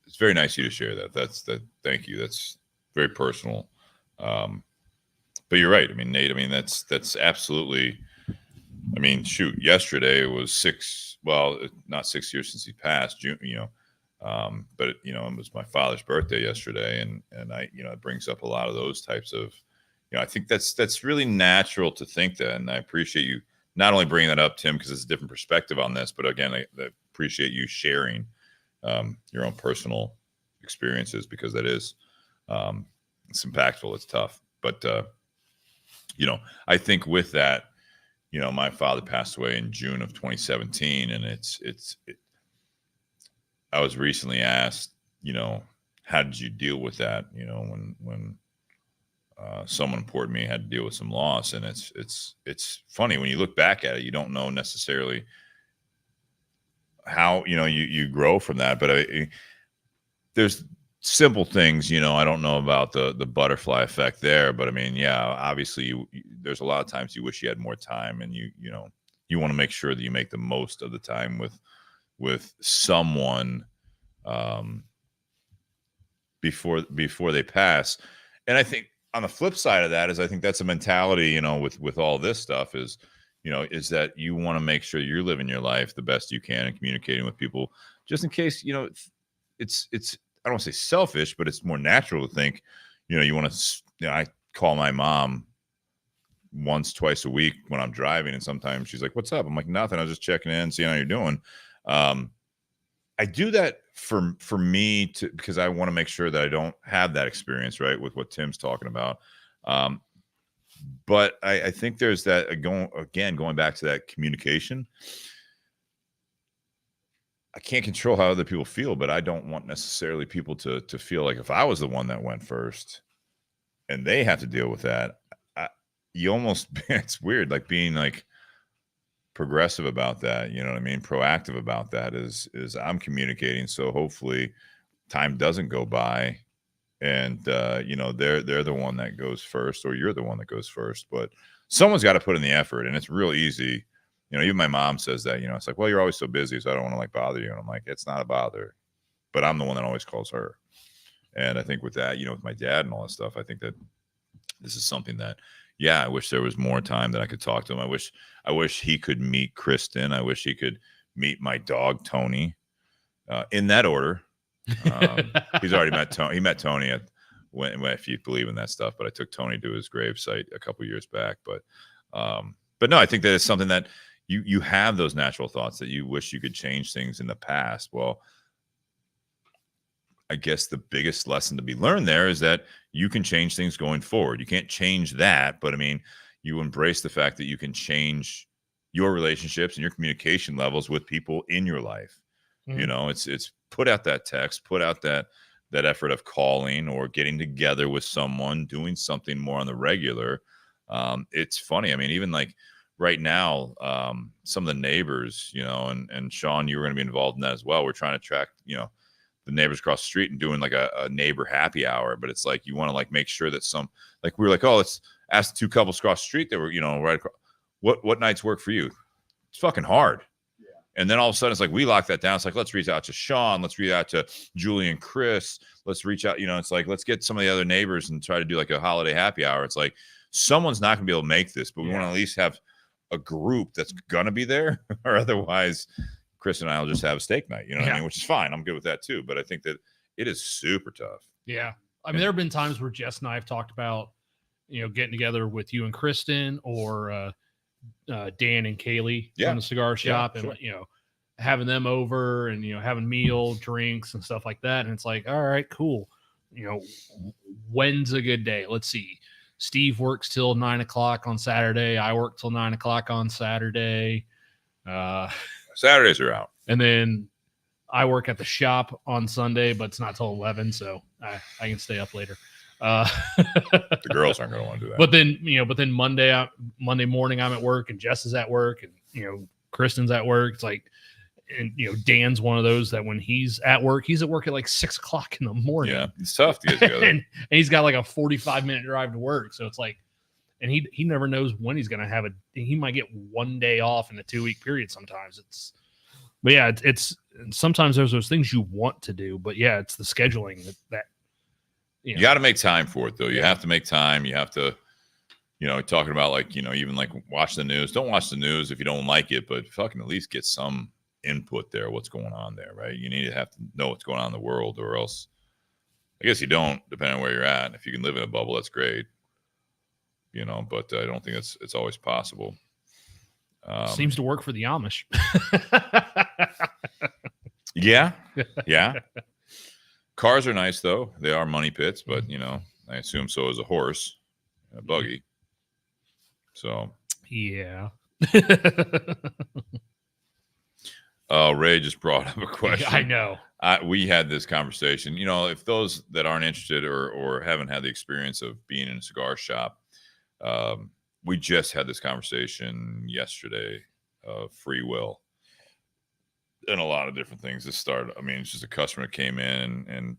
Speaker 1: it's very nice of you to share that. Thank you. That's very personal. But you're right. I mean, Nate, that's absolutely, shoot, yesterday was not 6 years since he passed, June, but it was my father's birthday yesterday. And it brings up a lot of those types of, I think that's really natural to think that. And I appreciate you not only bringing that up, Tim, because it's a different perspective on this, but again, I appreciate you sharing your own personal experiences, because that is, it's impactful. It's tough. But, I think with that, my father passed away in June of 2017, and I was recently asked, how did you deal with that? When someone important to me had to deal with some loss. And it's funny when you look back at it, you don't know necessarily how, you grow from that, but there's simple things, I don't know about the butterfly effect there, but obviously there's a lot of times you wish you had more time, and you want to make sure that you make the most of the time with someone, before they pass. And I think on the flip side of that is, I think that's a mentality, with all this stuff is that you want to make sure you're living your life the best you can and communicating with people, just in case, it's I don't want to say selfish, but it's more natural to think, you want to, I call my mom once, twice a week when I'm driving, and sometimes she's like, "What's up?" I'm like, "Nothing. I was just checking in, seeing how you're doing." I do that for me because I want to make sure that I don't have that experience, right, with what Tim's talking about. But I think there's that going back to that communication. I can't control how other people feel, but I don't want necessarily people to feel like if I was the one that went first and they have to deal with that, it's weird, like being like progressive about that. You know what I mean? Proactive about that is I'm communicating. So hopefully time doesn't go by and, they're the one that goes first, or you're the one that goes first, but someone's got to put in the effort, and it's real easy. Even my mom says that, it's like, "Well, you're always so busy, so I don't want to bother you." And I'm like, it's not a bother, but I'm the one that always calls her. And I think with that, with my dad and all that stuff, I think that this is something that, I wish there was more time that I could talk to him. I wish he could meet Kristen. I wish he could meet my dog, Tony, in that order. He's already met Tony. He met Tony when, if you believe in that stuff, but I took Tony to his gravesite a couple years back. But no, I think that it's something that, you have those natural thoughts that you wish you could change things in the past. Well, I guess the biggest lesson to be learned there is that you can change things going forward. You can't change that, but you embrace the fact that you can change your relationships and your communication levels with people in your life. Mm-hmm. It's put out that text, put out that effort of calling or getting together with someone, doing something more on the regular. It's funny. Even like right now, some of the neighbors, and Sean, you were going to be involved in that as well. We're trying to track, the neighbors across the street and doing like a neighbor happy hour. But it's like, you want to make sure that we were like, "Oh, let's ask 2 couples across the street that were, right across. What nights work for you?" It's fucking hard. Yeah. And then all of a sudden it's like, we lock that down. It's like, let's reach out to Sean. Let's reach out to Julie and Chris. Let's reach out, it's like, let's get some of the other neighbors and try to do like a holiday happy hour. It's like, someone's not going to be able to make this, but we want to at least have a group that's gonna be there, or otherwise Chris and I will just have a steak night, you know what I mean? Which is fine. I'm good with that too. But I think that it is super tough.
Speaker 2: Yeah. I mean, there have been times where Jess and I have talked about, getting together with you and Kristen, or Dan and Kaylee from the cigar shop, and having them over and having meal, drinks, and stuff like that. And it's like, all right, cool. When's a good day? Let's see. Steve works till 9 o'clock on Saturday. I work till 9 o'clock on Saturday.
Speaker 1: Saturdays are out.
Speaker 2: And then I work at the shop on Sunday, but it's not till 11, so I can stay up later.
Speaker 1: The girls aren't going to want to do that.
Speaker 2: But then Monday morning I'm at work, and Jess is at work, and Kristen's at work. It's like, and Dan's one of those that when he's at work at like 6 o'clock in the morning.
Speaker 1: Yeah, it's tough to get together.
Speaker 2: and he's got like a 45-minute drive to work, so it's like, and he never knows when he's going to have he might get 1 day off in a 2-week period. Sometimes it's sometimes there's those things you want to do, but yeah, it's the scheduling that
Speaker 1: you got to make time for it though. You have to make time. You have to, talking about like, even like watch the news. Don't watch the news if you don't like it, but fucking at least get some input there. What's going on there, right? You need to have to know what's going on in the world, or else I guess you don't, depending on where you're at. If you can live in a bubble, that's great. But I don't think it's always possible.
Speaker 2: Seems to work for the Amish.
Speaker 1: Yeah. Cars are nice though. They are money pits, but I assume so is a horse, a buggy. So
Speaker 2: yeah.
Speaker 1: Ray just brought up a question.
Speaker 2: I know.
Speaker 1: We had this conversation. If those that aren't interested or haven't had the experience of being in a cigar shop, we just had this conversation yesterday of free will and a lot of different things. This started, it's just a customer came in and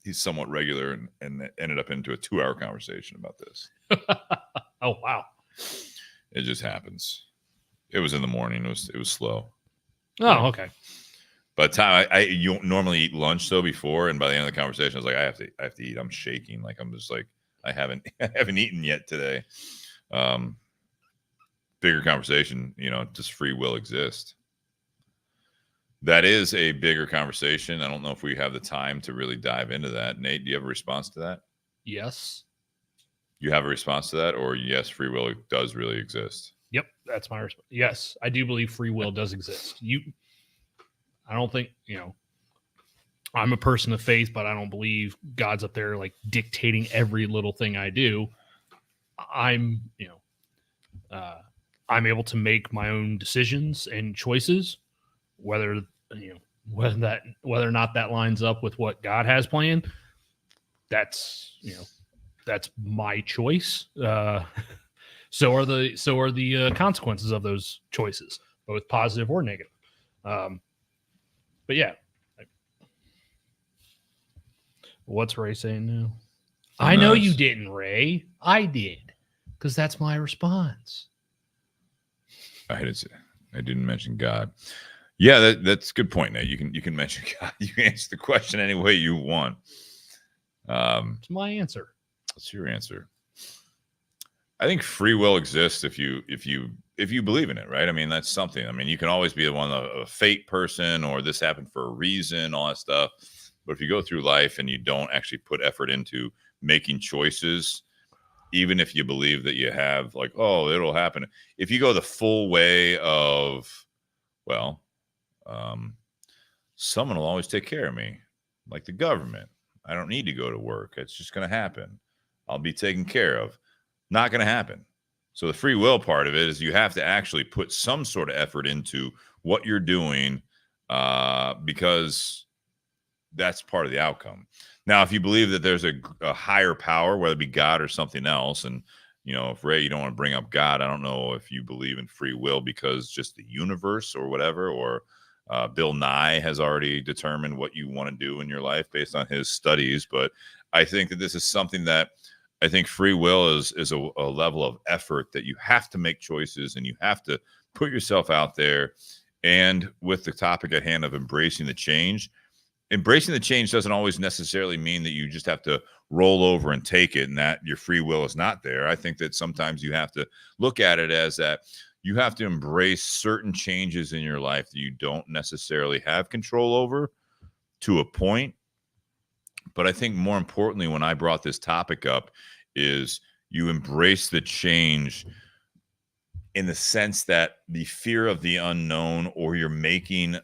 Speaker 1: he's somewhat regular and ended up into a 2-hour conversation about this.
Speaker 2: Oh, wow.
Speaker 1: It just happens. It was in the morning. It was slow.
Speaker 2: Oh, okay.
Speaker 1: By the time you normally eat lunch though before, and by the end of the conversation, I was like, I have to eat. I'm shaking. Like I'm just like, I haven't eaten yet today. Bigger conversation, does free will exist? That is a bigger conversation. I don't know if we have the time to really dive into that. Nate, do you have a response to that?
Speaker 2: Yes.
Speaker 1: You have a response to that, or yes, free will does really exist?
Speaker 2: Yep, that's my response. Yes, I do believe free will does exist. I don't think, I'm a person of faith, but I don't believe God's up there like dictating every little thing I do. I'm able to make my own decisions and choices, whether or not that lines up with what God has planned. That's my choice. So are the consequences of those choices, both positive or negative. But yeah, what's Ray saying now? I know you didn't, Ray. I did, because that's my response.
Speaker 1: I didn't mention God. Yeah, that's a good point, Nate. You can mention God. You can answer the question any way you want.
Speaker 2: It's my answer.
Speaker 1: What's your answer? I think free will exists if you believe in it, right? That's something. You can always be a fate person, or this happened for a reason, all that stuff. But if you go through life and you don't actually put effort into making choices, even if you believe that you have like, oh, it'll happen. If you go the full way of, well, someone will always take care of me, like the government. I don't need to go to work. It's just going to happen. I'll be taken care of. Not going to happen. So the free will part of it is you have to actually put some sort of effort into what you're doing, because that's part of the outcome. Now, if you believe that there's a higher power, whether it be God or something else, and if Ray, you don't want to bring up God, I don't know if you believe in free will because just the universe or whatever, or Bill Nye has already determined what you want to do in your life based on his studies. But I think that this is something that I think free will is a level of effort that you have to make choices and you have to put yourself out there. And with the topic at hand of embracing the change doesn't always necessarily mean that you just have to roll over and take it and that your free will is not there. I think that sometimes you have to look at it as that you have to embrace certain changes in your life that you don't necessarily have control over to a point. But I think more importantly, when I brought this topic up, is you embrace the change in the sense that the fear of the unknown, or you're making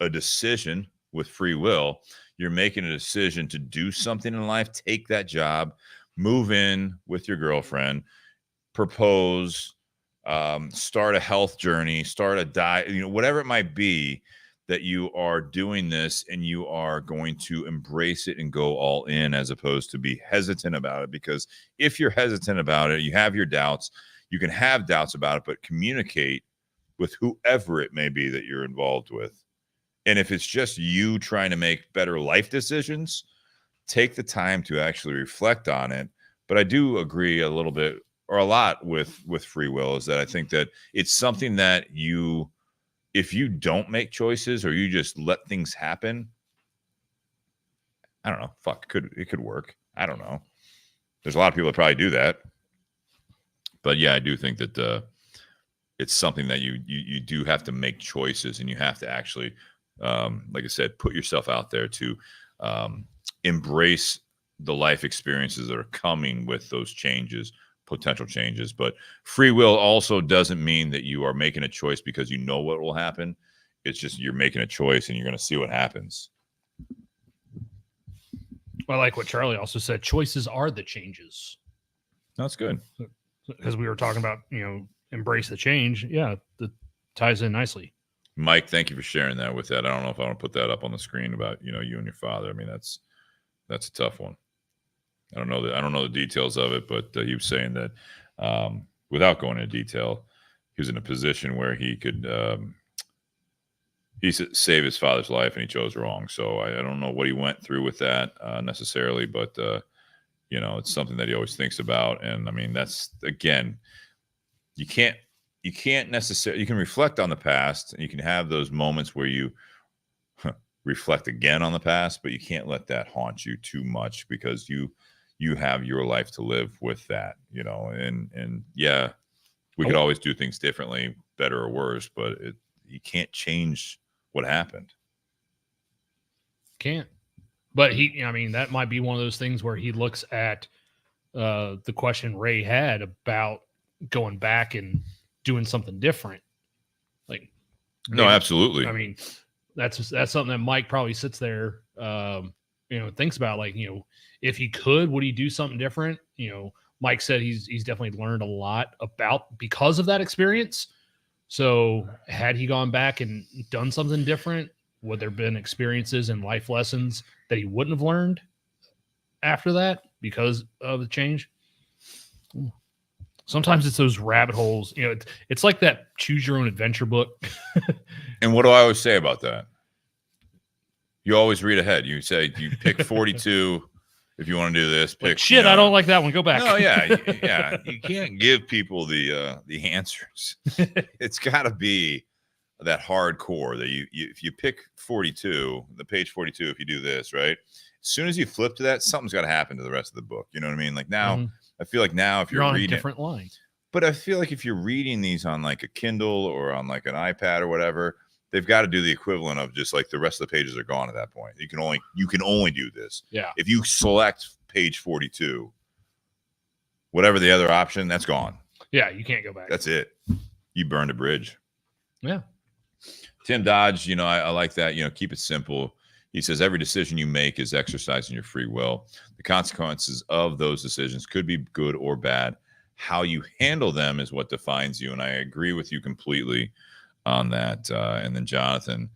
Speaker 1: a decision with free will, you're making a decision to do something in life, take that job, move in with your girlfriend, propose, start a health journey, start a diet, whatever it might be, that you are doing this and you are going to embrace it and go all in, as opposed to be hesitant about it. Because if you're hesitant about it, you have your doubts, you can have doubts about it, but communicate with whoever it may be that you're involved with. And if it's just you trying to make better life decisions, take the time to actually reflect on it. But I do agree a little bit, or a lot, with free will, is that I think that it's something that if you don't make choices, or you just let things happen, I don't know, it could work. I don't know. There's a lot of people that probably do that. But yeah, I do think that it's something that you do have to make choices, and you have to actually, like I said, put yourself out there to embrace the life experiences that are coming with those changes, potential changes. But free will also doesn't mean that you are making a choice because you know what will happen. It's just you're making a choice and you're going to see what happens.
Speaker 2: I like what Charlie also said. Choices are the changes.
Speaker 1: That's good.
Speaker 2: Because we were talking about, embrace the change. Yeah, that ties in nicely.
Speaker 1: Mike, thank you for sharing that with that. I don't know if I want to put that up on the screen about, you and your father. I mean, that's a tough one. I don't know the details of it, but he was saying that without going into detail, he was in a position where he could save his father's life, and he chose wrong. So I don't know what he went through with that necessarily, but it's something that he always thinks about. And I mean, that's, again, you can't necessarily, you can reflect on the past, and you can have those moments where you reflect again on the past, but you can't let that haunt you too much, because you have your life to live with that, and yeah, we could always do things differently, better or worse, but you can't change what happened.
Speaker 2: Can't. But that might be one of those things where he looks at the question Ray had about going back and doing something different. Like,
Speaker 1: no, absolutely.
Speaker 2: I mean, that's something that Mike probably sits there, thinks about. Like, if he could, would he do something different? Mike said he's definitely learned a lot because of that experience. So had he gone back and done something different, would there have been experiences and life lessons that he wouldn't have learned after that because of the change? Sometimes it's those rabbit holes. It's like that choose your own adventure book.
Speaker 1: And what do I always say about that? You always read ahead. You say you pick 42 if you want to do this. Pick
Speaker 2: shit. I don't like that one. Go back.
Speaker 1: No, yeah. You can't give people the answers. It's got to be that hardcore that you if you pick 42, the page 42, if you do this right, as soon as you flip to that, something's got to happen to the rest of the book. You know what I mean? Like now, I feel like now if you're
Speaker 2: on
Speaker 1: reading
Speaker 2: a different line,
Speaker 1: but I feel like if you're reading these on like a Kindle or on like an iPad or whatever, they've got to do the equivalent of just like the rest of the pages are gone at that point. You can only do this.
Speaker 2: Yeah.
Speaker 1: If you select page 42, whatever the other option, that's gone.
Speaker 2: Yeah, you can't go back.
Speaker 1: That's it. You burned a bridge.
Speaker 2: Yeah.
Speaker 1: Tim Dodge, I like that. Keep it simple. He says every decision you make is exercising your free will. The consequences of those decisions could be good or bad. How you handle them is what defines you. And I agree with you completely on that. And then Jonathan,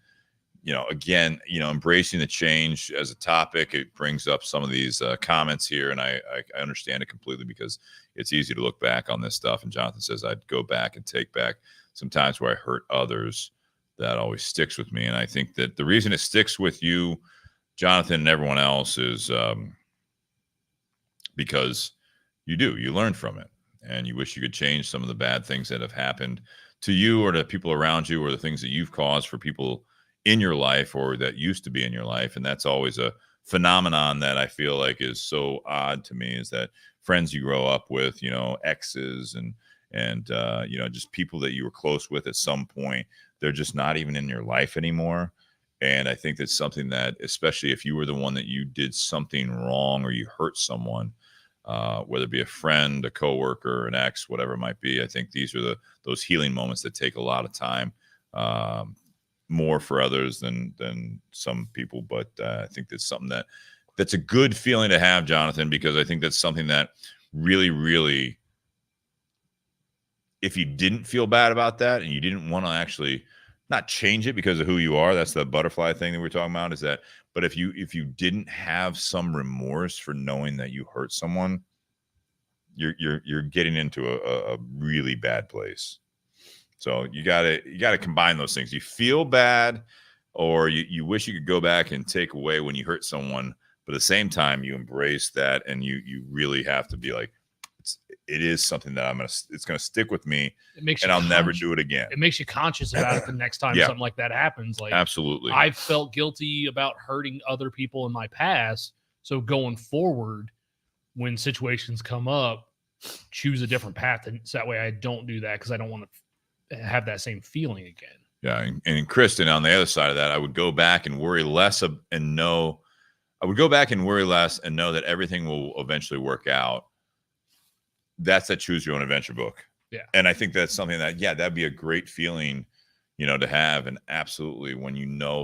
Speaker 1: again, embracing the change as a topic, it brings up some of these comments here. And I understand it completely, because it's easy to look back on this stuff. And Jonathan says, I'd go back and take back some times where I hurt others. That always sticks with me. And I think that the reason it sticks with you, Jonathan, and everyone else is because you learn from it, and you wish you could change some of the bad things that have happened to you or to people around you, or the things that you've caused for people in your life or that used to be in your life. And that's always a phenomenon that I feel like is so odd to me, is that friends you grow up with, exes and and just people that you were close with at some point, they're just not even in your life anymore. And I think that's something that, especially if you were the one that you did something wrong or you hurt someone, whether it be a friend, a coworker, an ex, whatever it might be, I think these are those healing moments that take a lot of time, more for others than some people. But I think that's something that's a good feeling to have, Jonathan, because I think that's something that really, really, if you didn't feel bad about that and you didn't want to actually not change it because of who you are, that's the butterfly thing that we're talking about, is that, but if you didn't have some remorse for knowing that you hurt someone, you're getting into a really bad place. So you gotta combine those things. You feel bad, or you wish you could go back and take away when you hurt someone, but at the same time you embrace that, and you really have to be like, it is something that it's gonna stick with me, and I'll never do it again.
Speaker 2: It makes you conscious about it the next time something like that happens. Like,
Speaker 1: absolutely,
Speaker 2: I felt guilty about hurting other people in my past, so going forward, when situations come up, choose a different path, and so that way I don't do that, because I don't want to have that same feeling again.
Speaker 1: Yeah, and Kristen, on the other side of that, I would go back and worry less and know that everything will eventually work out. That's that Choose Your Own Adventure book.
Speaker 2: Yeah.
Speaker 1: And I think that's something that, that'd be a great feeling, to have. And absolutely, when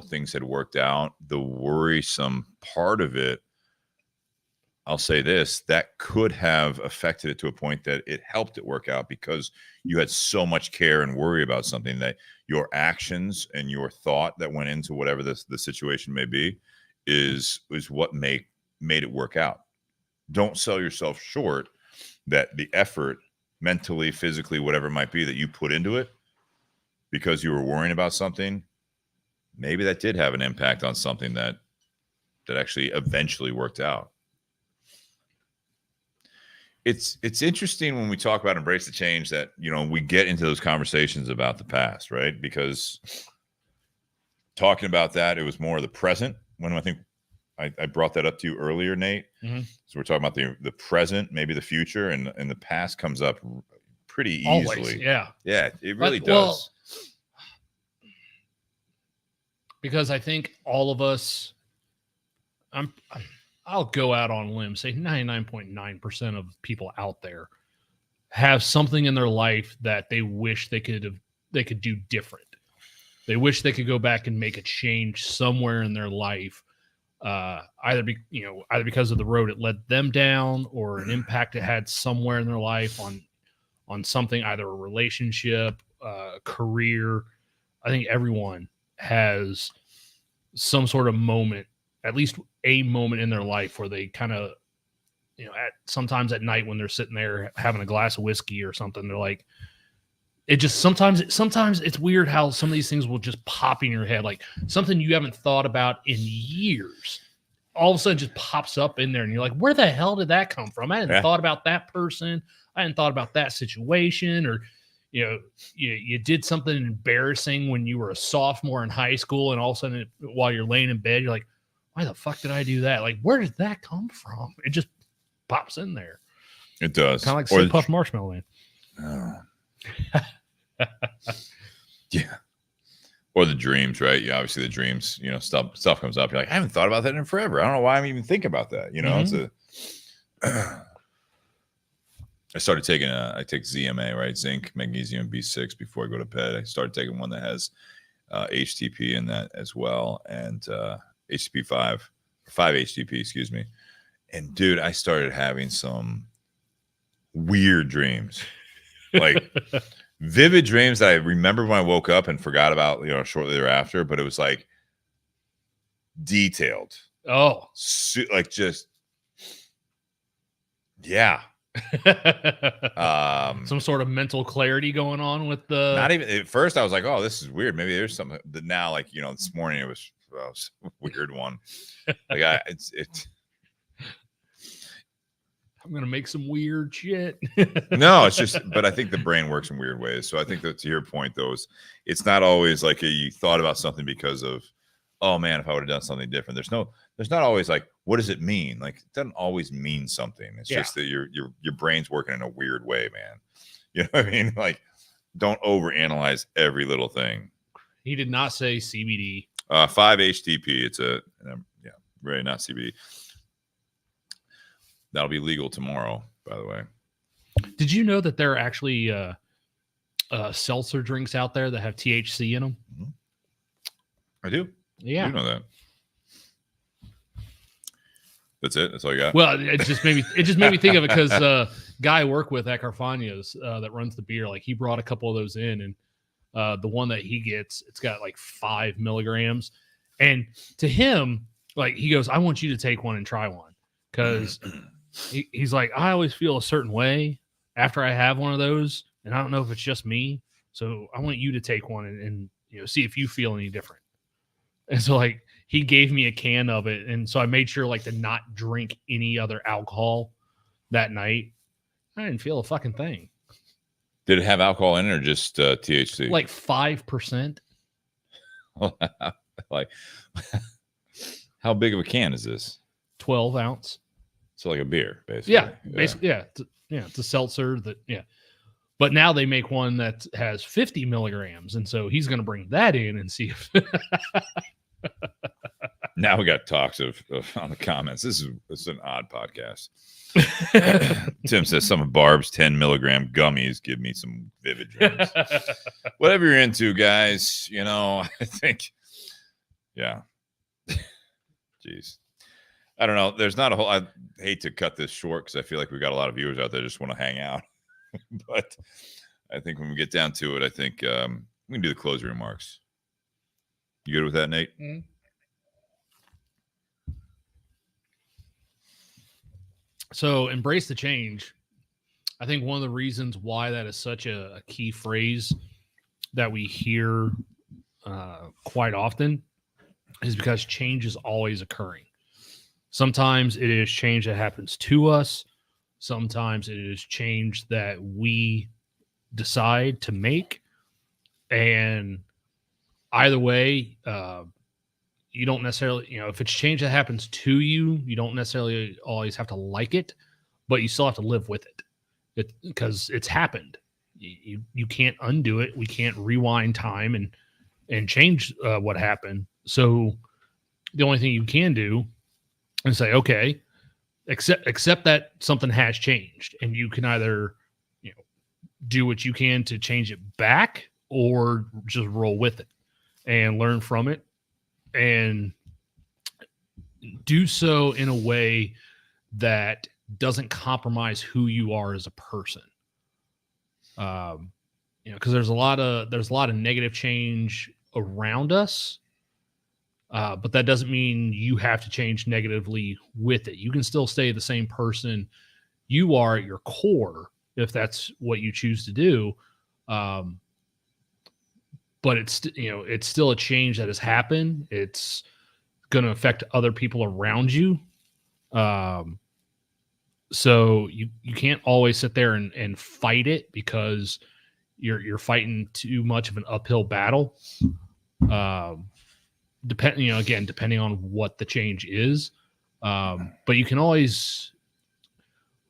Speaker 1: things had worked out, the worrisome part of it, I'll say this, that could have affected it to a point that it helped it work out, because you had so much care and worry about something that your actions and your thought that went into whatever the situation may be is what made it work out. Don't sell yourself short that the effort, mentally, physically, whatever it might be, that you put into it because you were worrying about something, maybe that did have an impact on something that actually eventually worked out. It's interesting when we talk about embrace the change that, we get into those conversations about the past, right? Because talking about that, it was more of the present. When I think I brought that up to you earlier, Nate. Mm-hmm. So we're talking about the present, maybe the future, and the past comes up pretty easily.
Speaker 2: Always, yeah.
Speaker 1: Yeah, it really does.
Speaker 2: Well, because I think all of us, I'll go out on a limb, say 99.9% of people out there have something in their life that they wish they could do different. They wish they could go back and make a change somewhere in their life. Either because of the road it led them down, or an impact it had somewhere in their life on something, either a relationship, career. I think everyone has some sort of moment, at least a moment in their life, where they kind of, sometimes at night when they're sitting there having a glass of whiskey or something, they're like, it just sometimes it's weird how some of these things will just pop in your head, like something you haven't thought about in years, all of a sudden just pops up in there, and you're like, where the hell did that come from? I hadn't thought about that person. I hadn't thought about that situation. Or, you did something embarrassing when you were a sophomore in high school, and all of a sudden while you're laying in bed, you're like, why the fuck did I do that? Like, where did that come from? It just pops in there.
Speaker 1: It does.
Speaker 2: Kind of like Stay Puft Marshmallow Man.
Speaker 1: Oh. Yeah. Or the dreams, right? Yeah, obviously the dreams, stuff comes up. You're like, I haven't thought about that in forever. I don't know why I'm even thinking about that. Mm-hmm. I started taking I take ZMA, right? Zinc, magnesium, B6 before I go to bed. I started taking one that has HTP in that as well, and HTP 5 HTP, excuse me. And dude, I started having some weird dreams. Like vivid dreams that I remember when I woke up and forgot about, shortly thereafter, but it was like detailed.
Speaker 2: Oh,
Speaker 1: like just, yeah.
Speaker 2: Some sort of mental clarity going on with the.
Speaker 1: Not even at first, I was like, oh, this is weird. Maybe there's something. But now, like, this morning it was a weird one. Like it's.
Speaker 2: I'm going to make some weird shit.
Speaker 1: No, it's just, but I think the brain works in weird ways. So I think that, to your point, though, it's not always like you thought about something because of, oh man, if I would have done something different. There's not always like, what does it mean? Like, it doesn't always mean something. It's
Speaker 2: Yeah.
Speaker 1: just that your brain's working in a weird way, man. You know what I mean? Like, don't overanalyze every little thing.
Speaker 2: He did not say CBD.
Speaker 1: 5-HTP. It's really not CBD. That'll be legal tomorrow, by the way.
Speaker 2: Did you know that there are actually seltzer drinks out there that have THC in them?
Speaker 1: I do.
Speaker 2: Yeah.
Speaker 1: I do know that. That's it. That's all you got.
Speaker 2: Well, it just made me think of it because guy I work with at Carfagno's that runs the beer, like he brought a couple of those in, and the one that he gets, it's got like 5 milligrams, and to him, like he goes, I want you to take one and try one, because he's like, I always feel a certain way after I have one of those, and I don't know if it's just me, so I want you to take one and see if you feel any different. And so like he gave me a can of it, and so I made sure like to not drink any other alcohol that night. I didn't feel a fucking thing.
Speaker 1: Did it have alcohol in it or just THC?
Speaker 2: Like 5%.
Speaker 1: Like, how big of a can is this?
Speaker 2: 12 ounce.
Speaker 1: So like a beer, basically.
Speaker 2: Yeah, basically, yeah. It's a seltzer that, yeah. But now they make one that has 50 milligrams, and so he's going to bring that in and see if.
Speaker 1: Now we got talks of on the comments. This is an odd podcast. Tim says some of Barb's 10 milligram gummies give me some vivid dreams. Whatever you're into, guys, I think, yeah. Jeez. I don't know. There's not a whole, I hate to cut this short because I feel like we've got a lot of viewers out there that just want to hang out. But I think when we get down to it, I think we can do the closing remarks. You good with that, Nate?
Speaker 2: Mm-hmm. So embrace the change. I think one of the reasons why that is such a key phrase that we hear quite often is because change is always occurring. Sometimes it is change that happens to us. Sometimes it is change that we decide to make. And either way, you don't necessarily, if it's change that happens to you, you don't necessarily always have to like it, but you still have to live with it because it's happened. You can't undo it. We can't rewind time and change what happened. So the only thing you can do is say, okay, accept that something has changed, and you can either, do what you can to change it back or just roll with it and learn from it. And do so in a way that doesn't compromise who you are as a person. Because there's a lot of negative change around us, but that doesn't mean you have to change negatively with it. You can still stay the same person you are at your core if that's what you choose to do. But it's still a change that has happened. It's going to affect other people around you. So you can't always sit there and fight it because you're fighting too much of an uphill battle. Depending on what the change is. But you can always,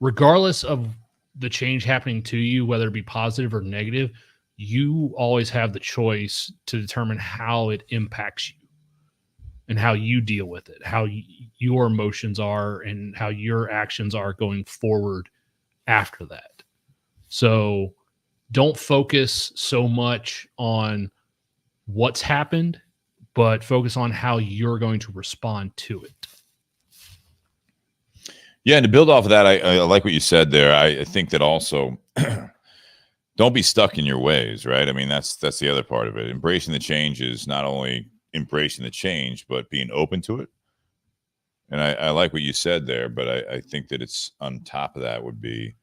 Speaker 2: regardless of the change happening to you, whether it be positive or negative, you always have the choice to determine how it impacts you and how you deal with it, how your emotions are and how your actions are going forward after that. So don't focus so much on what's happened, but focus on how you're going to respond to it.
Speaker 1: Yeah, and to build off of that, I like what you said there. I think that also don't be stuck in your ways, right? I mean, that's the other part of it. Embracing the change is not only embracing the change, but being open to it. And I like what you said there, but I think that it's on top of that would be,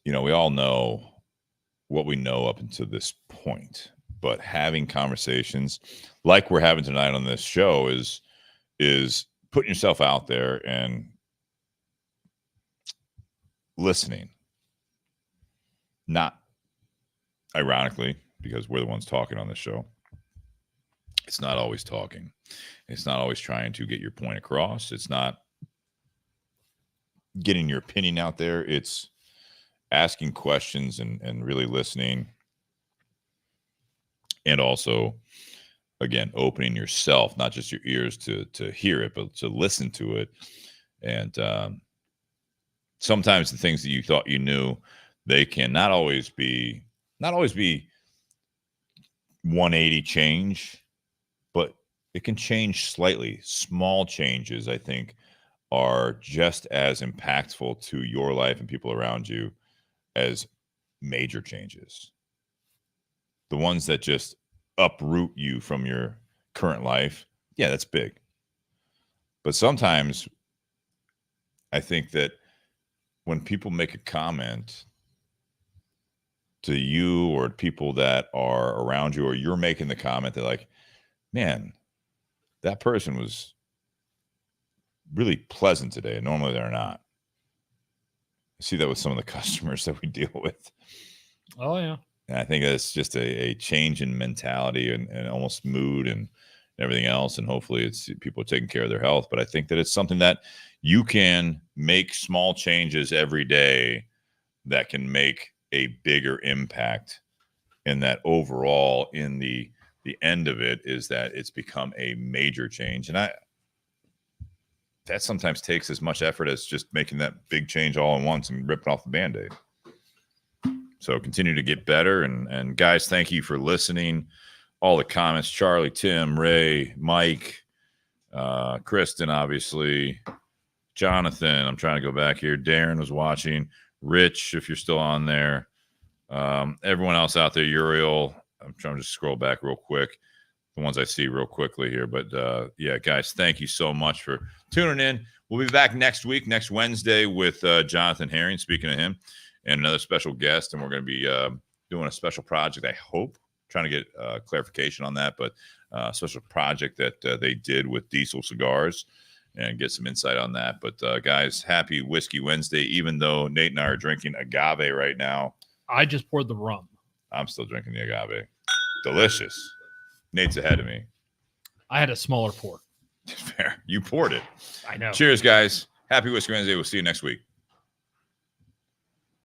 Speaker 1: we all know what we know up until this point, but having conversations like we're having tonight on this show is putting yourself out there and listening. Not ironically, because we're the ones talking on this show. It's not always talking. It's not always trying to get your point across. It's not getting your opinion out there. It's asking questions and really listening. And also, again, opening yourself, not just your ears to hear it, but to listen to it. And sometimes the things that you thought you knew, they can not always be 180 change, but it can change slightly. Small changes, I think, are just as impactful to your life and people around you as major changes. The ones that just uproot you from your current life, yeah, that's big. But sometimes I think that when people make a comment to you or people that are around you, or you're making the comment, they're like, man, that person was really pleasant today. And normally they're not. I see that with some of the customers that we deal with.
Speaker 2: Oh, yeah.
Speaker 1: And I think that's just a change in mentality and almost mood and everything else. And hopefully it's people are taking care of their health. But I think that it's something that you can make small changes every day that can make a bigger impact. And that overall, in the end of it, is that it's become a major change. And that sometimes takes as much effort as just making that big change all at once and ripping off the Band-Aid. So continue to get better. And guys, thank you for listening. All the comments, Charlie, Tim, Ray, Mike, Kristen, obviously, Jonathan, I'm trying to go back here. Darren was watching. Rich, if you're still on there. Everyone else out there, Uriel, I'm trying to just scroll back real quick. The ones I see real quickly here. But yeah, guys, thank you so much for tuning in. We'll be back next week, next Wednesday, with Jonathan Herring, speaking of him, and another special guest. And we're going to be doing a special project, I hope, trying to get clarification on that, but a special project that they did with Diesel Cigars and get some insight on that. But guys, happy Whiskey Wednesday, even though Nate and I are drinking agave right now.
Speaker 2: I just poured the rum.
Speaker 1: I'm still drinking the agave. Delicious. Nate's ahead of me.
Speaker 2: I had a smaller pour.
Speaker 1: Fair. You poured it.
Speaker 2: I know.
Speaker 1: Cheers, guys. Happy Whiskey Wednesday. We'll see you next week.